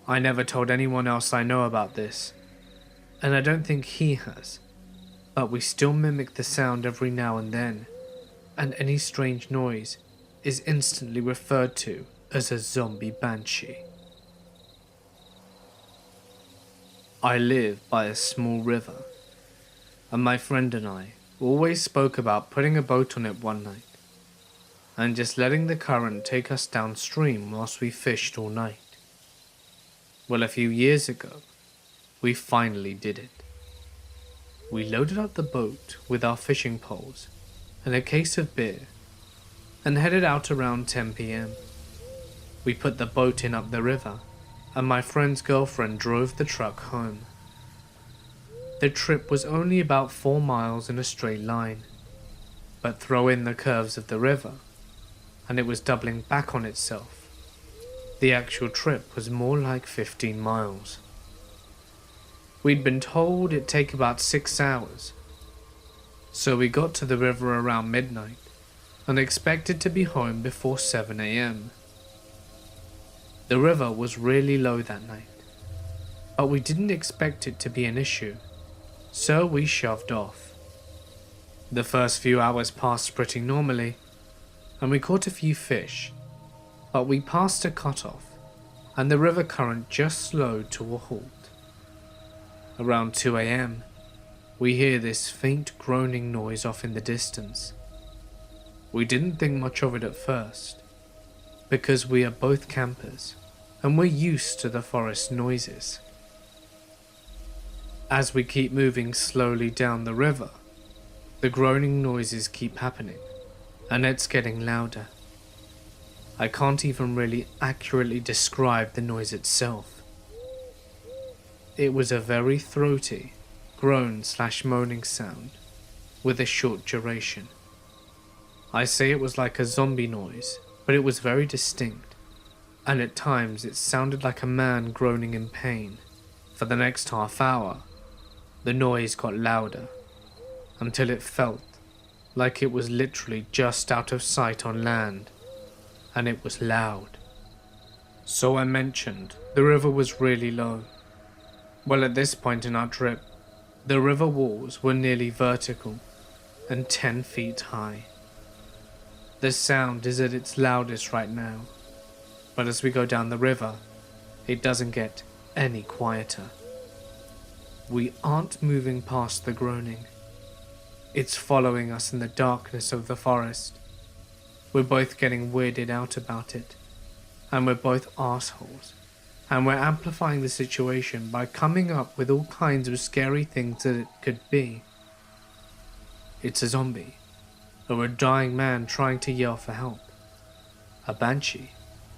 I never told anyone else I know about this, and I don't think he has, but we still mimic the sound every now and then, and any strange noise is instantly referred to as a zombie banshee. I live by a small river, and my friend and I always spoke about putting a boat on it one night, and just letting the current take us downstream whilst we fished all night. Well, a few years ago, we finally did it. We loaded up the boat with our fishing poles and a case of beer and headed out around 10 PM. We put the boat in up the river, and my friend's girlfriend drove the truck home. The trip was only about 4 miles in a straight line, but throw in the curves of the river, and it was doubling back on itself. The actual trip was more like 15 miles. We'd been told it'd take about 6 hours, so we got to the river around midnight and expected to be home before 7 AM. The river was really low that night, but we didn't expect it to be an issue, so we shoved off. The first few hours passed pretty normally, and we caught a few fish, but we passed a cutoff, and the river current just slowed to a halt. Around 2 AM, we hear this faint groaning noise off in the distance. We didn't think much of it at first, because we are both campers, and we're used to the forest noises. As we keep moving slowly down the river, the groaning noises keep happening, and it's getting louder. I can't even really accurately describe the noise itself. It was a very throaty, groan/moaning sound, with a short duration. I say it was like a zombie noise, but it was very distinct, and at times it sounded like a man groaning in pain. For the next half hour, the noise got louder, until it felt like it was literally just out of sight on land, and it was loud. So I mentioned the river was really low. Well, at this point in our trip, the river walls were nearly vertical and 10 feet high. The sound is at its loudest right now, but as we go down the river, it doesn't get any quieter. We aren't moving past the groaning. It's following us in the darkness of the forest. We're both getting weirded out about it, and we're both assholes. And we're amplifying the situation by coming up with all kinds of scary things that it could be. It's a zombie, or a dying man trying to yell for help, a banshee,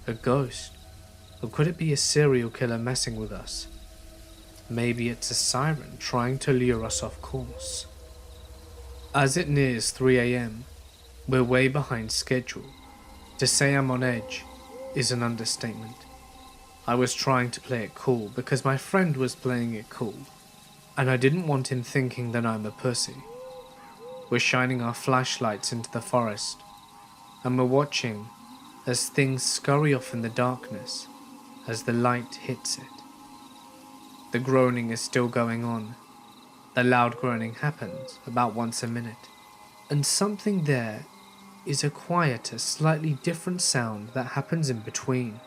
a ghost, or could it be a serial killer messing with us? Maybe it's a siren trying to lure us off course. As it nears 3 AM, we're way behind schedule. To say I'm on edge is an understatement. I was trying to play it cool because my friend was playing it cool, and I didn't want him thinking that I'm a pussy. We're shining our flashlights into the forest, and we're watching as things scurry off in the darkness as the light hits it. The groaning is still going on. The loud groaning happens about once a minute, and something there is a quieter, slightly different sound that happens in between.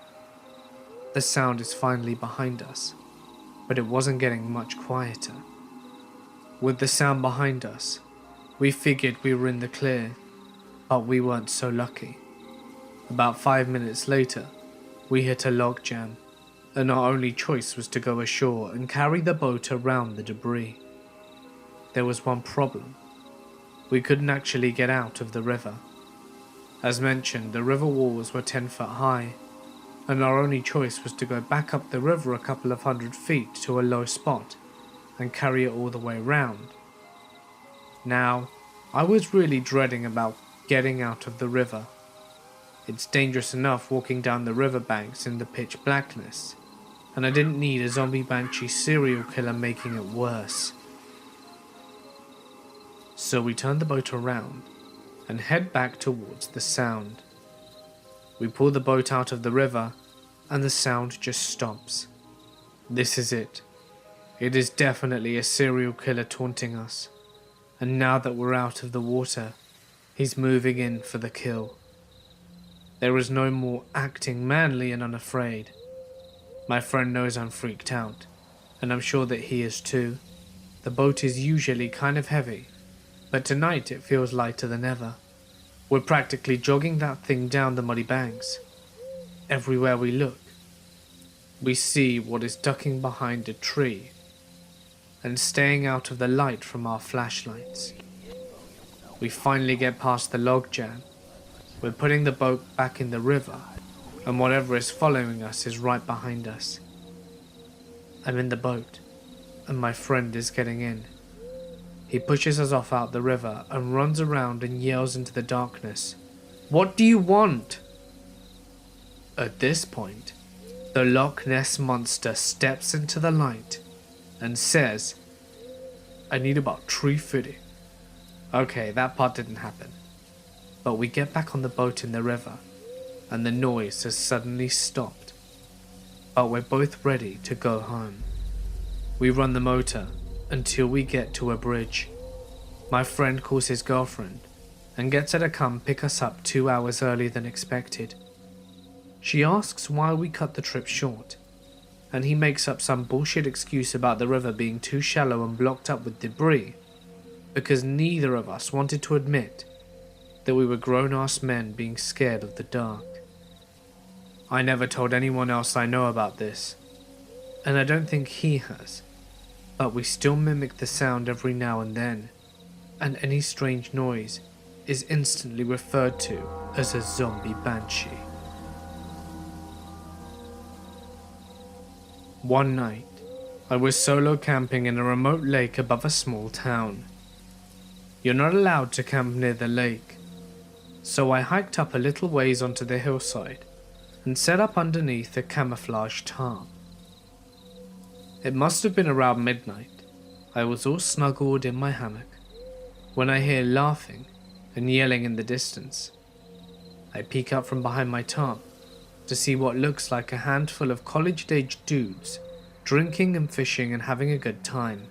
The sound is finally behind us, but it wasn't getting much quieter. With the sound behind us, we figured we were in the clear, but we weren't so lucky. About 5 minutes later, we hit a log jam, and our only choice was to go ashore and carry the boat around the debris. There was one problem. We couldn't actually get out of the river. As mentioned, the river walls were 10 foot high, and our only choice was to go back up the river a couple of 100 feet to a low spot and carry it all the way round. Now, I was really dreading about getting out of the river. It's dangerous enough walking down the riverbanks in the pitch blackness, and I didn't need a zombie banshee serial killer making it worse. So we turned the boat around and head back towards the sound. We pull the boat out of the river, and the sound just stops. This is it. It is definitely a serial killer taunting us, and now that we're out of the water, he's moving in for the kill. There is no more acting manly and unafraid. My friend knows I'm freaked out, and I'm sure that he is too. The boat is usually kind of heavy, but tonight it feels lighter than ever. We're practically jogging that thing down the muddy banks. Everywhere we look, we see what is ducking behind a tree and staying out of the light from our flashlights. We finally get past the log jam. We're putting the boat back in the river, and whatever is following us is right behind us. I'm in the boat, and my friend is getting in. He pushes us off out the river and runs around and yells into the darkness, What do you want?" At this point, the Loch Ness Monster steps into the light and says, "I need about 350. Okay, that part didn't happen. But we get back on the boat in the river, and the noise has suddenly stopped. But we're both ready to go home. We run the motor until we get to a bridge. My friend calls his girlfriend and gets her to come pick us up 2 hours earlier than expected. She asks why we cut the trip short, and he makes up some bullshit excuse about the river being too shallow and blocked up with debris, because neither of us wanted to admit that we were grown-ass men being scared of the dark. I never told anyone else I know about this, and I don't think he has, but we still mimic the sound every now and then, and any strange noise is instantly referred to as a zombie banshee. One night, I was solo camping in a remote lake above a small town. You're not allowed to camp near the lake, so I hiked up a little ways onto the hillside and set up underneath a camouflage tarp. It must have been around midnight. I was all snuggled in my hammock when I hear laughing and yelling in the distance. I peek up from behind my tarp to see what looks like a handful of college-aged dudes drinking and fishing and having a good time.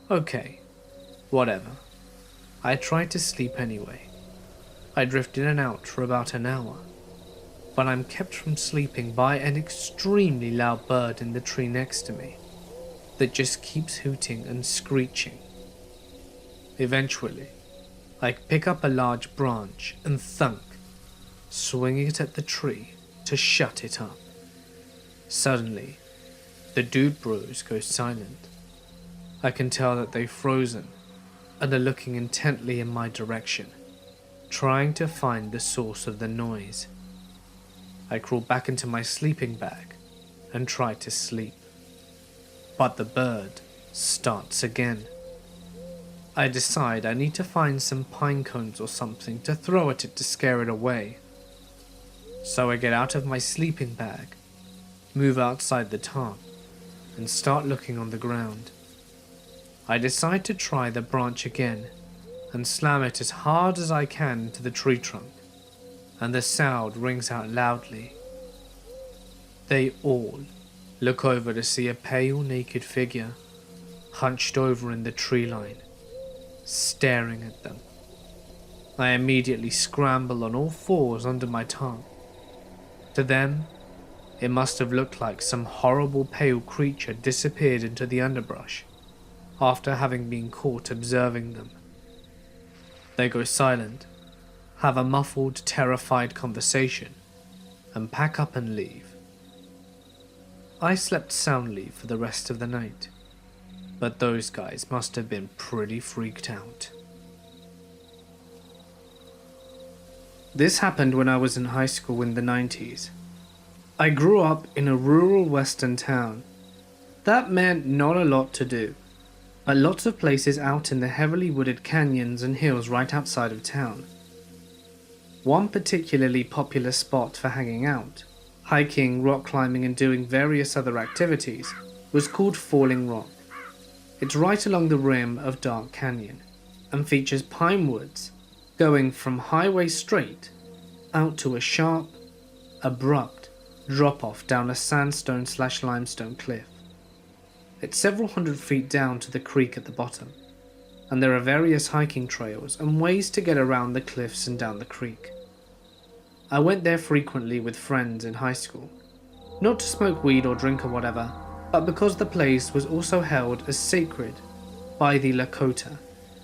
Okay, whatever. I tried to sleep anyway. I drift in and out for about an hour, but I'm kept from sleeping by an extremely loud bird in the tree next to me that just keeps hooting and screeching. Eventually, I pick up a large branch and thunk, swinging it at the tree to shut it up. Suddenly, the dude bros go silent. I can tell that they've frozen and are looking intently in my direction, trying to find the source of the noise. I crawl back into my sleeping bag and try to sleep, but the bird starts again. I decide I need to find some pine cones or something to throw at it to scare it away. So I get out of my sleeping bag, move outside the tarp, and start looking on the ground. I decide to try the branch again and slam it as hard as I can into the tree trunk, and the sound rings out loudly. They all look over to see a pale, naked figure hunched over in the tree line, staring at them. I immediately scramble on all fours under my tarp. To them, it must have looked like some horrible pale creature disappeared into the underbrush after having been caught observing them. They go silent, have a muffled, terrified conversation, and pack up and leave. I slept soundly for the rest of the night, but those guys must have been pretty freaked out. This happened when I was in high school in the 90s. I grew up in a rural western town. That meant not a lot to do, but lots of places out in the heavily wooded canyons and hills right outside of town. One particularly popular spot for hanging out, hiking, rock climbing and doing various other activities was called Falling Rock. It's right along the rim of Dark Canyon and features pine woods going from highway straight out to a sharp, abrupt drop-off down a sandstone/limestone cliff. It's several hundred feet down to the creek at the bottom, and there are various hiking trails and ways to get around the cliffs and down the creek. I went there frequently with friends in high school, not to smoke weed or drink or whatever, but because the place was also held as sacred by the Lakota,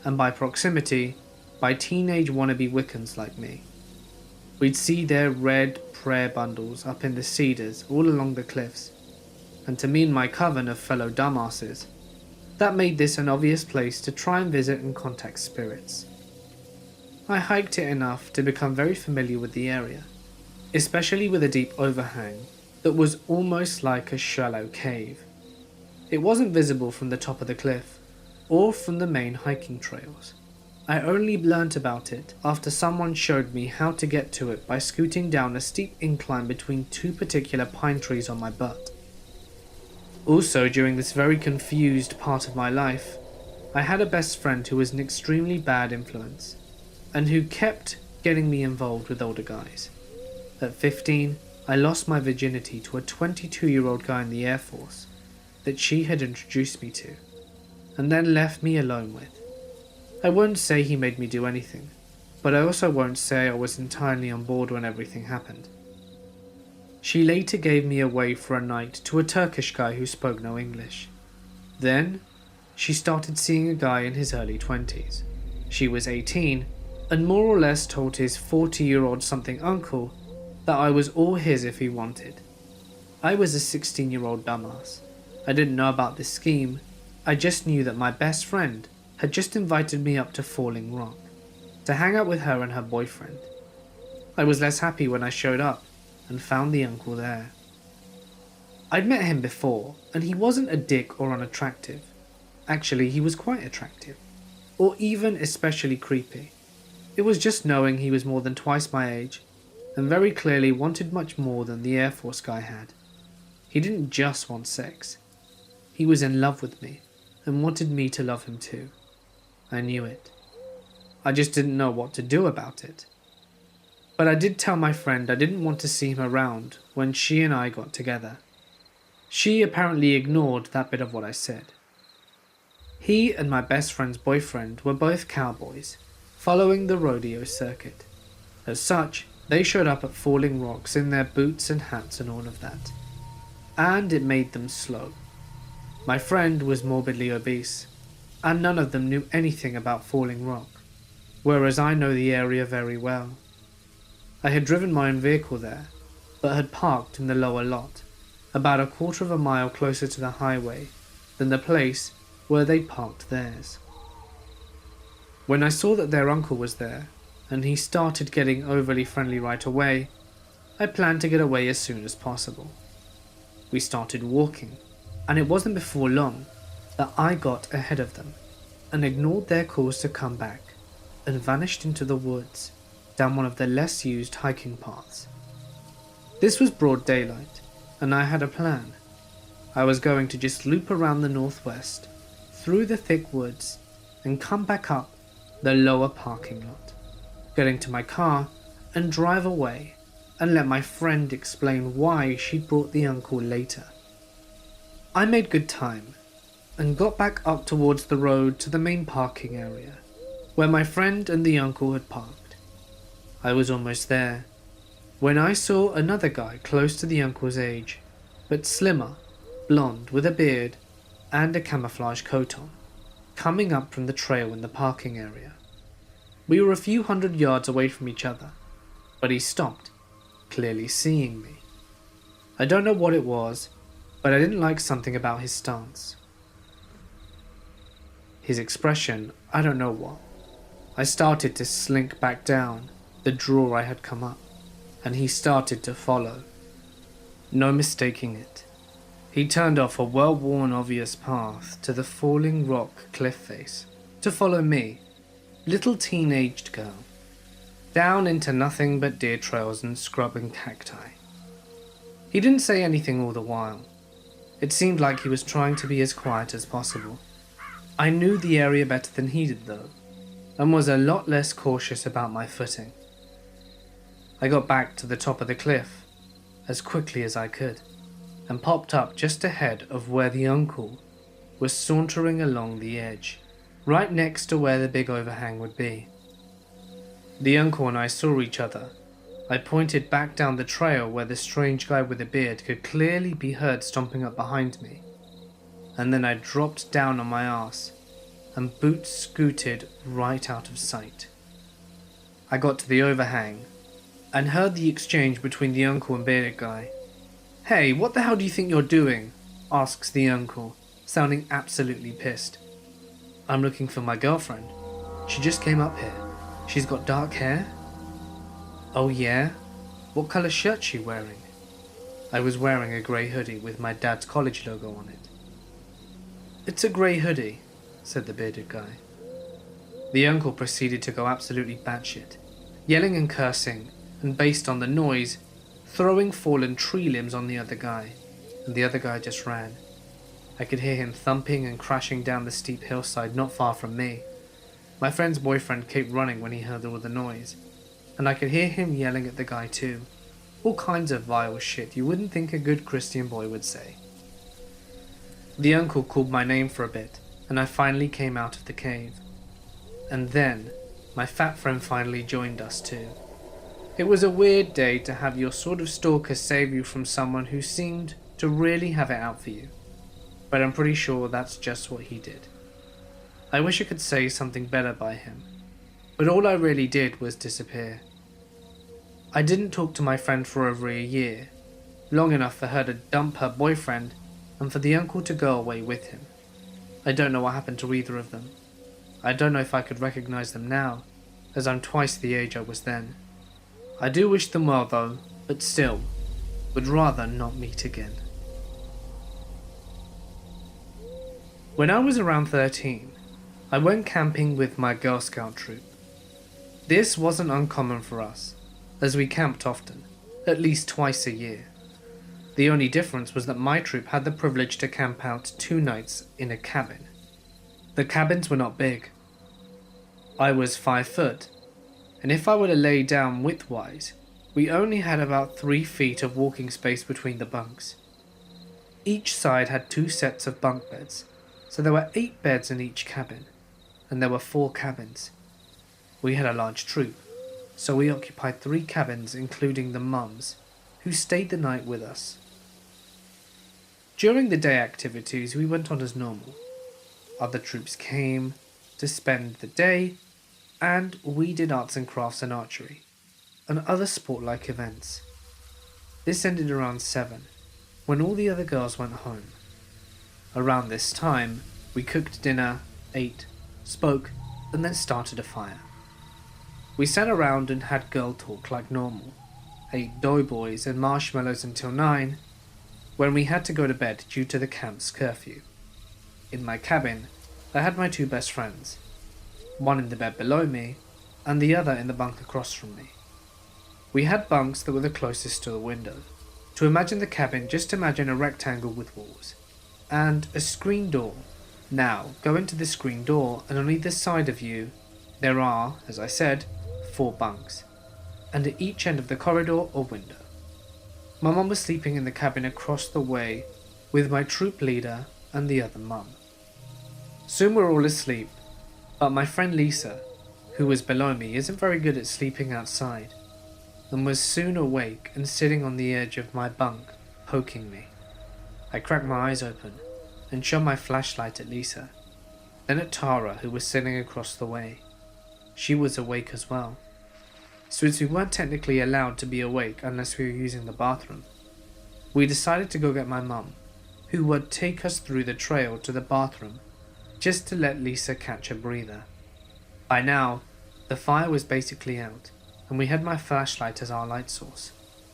and by proximity, by teenage wannabe Wiccans like me. We'd see their red prayer bundles up in the cedars all along the cliffs, and to me and my coven of fellow dumbasses, that made this an obvious place to try and visit and contact spirits. I hiked it enough to become very familiar with the area, especially with a deep overhang that was almost like a shallow cave. It wasn't visible from the top of the cliff or from the main hiking trails, I only learnt about it after someone showed me how to get to it by scooting down a steep incline between two particular pine trees on my butt. Also, during this very confused part of my life, I had a best friend who was an extremely bad influence, and who kept getting me involved with older guys. At 15, I lost my virginity to a 22-year-old guy in the Air Force that she had introduced me to, and then left me alone with. I won't say he made me do anything, but I also won't say I was entirely on board when everything happened. She later gave me away for a night to a Turkish guy who spoke no English. Then, she started seeing a guy in his early 20s. She was 18, and more or less told his 40-year-old something uncle that I was all his if he wanted. I was a 16-year-old dumbass. I didn't know about this scheme. I just knew that my best friend had just invited me up to Falling Rock to hang out with her and her boyfriend. I was less happy when I showed up and found the uncle there. I'd met him before, and he wasn't a dick or unattractive. Actually, he was quite attractive, or even especially creepy. It was just knowing he was more than twice my age, and very clearly wanted much more than the Air Force guy had. He didn't just want sex. He was in love with me, and wanted me to love him too. I knew it. I just didn't know what to do about it. But I did tell my friend I didn't want to see him around when she and I got together. She apparently ignored that bit of what I said. He and my best friend's boyfriend were both cowboys, following the rodeo circuit. As such, they showed up at Falling Rocks in their boots and hats and all of that. And it made them slow. My friend was morbidly obese, and none of them knew anything about Falling Rock, whereas I know the area very well. I had driven my own vehicle there, but had parked in the lower lot, about a quarter of a mile closer to the highway than the place where they parked theirs. When I saw that their uncle was there, and he started getting overly friendly right away, I planned to get away as soon as possible. We started walking, and it wasn't before long that I got ahead of them and ignored their calls to come back and vanished into the woods down one of the less used hiking paths. This was broad daylight, and I had a plan. I was going to just loop around the northwest, through the thick woods, and come back up the lower parking lot, get into my car and drive away and let my friend explain why she brought the uncle later. I made good time and got back up towards the road to the main parking area, where my friend and the uncle had parked. I was almost there when I saw another guy close to the uncle's age, but slimmer, blonde with a beard and a camouflage coat on, coming up from the trail in the parking area. We were a few hundred yards away from each other, but he stopped, clearly seeing me. I don't know what it was, but I didn't like something about his stance. His expression, I don't know what. I started to slink back down the draw I had come up, and he started to follow. No mistaking it. He turned off a well-worn obvious path to the Falling Rock cliff face to follow me, little teen-aged girl, down into nothing but deer trails and scrub and cacti. He didn't say anything all the while. It seemed like he was trying to be as quiet as possible. I knew the area better than he did though, and was a lot less cautious about my footing. I got back to the top of the cliff as quickly as I could, and popped up just ahead of where the uncle was sauntering along the edge, right next to where the big overhang would be. The uncle and I saw each other. I pointed back down the trail where the strange guy with the beard could clearly be heard stomping up behind me, and then I dropped down on my ass and boots scooted right out of sight. I got to the overhang and heard the exchange between the uncle and bearded guy. "Hey, what the hell do you think you're doing?" asks the uncle, sounding absolutely pissed. "I'm looking for my girlfriend. She just came up here. She's got dark hair." "Oh yeah? What colour shirt's she wearing?" I was wearing a grey hoodie with my dad's college logo on it. "It's a grey hoodie," said the bearded guy. The uncle proceeded to go absolutely batshit, yelling and cursing, and based on the noise, throwing fallen tree limbs on the other guy, and the other guy just ran. I could hear him thumping and crashing down the steep hillside not far from me. My friend's boyfriend kept running when he heard all the noise, and I could hear him yelling at the guy too. All kinds of vile shit you wouldn't think a good Christian boy would say. The uncle called my name for a bit, and I finally came out of the cave. And then, my fat friend finally joined us too. It was a weird day to have your sort of stalker save you from someone who seemed to really have it out for you. But I'm pretty sure that's just what he did. I wish I could say something better by him, but all I really did was disappear. I didn't talk to my friend for over a year, long enough for her to dump her boyfriend and for the uncle to go away with him. I don't know what happened to either of them. I don't know if I could recognize them now, as I'm twice the age I was then. I do wish them well though, but still, would rather not meet again. When I was around 13, I went camping with my Girl Scout troop. This wasn't uncommon for us, as we camped often, at least twice a year. The only difference was that my troop had the privilege to camp out 2 nights in a cabin. The cabins were not big. I was 5 foot, and if I were to lay down widthwise, we only had about 3 feet of walking space between the bunks. Each side had 2 sets of bunk beds, so there were 8 beds in each cabin, and there were 4 cabins. We had a large troop, so we occupied 3 cabins including the mums, who stayed the night with us. During the day activities we went on as normal. Other troops came to spend the day, and we did arts and crafts and archery, and other sport-like events. This ended around 7, when all the other girls went home. Around this time, we cooked dinner, ate, spoke, and then started a fire. We sat around and had girl talk like normal, ate doughboys and marshmallows until 9, when we had to go to bed due to the camp's curfew. In my cabin, I had my 2 best friends, one in the bed below me, and the other in the bunk across from me. We had bunks that were the closest to the window. To imagine the cabin, just imagine a rectangle with walls, and a screen door. Now, go into the screen door, and on either side of you, there are, as I said, 4 bunks, and at each end of the corridor or window. My mum was sleeping in the cabin across the way with my troop leader and the other mum. Soon we're all asleep, but my friend Lisa, who was below me, isn't very good at sleeping outside, and was soon awake and sitting on the edge of my bunk, poking me. I cracked my eyes open and shone my flashlight at Lisa, then at Tara, who was sitting across the way. She was awake as well. Since we weren't technically allowed to be awake unless we were using the bathroom, we decided to go get my mum, who would take us through the trail to the bathroom just to let Lisa catch a breather. By now, the fire was basically out, and we had my flashlight as our light source,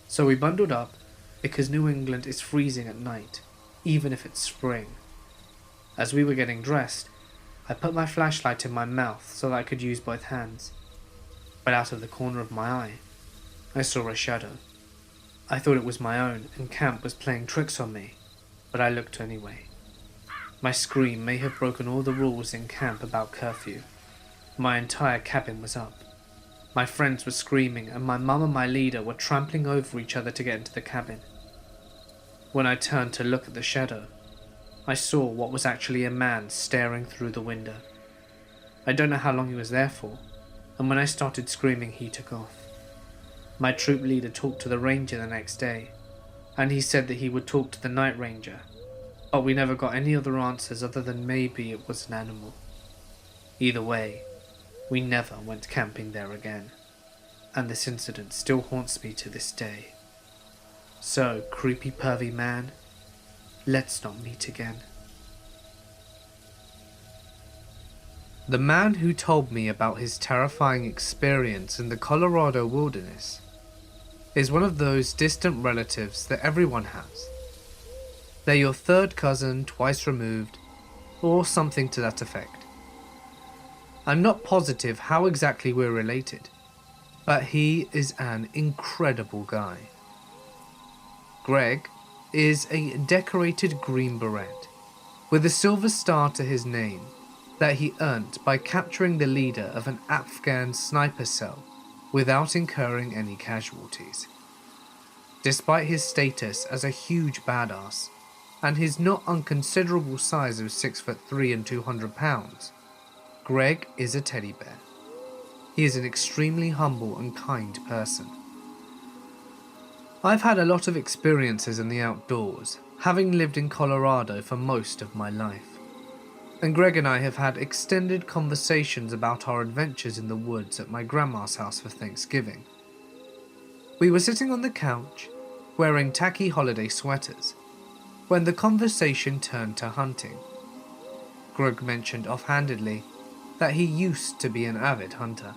so we bundled up because New England is freezing at night, even if it's spring. As we were getting dressed, I put my flashlight in my mouth so that I could use both hands, but out of the corner of my eye, I saw a shadow. I thought it was my own, and camp was playing tricks on me, but I looked anyway. My scream may have broken all the rules in camp about curfew. My entire cabin was up. My friends were screaming, and my mum and my leader were trampling over each other to get into the cabin. When I turned to look at the shadow, I saw what was actually a man staring through the window. I don't know how long he was there for, and when I started screaming, he took off. My troop leader talked to the ranger the next day, and he said that he would talk to the night ranger, but we never got any other answers other than maybe it was an animal. Either way, we never went camping there again, and this incident still haunts me to this day. So, creepy pervy man, let's not meet again. The man who told me about his terrifying experience in the Colorado wilderness is one of those distant relatives that everyone has. They're your third cousin twice removed, or something to that effect. I'm not positive how exactly we're related, but he is an incredible guy. Greg is a decorated Green Beret with a silver star to his name that he earned by capturing the leader of an Afghan sniper cell without incurring any casualties. Despite his status as a huge badass and his not unconsiderable size of 6'3" and 200 pounds, Greg is a teddy bear. He is an extremely humble and kind person. I've had a lot of experiences in the outdoors, having lived in Colorado for most of my life. And Greg and I have had extended conversations about our adventures in the woods at my grandma's house for Thanksgiving. We were sitting on the couch, wearing tacky holiday sweaters, when the conversation turned to hunting. Greg mentioned offhandedly that he used to be an avid hunter,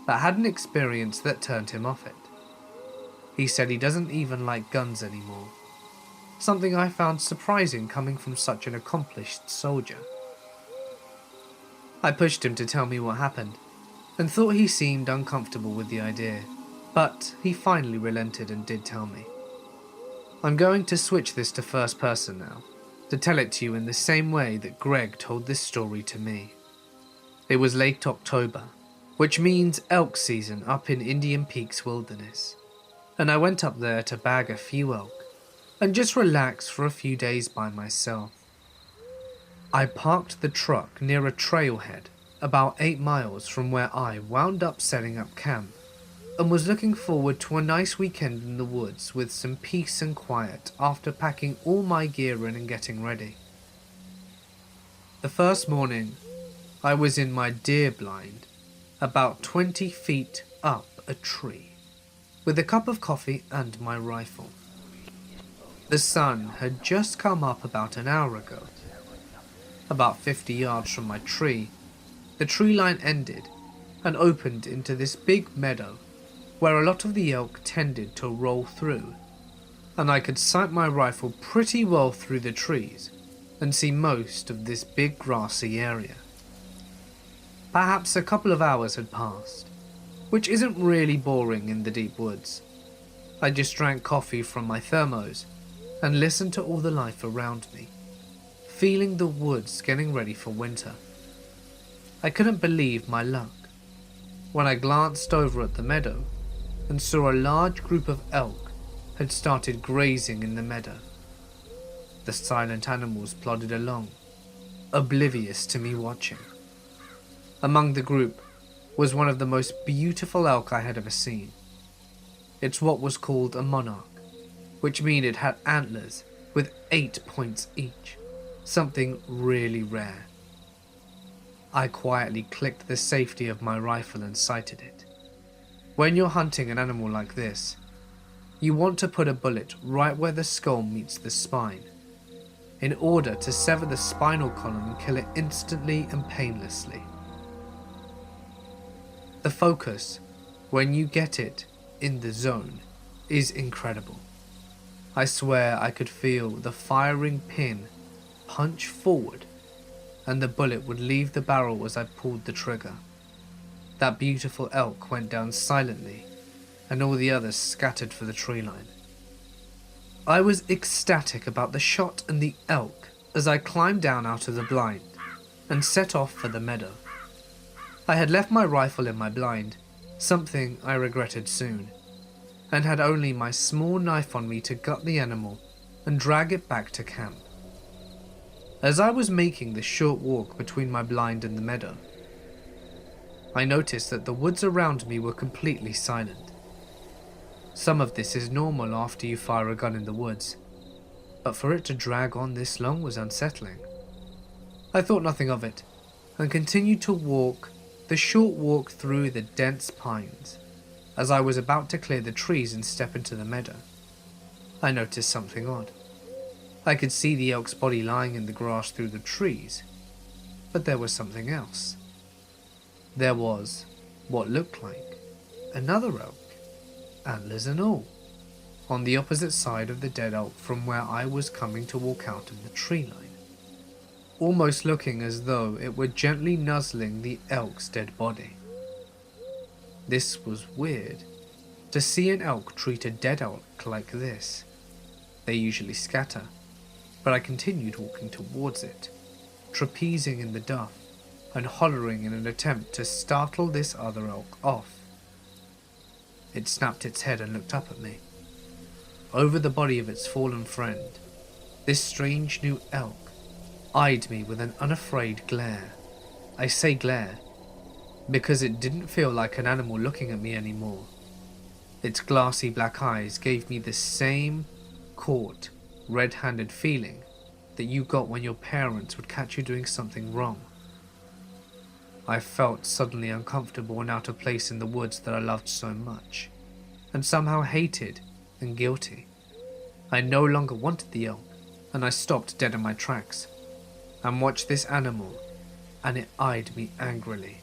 but had an experience that turned him off it. He said he doesn't even like guns anymore, something I found surprising coming from such an accomplished soldier. I pushed him to tell me what happened, and thought he seemed uncomfortable with the idea, but he finally relented and did tell me. I'm going to switch this to first person now, to tell it to you in the same way that Greg told this story to me. It was late October, which means elk season up in Indian Peaks Wilderness, and I went up there to bag a few elk and just relax for a few days by myself. I parked the truck near a trailhead about 8 miles from where I wound up setting up camp, and was looking forward to a nice weekend in the woods with some peace and quiet after packing all my gear in and getting ready. The first morning, I was in my deer blind, about 20 feet up a tree, with a cup of coffee and my rifle. The sun had just come up about an hour ago. About 50 yards from my tree, the tree line ended and opened into this big meadow where a lot of the elk tended to roll through, and I could sight my rifle pretty well through the trees and see most of this big grassy area. Perhaps a couple of hours had passed, which isn't really boring in the deep woods. I just drank coffee from my thermos and listened to all the life around me, feeling the woods getting ready for winter. I couldn't believe my luck when I glanced over at the meadow and saw a large group of elk had started grazing in the meadow. The silent animals plodded along, oblivious to me watching. Among the group was one of the most beautiful elk I had ever seen. It's what was called a monarch, which means it had antlers with 8 points each, something really rare. I quietly clicked the safety of my rifle and sighted it. When you're hunting an animal like this, you want to put a bullet right where the skull meets the spine, in order to sever the spinal column and kill it instantly and painlessly. The focus, when you get it in the zone, is incredible. I swear I could feel the firing pin punch forward, and the bullet would leave the barrel as I pulled the trigger. That beautiful elk went down silently, and all the others scattered for the tree line. I was ecstatic about the shot and the elk as I climbed down out of the blind and set off for the meadow. I had left my rifle in my blind, something I regretted soon, and had only my small knife on me to gut the animal and drag it back to camp. As I was making the short walk between my blind and the meadow, I noticed that the woods around me were completely silent. Some of this is normal after you fire a gun in the woods, but for it to drag on this long was unsettling. I thought nothing of it, and continued to walk the short walk through the dense pines. As I was about to clear the trees and step into the meadow, I noticed something odd. I could see the elk's body lying in the grass through the trees, but there was something else. There was what looked like another elk, antlers and all, on the opposite side of the dead elk from where I was coming to walk out of the tree line. almost looking as though it were gently nuzzling the elk's dead body. This was weird, to see an elk treat a dead elk like this. They usually scatter, but I continued walking towards it, trapezing in the duff and hollering in an attempt to startle this other elk off. It snapped its head and looked up at me. Over the body of its fallen friend, this strange new elk eyed me with an unafraid glare. I say glare because it didn't feel like an animal looking at me anymore. Its glassy black eyes gave me the same caught, red-handed feeling that you got when your parents would catch you doing something wrong. I felt suddenly uncomfortable and out of place in the woods that I loved so much, and somehow hated and guilty. I no longer wanted the elk, and I stopped dead in my tracks and watched this animal, and it eyed me angrily.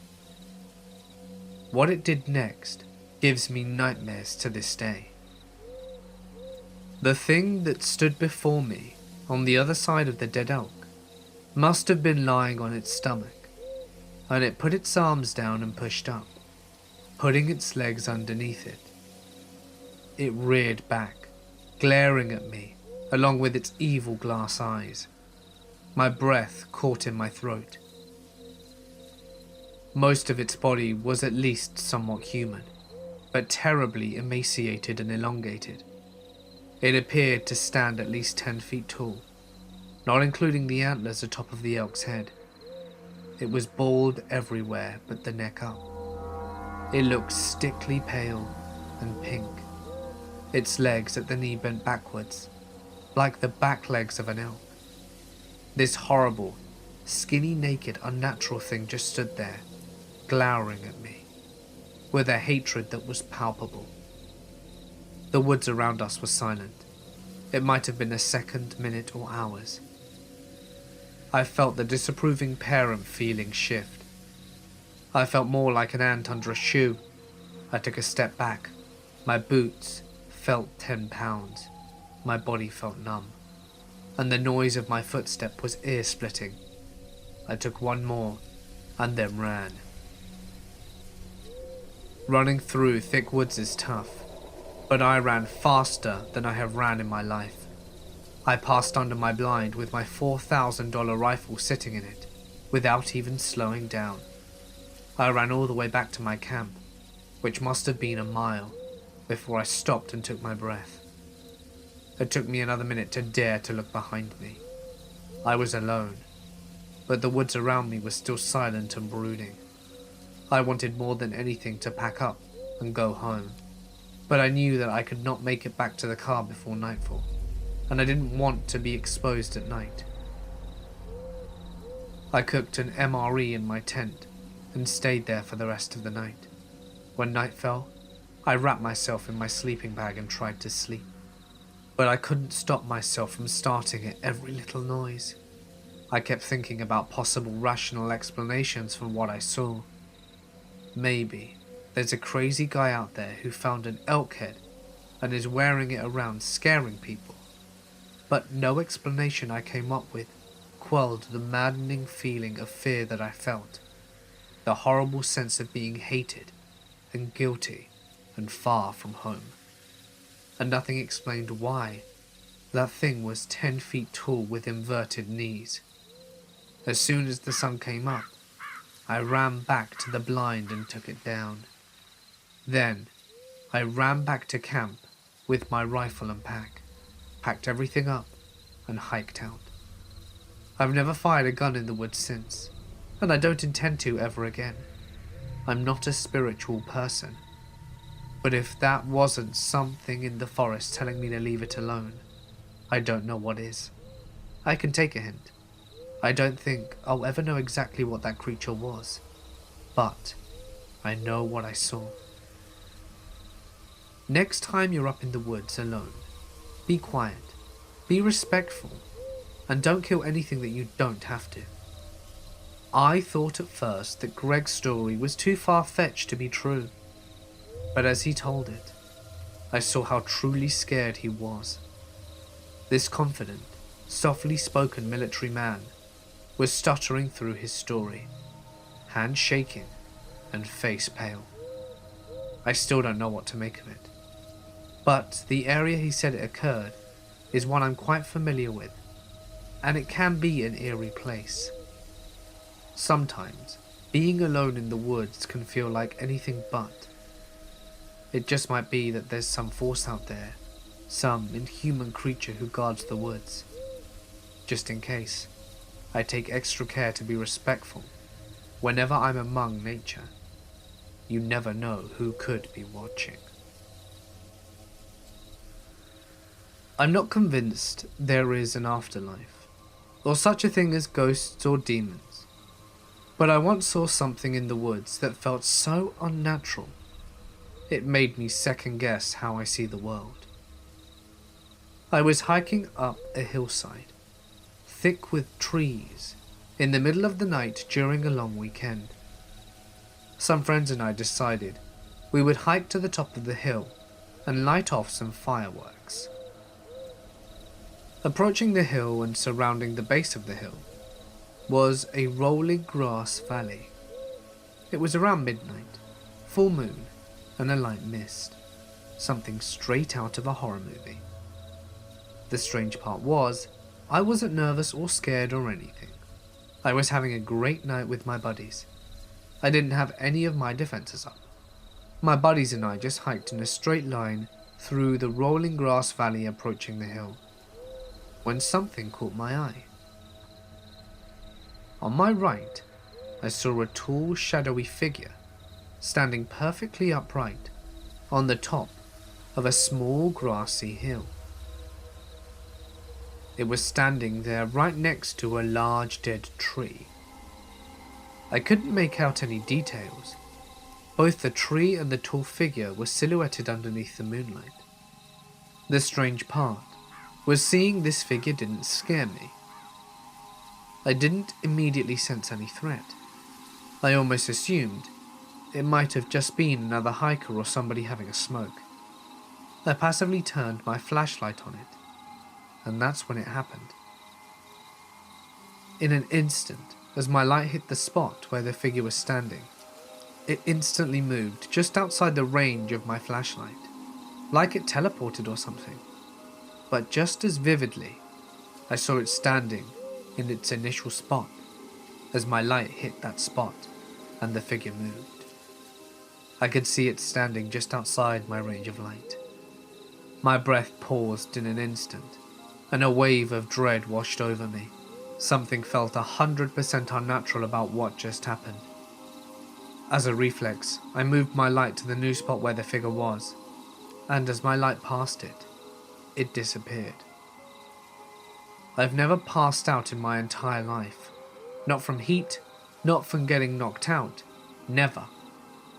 What it did next gives me nightmares to this day. The thing that stood before me on the other side of the dead elk must have been lying on its stomach, and it put its arms down and pushed up, putting its legs underneath it. It reared back, glaring at me, along with its evil glass eyes. My breath caught in my throat. Most of its body was at least somewhat human, but terribly emaciated and elongated. It appeared to stand at least 10 feet tall, not including the antlers atop of the elk's head. It was bald everywhere but the neck up. It looked stickly pale and pink. Its legs at the knee bent backwards, like the back legs of an elk. This horrible, skinny, naked, unnatural thing just stood there, glowering at me, with a hatred that was palpable. The woods around us were silent. It might have been a second, minute, or hours. I felt the disapproving parent feeling shift. I felt more like an ant under a shoe. I took a step back. My boots felt 10 pounds. My body felt numb, and the noise of my footstep was ear-splitting. I took one more, and then ran. Running through thick woods is tough, but I ran faster than I have ran in my life. I passed under my blind with my $4,000 rifle sitting in it, without even slowing down. I ran all the way back to my camp, which must have been a mile, before I stopped and took my breath. It took me another minute to dare to look behind me. I was alone, but the woods around me were still silent and brooding. I wanted more than anything to pack up and go home, but I knew that I could not make it back to the car before nightfall, and I didn't want to be exposed at night. I cooked an MRE in my tent and stayed there for the rest of the night. When night fell, I wrapped myself in my sleeping bag and tried to sleep, but I couldn't stop myself from starting at every little noise. I kept thinking about possible rational explanations for what I saw. Maybe there's a crazy guy out there who found an elk head and is wearing it around scaring people. But no explanation I came up with quelled the maddening feeling of fear that I felt, the horrible sense of being hated and guilty and far from home. And nothing explained why that thing was 10 feet tall with inverted knees. As soon as the sun came up, I ran back to the blind and took it down. Then, I ran back to camp with my rifle and pack, packed everything up, and hiked out. I've never fired a gun in the woods since, and I don't intend to ever again. I'm not a spiritual person, but if that wasn't something in the forest telling me to leave it alone, I don't know what is. I can take a hint. I don't think I'll ever know exactly what that creature was, but I know what I saw. Next time you're up in the woods alone, be quiet, be respectful, and don't kill anything that you don't have to. I thought at first that Greg's story was too far-fetched to be true, but as he told it, I saw how truly scared he was. This confident, softly spoken military man was stuttering through his story, hands shaking and face pale. I still don't know what to make of it. But the area he said it occurred is one I'm quite familiar with, and it can be an eerie place. Sometimes, being alone in the woods can feel like anything but. It just might be that there's some force out there, some inhuman creature who guards the woods. Just in case, I take extra care to be respectful whenever I'm among nature. You never know who could be watching. I'm not convinced there is an afterlife, or such a thing as ghosts or demons, but I once saw something in the woods that felt so unnatural, it made me second guess how I see the world. I was hiking up a hillside, thick with trees, in the middle of the night during a long weekend. Some friends and I decided we would hike to the top of the hill and light off some fireworks. Approaching the hill and surrounding the base of the hill was a rolling grass valley. It was around midnight, full moon, and a light mist, something straight out of a horror movie. The strange part was, I wasn't nervous or scared or anything. I was having a great night with my buddies. I didn't have any of my defenses up. My buddies and I just hiked in a straight line through the rolling grass valley approaching the hill, when something caught my eye. On my right, I saw a tall, shadowy figure standing perfectly upright on the top of a small grassy hill. It was standing there right next to a large dead tree. I couldn't make out any details. Both the tree and the tall figure were silhouetted underneath the moonlight. The strange part was seeing this figure didn't scare me. I didn't immediately sense any threat. I almost assumed it might have just been another hiker or somebody having a smoke. I passively turned my flashlight on it, and that's when it happened. In an instant, as my light hit the spot where the figure was standing, it instantly moved just outside the range of my flashlight, like it teleported or something. But just as vividly, I saw it standing in its initial spot as my light hit that spot and the figure moved. I could see it standing just outside my range of light. My breath paused in an instant, and a wave of dread washed over me. Something felt 100% unnatural about what just happened. As a reflex, I moved my light to the new spot where the figure was, and as my light passed it, it disappeared. I've never passed out in my entire life. Not from heat, not from getting knocked out, never.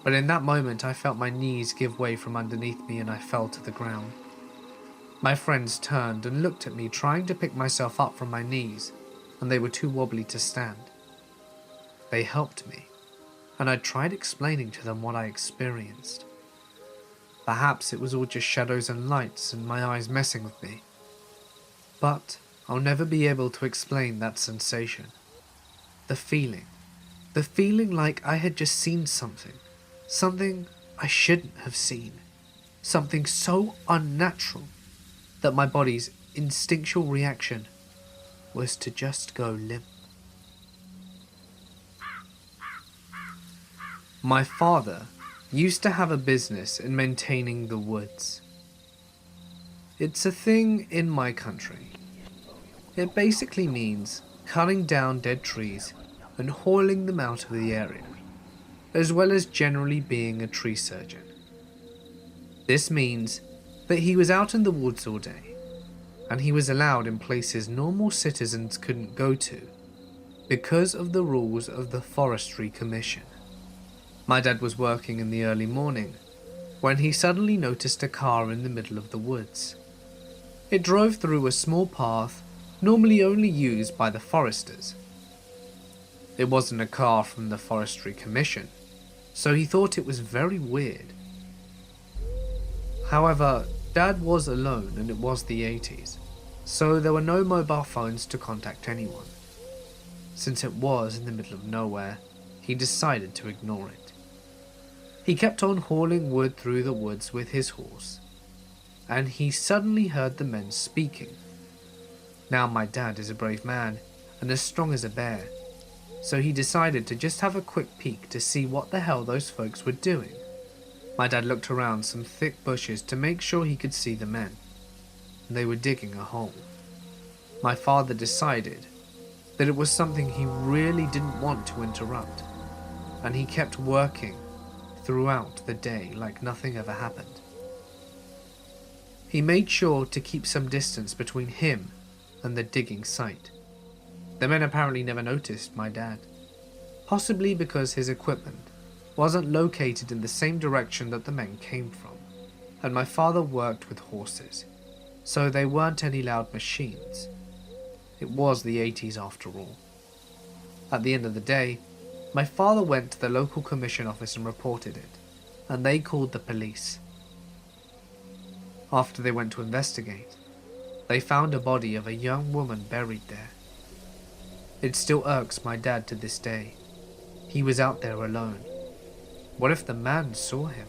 But in that moment I felt my knees give way from underneath me and I fell to the ground. My friends turned and looked at me trying to pick myself up from my knees, and they were too wobbly to stand. They helped me, and I tried explaining to them what I experienced. Perhaps it was all just shadows and lights and my eyes messing with me. But I'll never be able to explain that sensation. The feeling like I had just seen something I shouldn't have seen, something so unnatural that my body's instinctual reaction was to just go limp. My father used to have a business in maintaining the woods. It's a thing in my country. It basically means cutting down dead trees and hauling them out of the area, as well as generally being a tree surgeon. This means that he was out in the woods all day, and he was allowed in places normal citizens couldn't go to because of the rules of the Forestry Commission. My dad was working in the early morning when he suddenly noticed a car in the middle of the woods. It drove through a small path normally only used by the foresters. It wasn't a car from the Forestry Commission, so he thought it was very weird. However, Dad was alone and it was the 80s, so there were no mobile phones to contact anyone. Since it was in the middle of nowhere, he decided to ignore it. He kept on hauling wood through the woods with his horse, and he suddenly heard the men speaking. Now my dad is a brave man and as strong as a bear, so he decided to just have a quick peek to see what the hell those folks were doing. My dad looked around some thick bushes to make sure he could see the men. They were digging a hole. My father decided that it was something he really didn't want to interrupt, and he kept working throughout the day like nothing ever happened. He made sure to keep some distance between him and the digging site. The men apparently never noticed my dad, possibly because his equipment wasn't located in the same direction that the men came from, and my father worked with horses, so they weren't any loud machines. It was the 80s after all. At the end of the day, my father went to the local commission office and reported it, and they called the police. After they went to investigate, they found a body of a young woman buried there. It still irks my dad to this day. He was out there alone. What if the man saw him?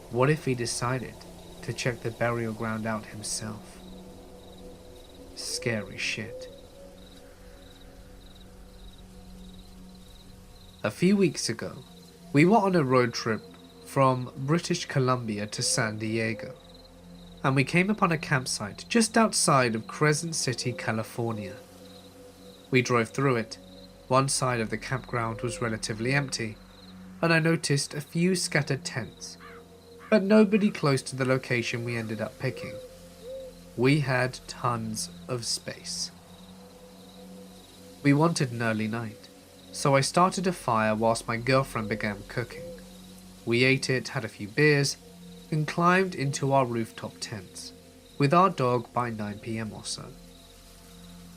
What if he decided to check the burial ground out himself? Scary shit. A few weeks ago, we were on a road trip from British Columbia to San Diego, and we came upon a campsite just outside of Crescent City, California. We drove through it. One side of the campground was relatively empty, and I noticed a few scattered tents, but nobody close to the location we ended up picking. We had tons of space. We wanted an early night, so I started a fire whilst my girlfriend began cooking. We ate it, had a few beers, and climbed into our rooftop tents, with our dog by 9 PM or so.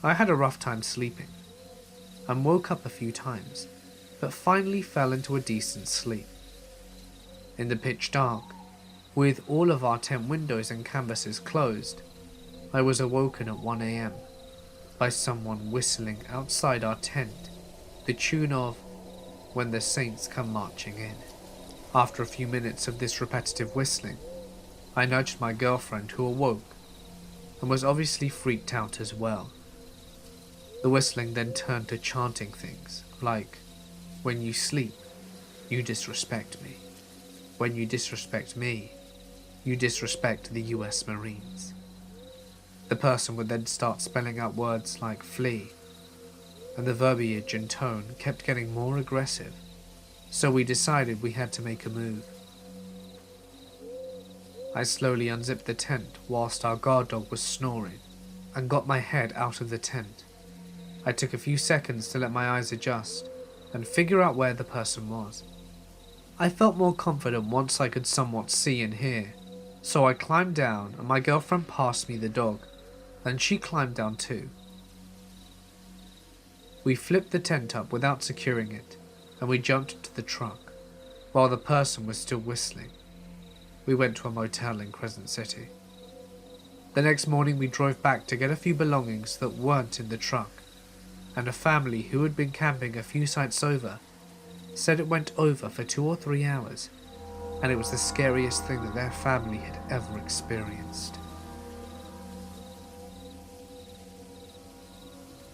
I had a rough time sleeping, and woke up a few times, but finally fell into a decent sleep. In the pitch dark, with all of our tent windows and canvases closed, I was awoken at 1 AM by someone whistling outside our tent, the tune of When the Saints Come Marching In. After a few minutes of this repetitive whistling, I nudged my girlfriend, who awoke and was obviously freaked out as well. The whistling then turned to chanting things like, "When you sleep, you disrespect me. When you disrespect me, you disrespect the US Marines." The person would then start spelling out words like flee, and the verbiage and tone kept getting more aggressive, so we decided we had to make a move. I slowly unzipped the tent whilst our guard dog was snoring, and got my head out of the tent. I took a few seconds to let my eyes adjust and figure out where the person was. I felt more confident once I could somewhat see and hear, so I climbed down and my girlfriend passed me the dog, and she climbed down too. We flipped the tent up without securing it, and we jumped into the truck, while the person was still whistling. We went to a motel in Crescent City. The next morning we drove back to get a few belongings that weren't in the truck, and a family who had been camping a few sites over said it went over for 2 or 3 hours, and it was the scariest thing that their family had ever experienced.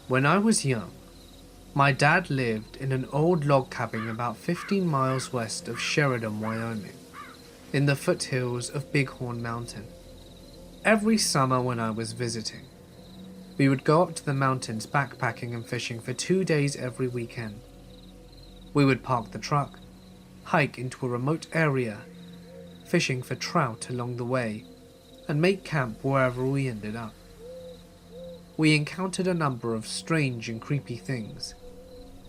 When I was young, my dad lived in an old log cabin about 15 miles west of Sheridan, Wyoming, in the foothills of Bighorn Mountain. Every summer when I was visiting, we would go up to the mountains backpacking and fishing for 2 days every weekend. We would park the truck, hike into a remote area, fishing for trout along the way, and make camp wherever we ended up. We encountered a number of strange and creepy things,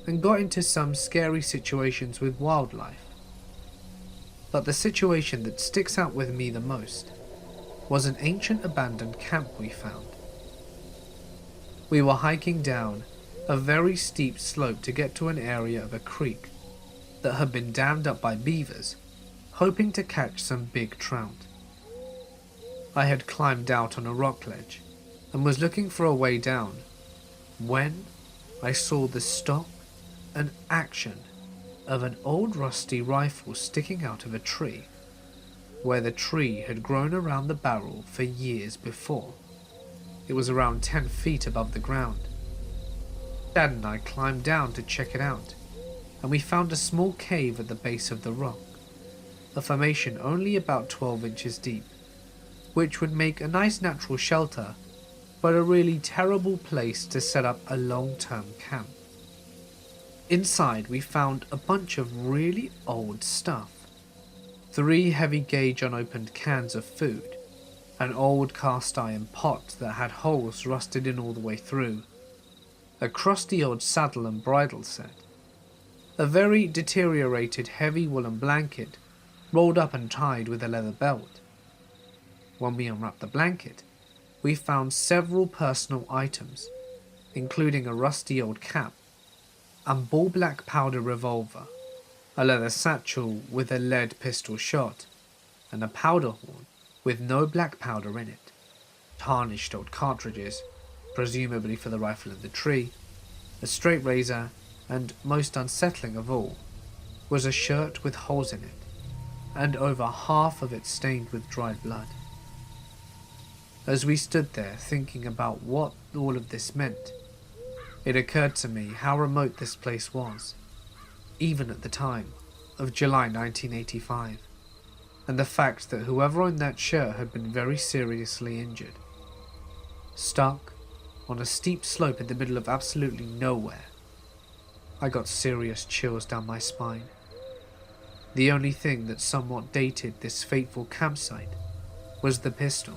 and got into some scary situations with wildlife. But the situation that sticks out with me the most was an ancient abandoned camp we found. We were hiking down a very steep slope to get to an area of a creek that had been dammed up by beavers, hoping to catch some big trout. I had climbed out on a rock ledge and was looking for a way down when I saw the stock and action of an old rusty rifle sticking out of a tree, where the tree had grown around the barrel for years before. It was around 10 feet above the ground. Dad and I climbed down to check it out, and we found a small cave at the base of the rock, a formation only about 12 inches deep, which would make a nice natural shelter, but a really terrible place to set up a long-term camp. Inside we found a bunch of really old stuff. 3 heavy gauge unopened cans of food, an old cast iron pot that had holes rusted in all the way through, a crusty old saddle and bridle set, a very deteriorated heavy woolen blanket rolled up and tied with a leather belt. When we unwrapped the blanket, we found several personal items, including a rusty old cap, a ball black powder revolver, a leather satchel with a lead pistol shot, and a powder horn with no black powder in it, tarnished old cartridges, presumably for the rifle in the tree, a straight razor, and most unsettling of all, was a shirt with holes in it, and over half of it stained with dried blood. As we stood there thinking about what all of this meant, it occurred to me how remote this place was, even at the time of July 1985, and the fact that whoever owned that shirt had been very seriously injured. Stuck on a steep slope in the middle of absolutely nowhere, I got serious chills down my spine. The only thing that somewhat dated this fateful campsite was the pistol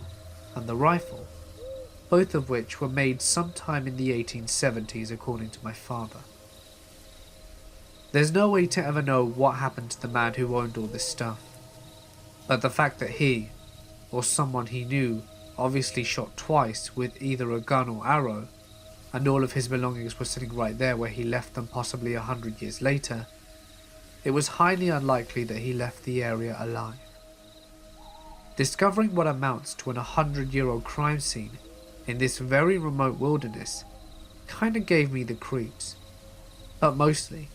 and the rifle, both of which were made sometime in the 1870s according to my father. There's no way to ever know what happened to the man who owned all this stuff, but the fact that he, or someone he knew, obviously shot twice with either a gun or arrow, and all of his belongings were sitting right there where he left them possibly 100 years later, it was highly unlikely that he left the area alive. Discovering what amounts to an 100-year-old crime scene in this very remote wilderness kinda gave me the creeps, but mostly,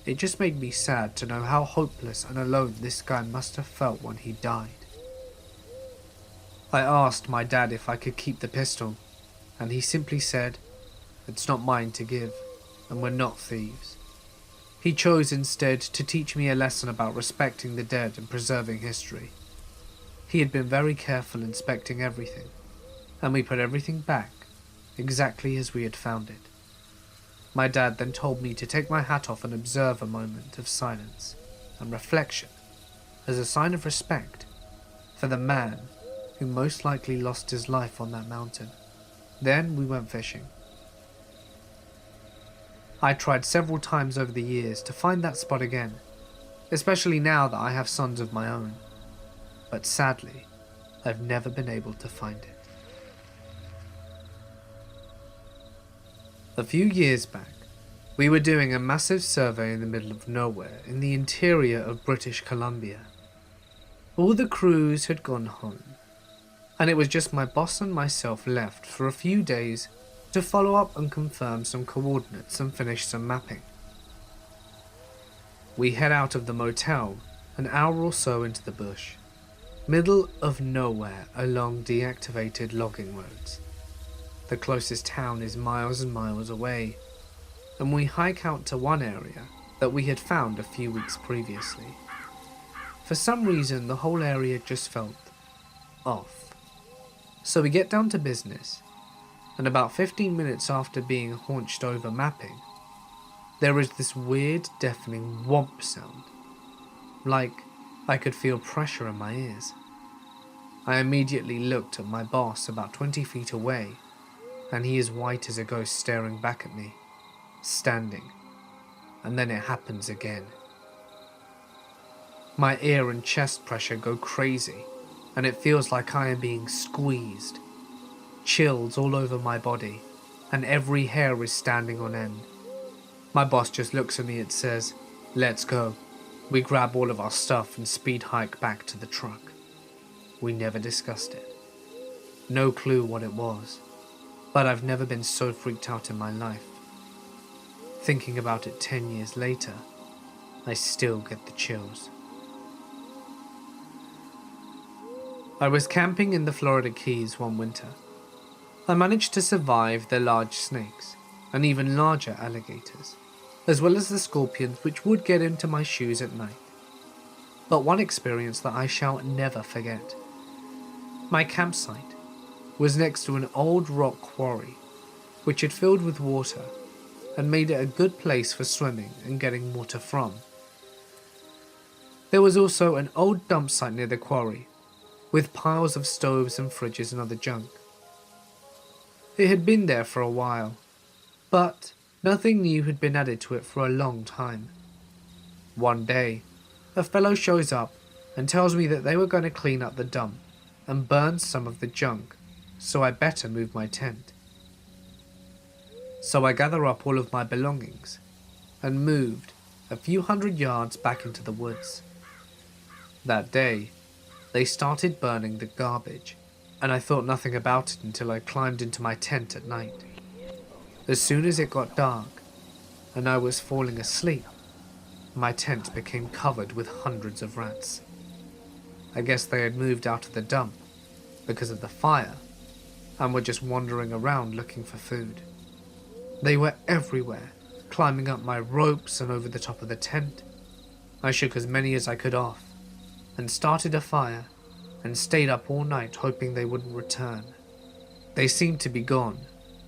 it just made me sad to know how hopeless and alone this guy must have felt when he died. I asked my dad if I could keep the pistol, and he simply said, "It's not mine to give, and we're not thieves." He chose instead to teach me a lesson about respecting the dead and preserving history. He had been very careful inspecting everything, and we put everything back exactly as we had found it. My dad then told me to take my hat off and observe a moment of silence and reflection as a sign of respect for the man who most likely lost his life on that mountain. Then we went fishing. I tried several times over the years to find that spot again, especially now that I have sons of my own, but sadly, I've never been able to find it. A few years back, we were doing a massive survey in the middle of nowhere in the interior of British Columbia. All the crews had gone home, and it was just my boss and myself left for a few days to follow up and confirm some coordinates and finish some mapping. We head out of the motel an hour or so into the bush, middle of nowhere along deactivated logging roads. The closest town is miles and miles away, and we hike out to one area that we had found a few weeks previously. For some reason, the whole area just felt off. So we get down to business, and about 15 minutes after being haunched over mapping, there is this weird deafening whomp sound, like I could feel pressure in my ears. I immediately looked at my boss about 20 feet away, and he is white as a ghost staring back at me, standing, and then it happens again. My ear and chest pressure go crazy, and it feels like I am being squeezed. Chills all over my body, and every hair is standing on end. My boss just looks at me and says, "Let's go." We grab all of our stuff and speed hike back to the truck. We never discussed it. No clue what it was, but I've never been so freaked out in my life. Thinking about it 10 years later, I still get the chills. I was camping in the Florida Keys one winter. I managed to survive the large snakes and even larger alligators, as well as the scorpions which would get into my shoes at night. But one experience that I shall never forget. My campsite was next to an old rock quarry which had filled with water and made it a good place for swimming and getting water from. There was also an old dump site near the quarry, with piles of stoves and fridges and other junk. It had been there for a while, but nothing new had been added to it for a long time. One day, a fellow shows up and tells me that they were going to clean up the dump and burn some of the junk, so I better move my tent. So I gather up all of my belongings and moved a few hundred yards back into the woods. That day, they started burning the garbage, and I thought nothing about it until I climbed into my tent at night. As soon as it got dark and I was falling asleep, my tent became covered with hundreds of rats. I guess they had moved out of the dump because of the fire and were just wandering around looking for food. They were everywhere, climbing up my ropes and over the top of the tent. I shook as many as I could off and started a fire and stayed up all night hoping they wouldn't return. They seemed to be gone,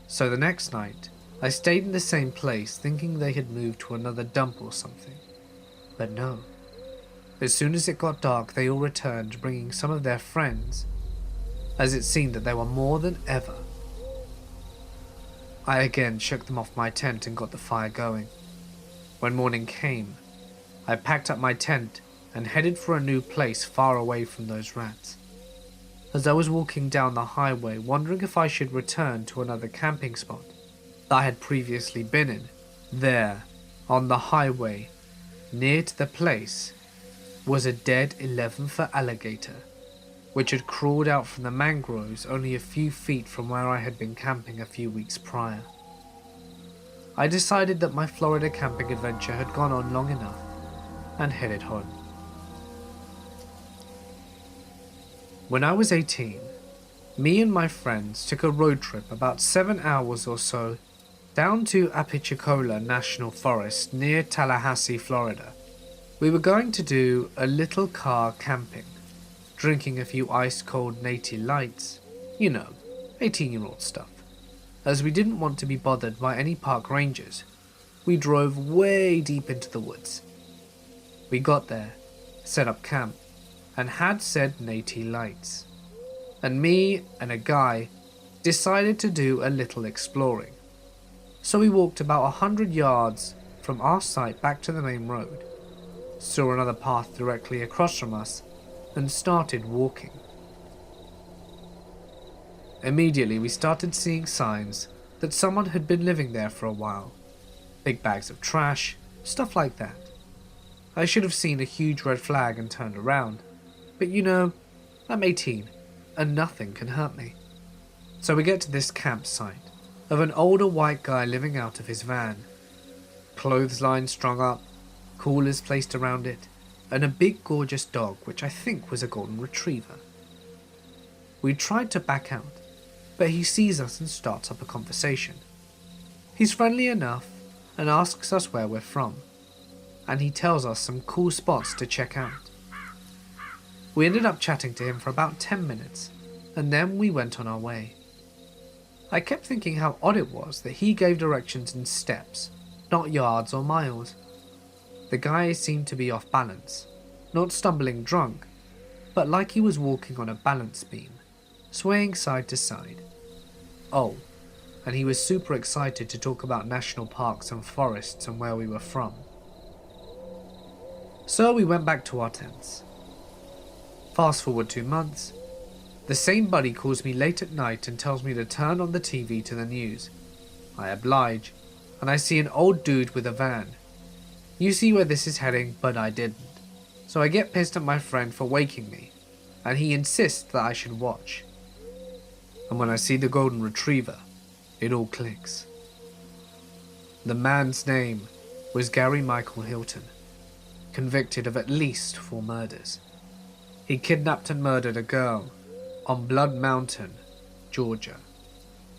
so the next night I stayed in the same place thinking they had moved to another dump or something. But no. As soon as it got dark, they all returned bringing some of their friends, as it seemed that there were more than ever. I again shook them off my tent and got the fire going. When morning came, I packed up my tent and headed for a new place far away from those rats. As I was walking down the highway, wondering if I should return to another camping spot that I had previously been in, there, on the highway, near to the place, was a dead 11-foot alligator, which had crawled out from the mangroves only a few feet from where I had been camping a few weeks prior. I decided that my Florida camping adventure had gone on long enough and headed home. When I was 18, me and my friends took a road trip about 7 hours or so down to Apalachicola National Forest near Tallahassee, Florida. We were going to do a little car camping, drinking a few ice-cold Natty Lights, 18-year-old stuff. As we didn't want to be bothered by any park rangers, we drove way deep into the woods. We got there, set up camp, and had said Natty Lights. And me and a guy decided to do a little exploring. So we walked about 100 yards from our site back to the main road, saw another path directly across from us, and started walking. Immediately we started seeing signs that someone had been living there for a while. Big bags of trash, stuff like that. I should have seen a huge red flag and turned around, but I'm 18 and nothing can hurt me. So we get to this campsite of an older white guy living out of his van. Clothesline strung up, coolers placed around it, and a big gorgeous dog which I think was a golden retriever. We tried to back out, but he sees us and starts up a conversation. He's friendly enough and asks us where we're from, and he tells us some cool spots to check out. We ended up chatting to him for about 10 minutes, and then we went on our way. I kept thinking how odd it was that he gave directions in steps, not yards or miles. The guy seemed to be off balance, not stumbling drunk, but like he was walking on a balance beam, swaying side to side. Oh, and he was super excited to talk about national parks and forests and where we were from. So we went back to our tents. Fast forward 2 months, the same buddy calls me late at night and tells me to turn on the TV to the news. I oblige, and I see an old dude with a van. You see where this is heading, but I didn't. So I get pissed at my friend for waking me, and he insists that I should watch. And when I see the golden retriever, it all clicks. The man's name was Gary Michael Hilton, convicted of at least 4 murders. He kidnapped and murdered a girl on Blood Mountain, Georgia,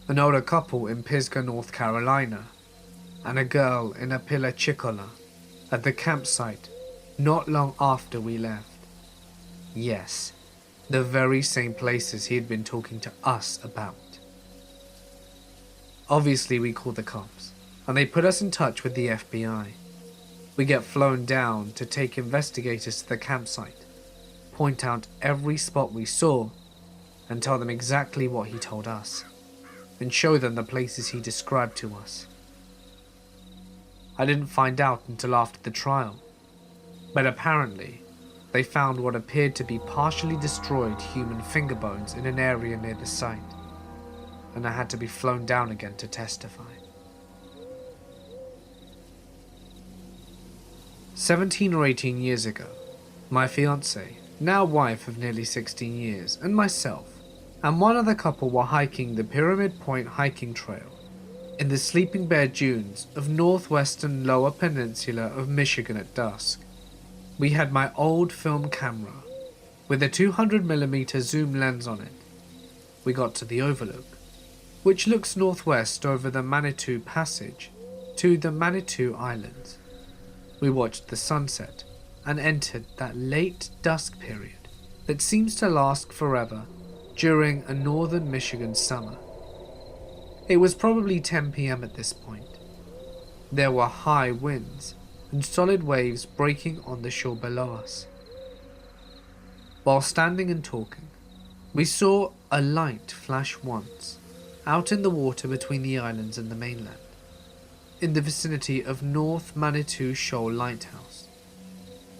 an older couple in Pisgah, North Carolina, and a girl in Apalachicola at the campsite not long after we left. Yes, the very same places he had been talking to us about. Obviously, we called the cops, and they put us in touch with the FBI. We get flown down to take investigators to the campsite, point out every spot we saw, and tell them exactly what he told us, and show them the places he described to us. I didn't find out until after the trial, but apparently they found what appeared to be partially destroyed human finger bones in an area near the site, and I had to be flown down again to testify. 17 or 18 years ago, my fiancée, now wife of nearly 16 years, and myself, and one other couple were hiking the Pyramid Point hiking trail in the Sleeping Bear Dunes of northwestern Lower Peninsula of Michigan at dusk. We had my old film camera with a 200mm zoom lens on it. We got to the overlook, which looks northwest over the Manitou Passage to the Manitou Islands. We watched the sunset and entered that late dusk period that seems to last forever during a northern Michigan summer. It was probably 10 p.m. at this point. There were high winds and solid waves breaking on the shore below us. While standing and talking, we saw a light flash once out in the water between the islands and the mainland, in the vicinity of North Manitou Shoal Lighthouse.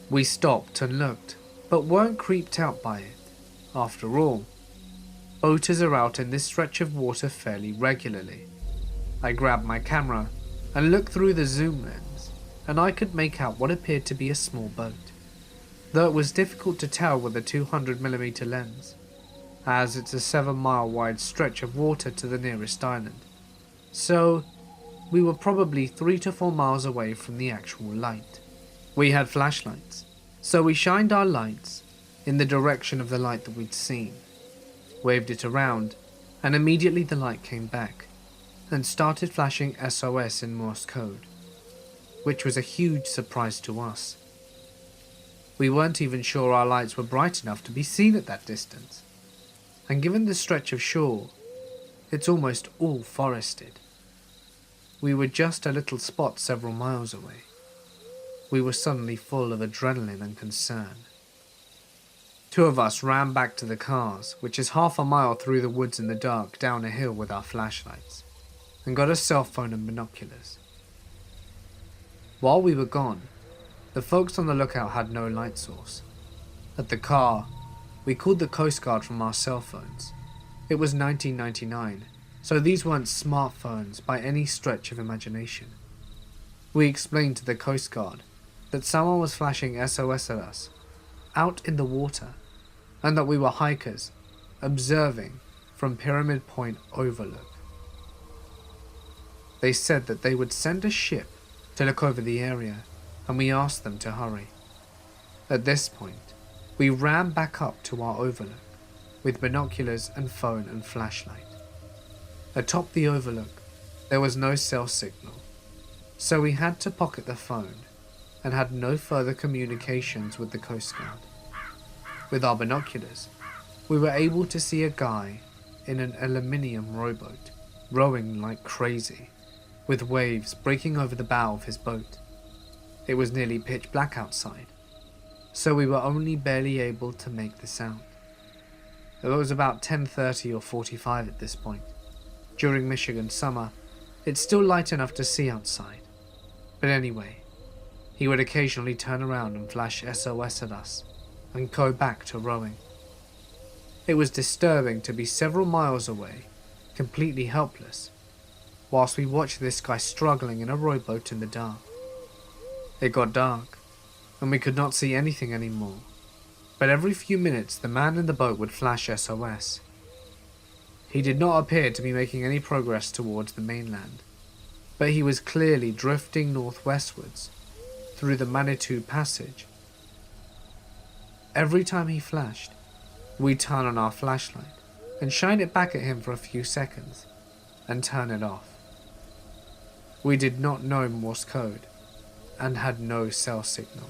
We stopped and looked, but weren't creeped out by it. After all, boaters are out in this stretch of water fairly regularly. I grabbed my camera and looked through the zoom lens, and I could make out what appeared to be a small boat, though it was difficult to tell with a 200mm lens, as it's a 7-mile wide stretch of water to the nearest island. So, we were probably 3 to 4 miles away from the actual light. We had flashlights, so we shined our lights in the direction of the light that we'd seen, waved it around, and immediately the light came back and started flashing SOS in Morse code, which was a huge surprise to us. We weren't even sure our lights were bright enough to be seen at that distance, and given the stretch of shore, it's almost all forested. We were just a little spot several miles away. We were suddenly full of adrenaline and concern. 2 of us ran back to the cars, which is half a mile through the woods in the dark down a hill with our flashlights, and got a cell phone and binoculars. While we were gone, the folks on the lookout had no light source. At the car, we called the Coast Guard from our cell phones. It was 1999, so these weren't smartphones by any stretch of imagination. We explained to the Coast Guard that someone was flashing SOS at us, out in the water, and that we were hikers, observing from Pyramid Point Overlook. They said that they would send a ship to look over the area, and we asked them to hurry. At this point, we ran back up to our overlook, with binoculars and phone and flashlight. Atop the overlook, there was no cell signal, so we had to pocket the phone, and had no further communications with the Coast Guard. With our binoculars, we were able to see a guy in an aluminium rowboat, rowing like crazy, with waves breaking over the bow of his boat. It was nearly pitch black outside, so we were only barely able to make this out. It was about 10:30 or 45 at this point. During Michigan summer, it's still light enough to see outside. But anyway, he would occasionally turn around and flash SOS at us, and go back to rowing. It was disturbing to be several miles away, completely helpless, whilst we watched this guy struggling in a rowboat in the dark. It got dark, and we could not see anything anymore, but every few minutes the man in the boat would flash SOS. He did not appear to be making any progress towards the mainland, but he was clearly drifting northwestwards through the Manitou Passage. Every time he flashed, we'd turn on our flashlight and shine it back at him for a few seconds and turn it off. We did not know Morse code and had no cell signal.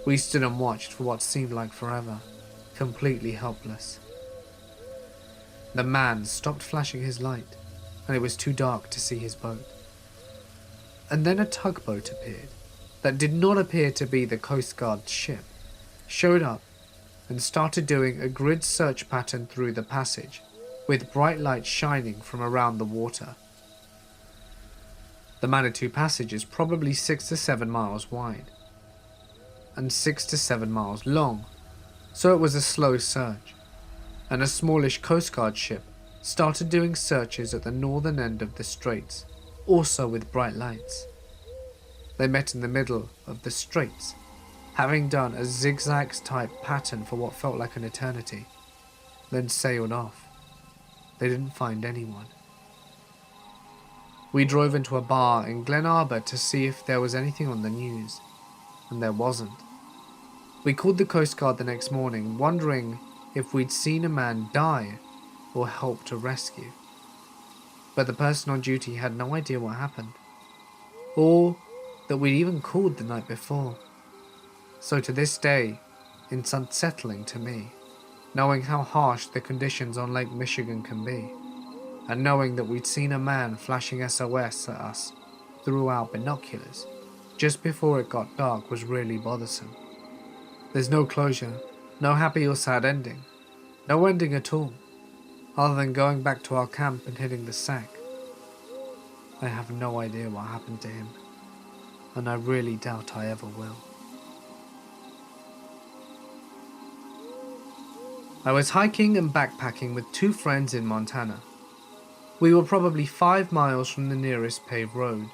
We stood and watched for what seemed like forever, completely helpless. The man stopped flashing his light, and it was too dark to see his boat. And then a tugboat appeared that did not appear to be the Coast Guard ship, showed up and started doing a grid search pattern through the passage, with bright lights shining from around the water. The Manitou Passage is probably 6 to 7 miles wide and 6 to 7 miles long, so it was a slow search, and a smallish Coast Guard ship started doing searches at the northern end of the straits, also with bright lights. They met in the middle of the straits, having done a zigzag type pattern for what felt like an eternity, then sailed off. They didn't find anyone. We drove into a bar in Glen Arbor to see if there was anything on the news, and there wasn't. We called the Coast Guard the next morning, wondering if we'd seen a man die or help to rescue. But the person on duty had no idea what happened, or that we'd even called the night before. So to this day, it's unsettling to me, knowing how harsh the conditions on Lake Michigan can be, and knowing that we'd seen a man flashing SOS at us through our binoculars just before it got dark was really bothersome. There's no closure, no happy or sad ending, no ending at all, other than going back to our camp and hitting the sack. I have no idea what happened to him, and I really doubt I ever will. I was hiking and backpacking with 2 friends in Montana. We were probably 5 miles from the nearest paved road,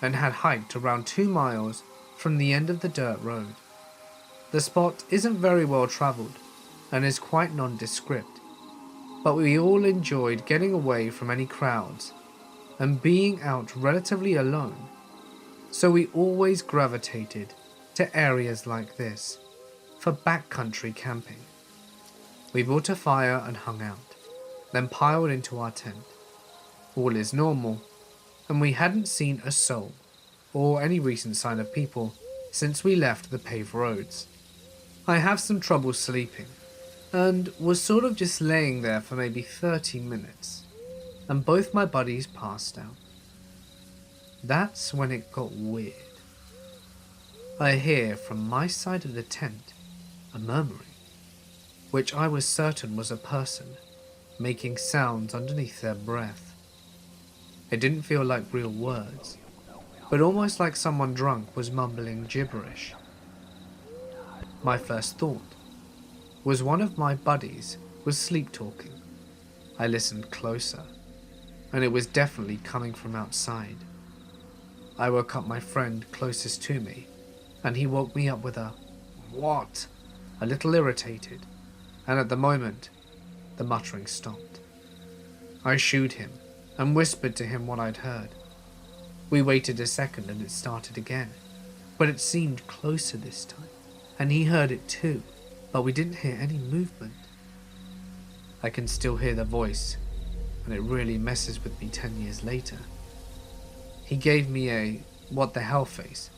and had hiked around 2 miles from the end of the dirt road. The spot isn't very well travelled, and is quite nondescript, but we all enjoyed getting away from any crowds, and being out relatively alone, so we always gravitated to areas like this, for backcountry camping. We built a fire and hung out, then piled into our tent. All is normal, and we hadn't seen a soul, or any recent sign of people, since we left the paved roads. I have some trouble sleeping, and was sort of just laying there for maybe 30 minutes, and both my buddies passed out. That's when it got weird. I hear from my side of the tent a murmuring, which I was certain was a person making sounds underneath their breath. It didn't feel like real words, but almost like someone drunk was mumbling gibberish. My first thought was one of my buddies was sleep talking. I listened closer, and it was definitely coming from outside. I woke up my friend closest to me, and he woke me up with a "What?" a little irritated, and at the moment, the muttering stopped. I shooed him and whispered to him what I'd heard. We waited a second and it started again, but it seemed closer this time, and he heard it too, but we didn't hear any movement. I can still hear the voice, and it really messes with me 10 years later. He gave me a "what the hell" face,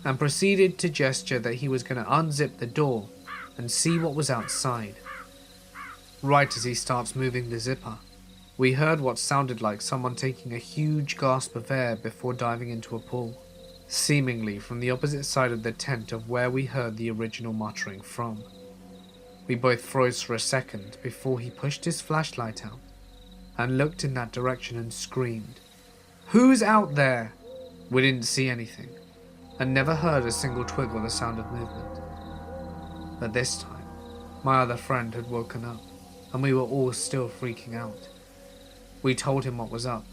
and proceeded to gesture that he was going to unzip the door and see what was outside. Right as he starts moving the zipper, we heard what sounded like someone taking a huge gasp of air before diving into a pool, seemingly from the opposite side of the tent of where we heard the original muttering from. We both froze for a second before he pushed his flashlight out and looked in that direction and screamed, "Who's out there?" We didn't see anything, and never heard a single twig or the sound of movement. But this time, my other friend had woken up, and we were all still freaking out. We told him what was up,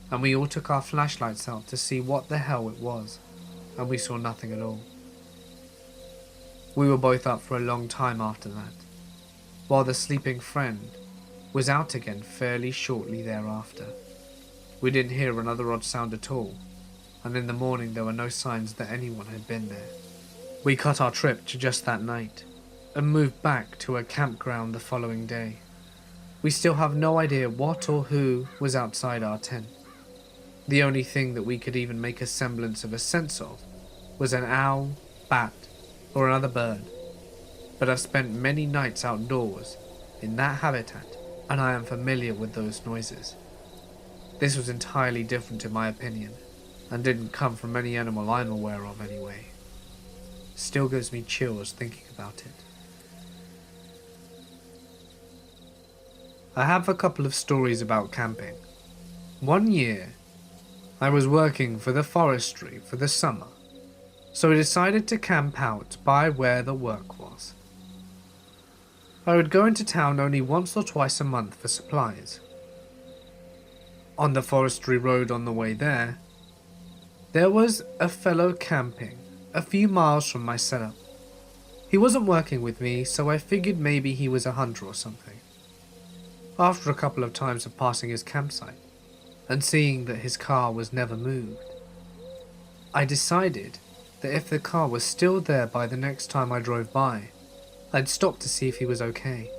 and we all took our flashlights out to see what the hell it was, and we saw nothing at all. We were both up for a long time after that, while the sleeping friend was out again fairly shortly thereafter. We didn't hear another odd sound at all, and in the morning there were no signs that anyone had been there. We cut our trip to just that night, and moved back to a campground the following day. We still have no idea what or who was outside our tent. The only thing that we could even make a semblance of a sense of was an owl, bat, or another bird. But I've spent many nights outdoors in that habitat, and I am familiar with those noises. This was entirely different in my opinion, and didn't come from any animal I'm aware of anyway. Still gives me chills thinking about it. I have a couple of stories about camping. One year, I was working for the forestry for the summer, so I decided to camp out by where the work was. I would go into town only once or twice a month for supplies. On the forestry road on the way there was a fellow camping a few miles from my setup. He wasn't working with me, so I figured maybe he was a hunter or something. After a couple of times of passing his campsite, and seeing that his car was never moved, I decided that if the car was still there by the next time I drove by, I'd stop to see if he was okay.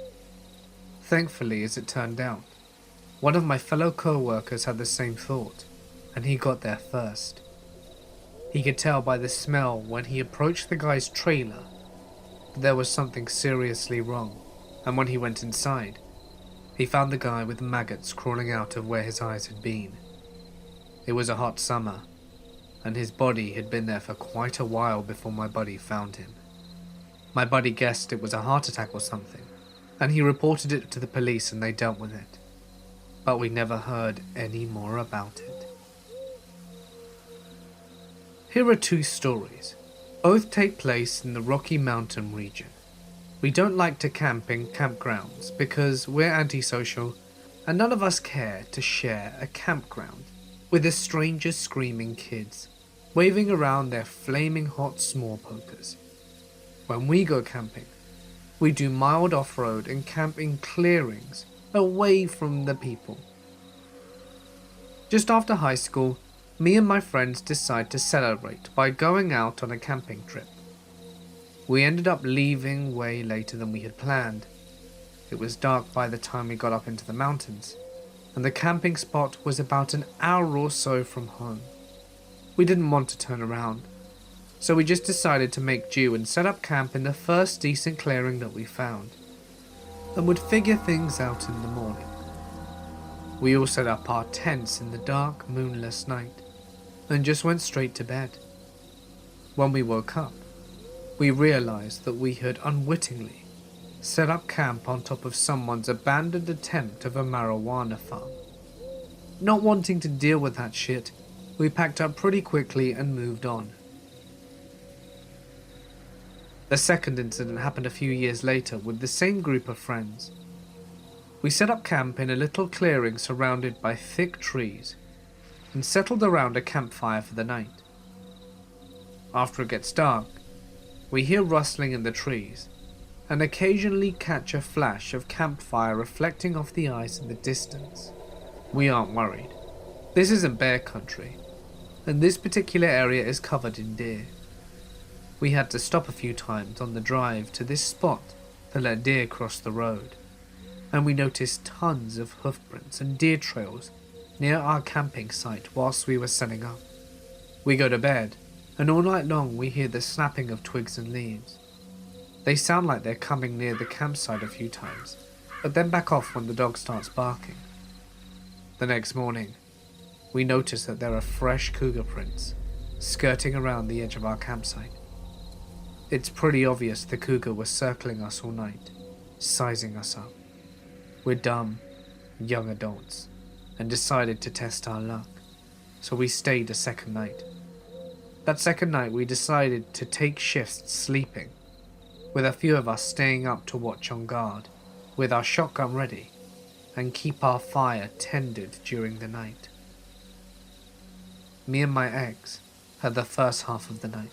Thankfully, as it turned out, one of my fellow co-workers had the same thought, and he got there first. He could tell by the smell when he approached the guy's trailer that there was something seriously wrong, and when he went inside, he found the guy with maggots crawling out of where his eyes had been. It was a hot summer, and his body had been there for quite a while before my buddy found him. My buddy guessed it was a heart attack or something, and he reported it to the police and they dealt with it. But we never heard any more about it. Here are two stories. Both take place in the Rocky Mountain region. We don't like to camp in campgrounds because we're antisocial and none of us care to share a campground with the stranger screaming kids waving around their flaming hot s'more pokers. When we go camping, we do mild off-road and camp in clearings away from the people. Just after high school, me and my friends decide to celebrate by going out on a camping trip. We ended up leaving way later than we had planned. It was dark by the time we got up into the mountains, and the camping spot was about an hour or so from home. We didn't want to turn around, so we just decided to make do and set up camp in the first decent clearing that we found, and would figure things out in the morning. We all set up our tents in the dark, moonless night, and just went straight to bed. When we woke up, we realized that we had unwittingly set up camp on top of someone's abandoned attempt of a marijuana farm. Not wanting to deal with that shit, we packed up pretty quickly and moved on. The second incident happened a few years later with the same group of friends. We set up camp in a little clearing surrounded by thick trees and settled around a campfire for the night. After it gets dark, we hear rustling in the trees and occasionally catch a flash of campfire reflecting off the ice in the distance. We aren't worried. This isn't bear country, and this particular area is covered in deer. We had to stop a few times on the drive to this spot to let deer cross the road, and we noticed tons of hoofprints and deer trails near our camping site whilst we were setting up. We go to bed, and all night long we hear the snapping of twigs and leaves. They sound like they're coming near the campsite a few times, but then back off when the dog starts barking. The next morning, we notice that there are fresh cougar prints skirting around the edge of our campsite. It's pretty obvious the cougar was circling us all night, sizing us up. We're dumb, young adults, and decided to test our luck, so we stayed a second night. That second night we decided to take shifts sleeping, with a few of us staying up to watch on guard, with our shotgun ready, and keep our fire tended during the night. Me and my ex had the first half of the night.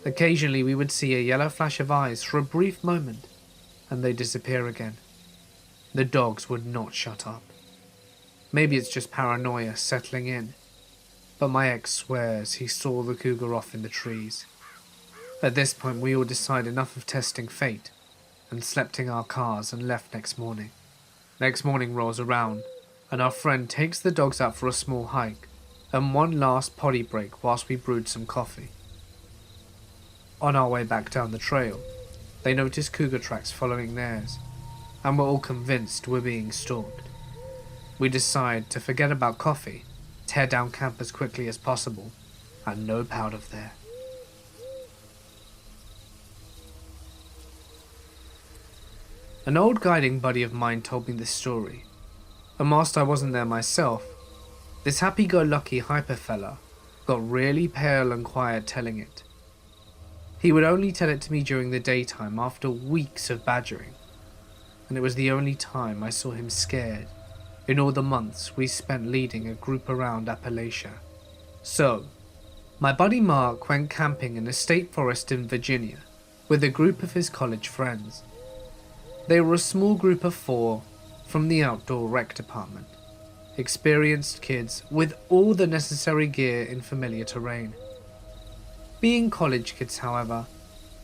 Occasionally we would see a yellow flash of eyes for a brief moment, and they disappear again. The dogs would not shut up. Maybe it's just paranoia settling in, but my ex swears he saw the cougar off in the trees. At this point, we all decide enough of testing fate and slept in our cars and left next morning. Next morning rolls around, and our friend takes the dogs out for a small hike and one last potty break whilst we brewed some coffee. On our way back down the trail, they notice cougar tracks following theirs, and we're all convinced we're being stalked. We decide to forget about coffee, tear down camp as quickly as possible, and nope out of there. An old guiding buddy of mine told me this story, and whilst I wasn't there myself, this happy-go-lucky hyper fella got really pale and quiet telling it. He would only tell it to me during the daytime after weeks of badgering, and it was the only time I saw him scared in all the months we spent leading a group around Appalachia. So, my buddy Mark went camping in a state forest in Virginia with a group of his college friends. They were a small group of 4 from the outdoor rec department, experienced kids with all the necessary gear in familiar terrain. Being college kids, however,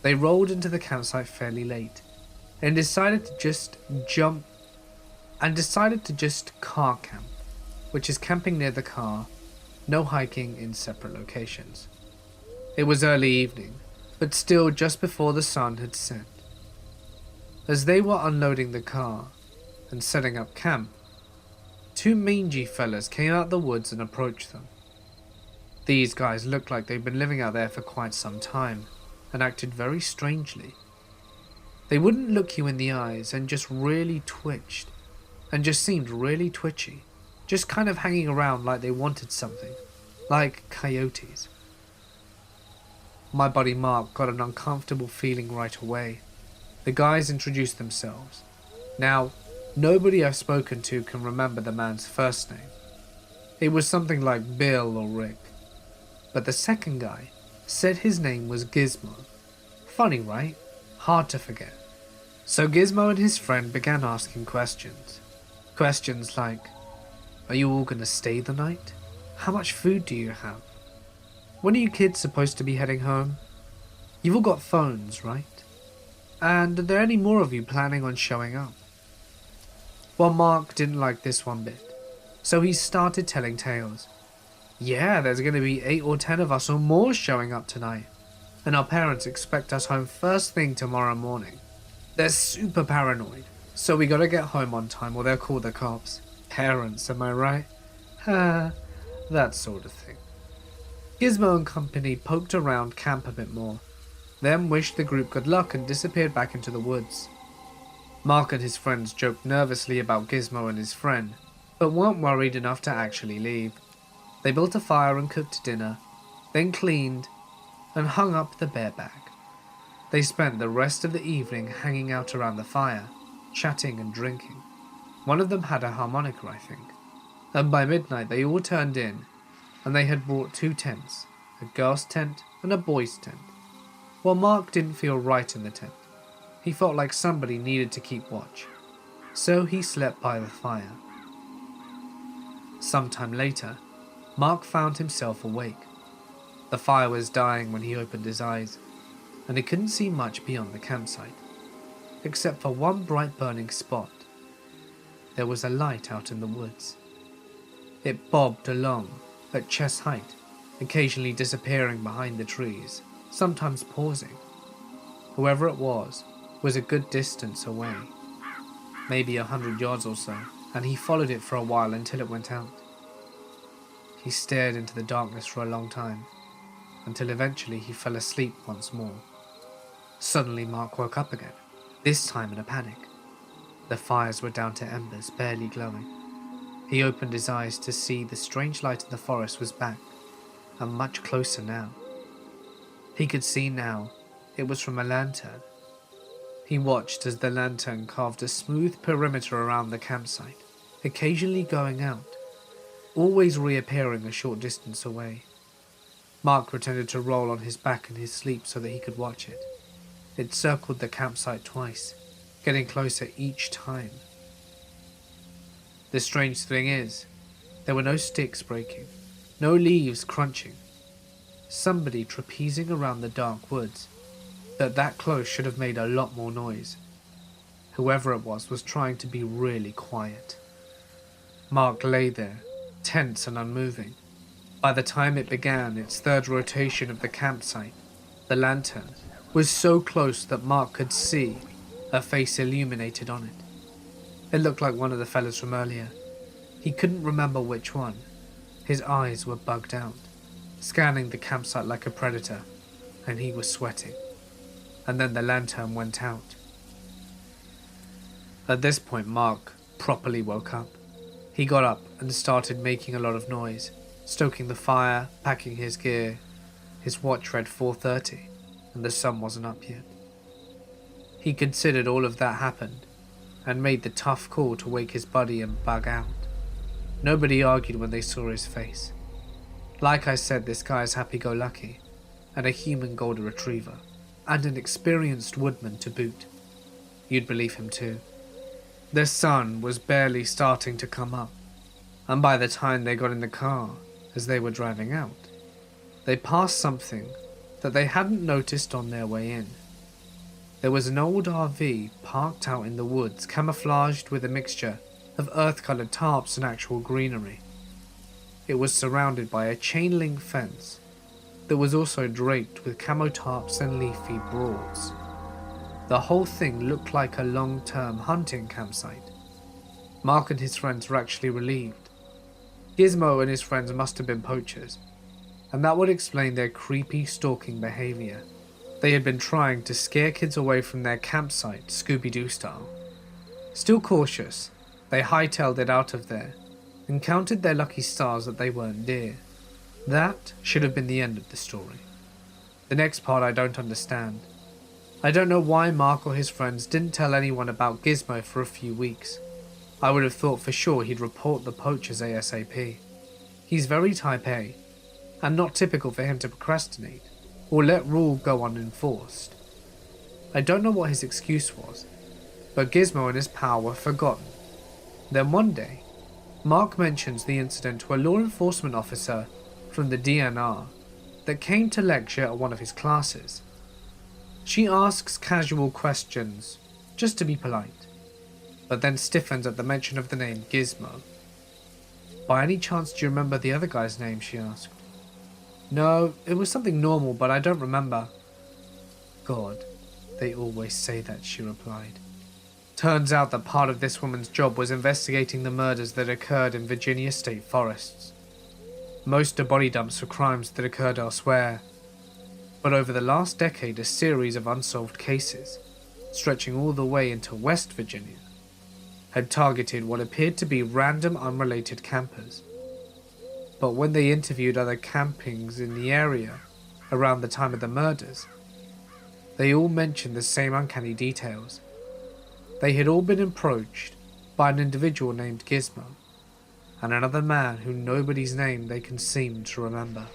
they rolled into the campsite fairly late and decided to just car camp, which is camping near the car, no hiking in separate locations. It was early evening, but still just before the sun had set. As they were unloading the car and setting up camp, 2 mangy fellas came out the woods and approached them. These guys looked like they'd been living out there for quite some time and acted very strangely. They wouldn't look you in the eyes and just really twitched, and just seemed really twitchy, just kind of hanging around like they wanted something, like coyotes. My buddy Mark got an uncomfortable feeling right away. The guys introduced themselves. Now, nobody I've spoken to can remember the man's first name. It was something like Bill or Rick. But the second guy said his name was Gizmo. Funny, right? Hard to forget. So Gizmo and his friend began asking questions. Questions like, are you all gonna stay the night? How much food do you have? When are you kids supposed to be heading home? You've all got phones, right? And are there any more of you planning on showing up? Well, Mark didn't like this one bit, so he started telling tales. Yeah, there's going to be 8 or 10 of us or more showing up tonight, and our parents expect us home first thing tomorrow morning. They're super paranoid, so we gotta get home on time or they'll call the cops. Parents, am I right? That sort of thing. Gizmo and company poked around camp a bit more, then wished the group good luck and disappeared back into the woods. Mark and his friends joked nervously about Gizmo and his friend, but weren't worried enough to actually leave. They built a fire and cooked dinner, then cleaned and hung up the bear bag. They spent the rest of the evening hanging out around the fire, chatting and drinking. One of them had a harmonica, I think, and by midnight they all turned in, and they had brought 2 tents, a girl's tent and a boy's tent. Well, Mark didn't feel right in the tent. He felt like somebody needed to keep watch, so he slept by the fire. Sometime later, Mark found himself awake. The fire was dying when he opened his eyes, and he couldn't see much beyond the campsite, except for one bright burning spot. There was a light out in the woods. It bobbed along at chest height, occasionally disappearing behind the trees, sometimes pausing. Whoever it was a good distance away, maybe 100 yards or so, and he followed it for a while until it went out. He stared into the darkness for a long time, until eventually he fell asleep once more. Suddenly Mark woke up again, this time in a panic. The fires were down to embers, barely glowing. He opened his eyes to see the strange light in the forest was back, and much closer now. He could see now it was from a lantern. He watched as the lantern carved a smooth perimeter around the campsite, occasionally going out, always reappearing a short distance away. Mark pretended to roll on his back in his sleep so that he could watch it. It circled the campsite twice, getting closer each time. The strange thing is, There were no sticks breaking, no leaves crunching. Somebody trapezing around the dark woods that close should have made a lot more noise. Whoever it was trying to be really quiet. Mark lay there, tense and unmoving. By the time it began its third rotation of the campsite, the lantern was so close that Mark could see a face illuminated on it. It looked like one of the fellas from earlier. He couldn't remember which one. His eyes were bugged out, scanning the campsite like a predator, and he was sweating. And then the lantern went out. At this point, Mark properly woke up. He got up and started making a lot of noise, stoking the fire, packing his gear. His watch read 4:30, and the sun wasn't up yet. He considered all of that happened, and made the tough call to wake his buddy and bug out. Nobody argued when they saw his face. Like I said, this guy is happy-go-lucky, and a human golden retriever, and an experienced woodman to boot. You'd believe him too. The sun was barely starting to come up, and by the time they got in the car, as they were driving out, they passed something that they hadn't noticed on their way in. There was an old RV parked out in the woods, camouflaged with a mixture of earth-colored tarps and actual greenery. It was surrounded by a chain-link fence that was also draped with camo tarps and leafy broads. The whole thing looked like a long-term hunting campsite. Mark and his friends were actually relieved. Gizmo and his friends must have been poachers, and that would explain their creepy stalking behavior. They had been trying to scare kids away from their campsite, Scooby-Doo style. Still cautious, they hightailed it out of there and counted their lucky stars that they weren't deer. That should have been the end of the story. The next part I don't understand. I don't know why Mark or his friends didn't tell anyone about Gizmo for a few weeks. I would have thought for sure he'd report the poachers ASAP. He's very type A, and not typical for him to procrastinate or let rule go unenforced. I don't know what his excuse was, but Gizmo and his pal were forgotten. Then one day, Mark mentions the incident to a law enforcement officer from the DNR that came to lecture at one of his classes. She asks casual questions, just to be polite, but then stiffens at the mention of the name Gizmo. "By any chance do you remember the other guy's name?" she asked. "No, it was something normal, but I don't remember." "God, they always say that," she replied. Turns out that part of this woman's job was investigating the murders that occurred in Virginia state forests. Most are body dumps for crimes that occurred elsewhere, but over the last decade a series of unsolved cases, stretching all the way into West Virginia, had targeted what appeared to be random unrelated campers. But when they interviewed other campings in the area around the time of the murders, they all mentioned the same uncanny details. They had all been approached by an individual named Gizmo, and another man whose nobody's name they can seem to remember.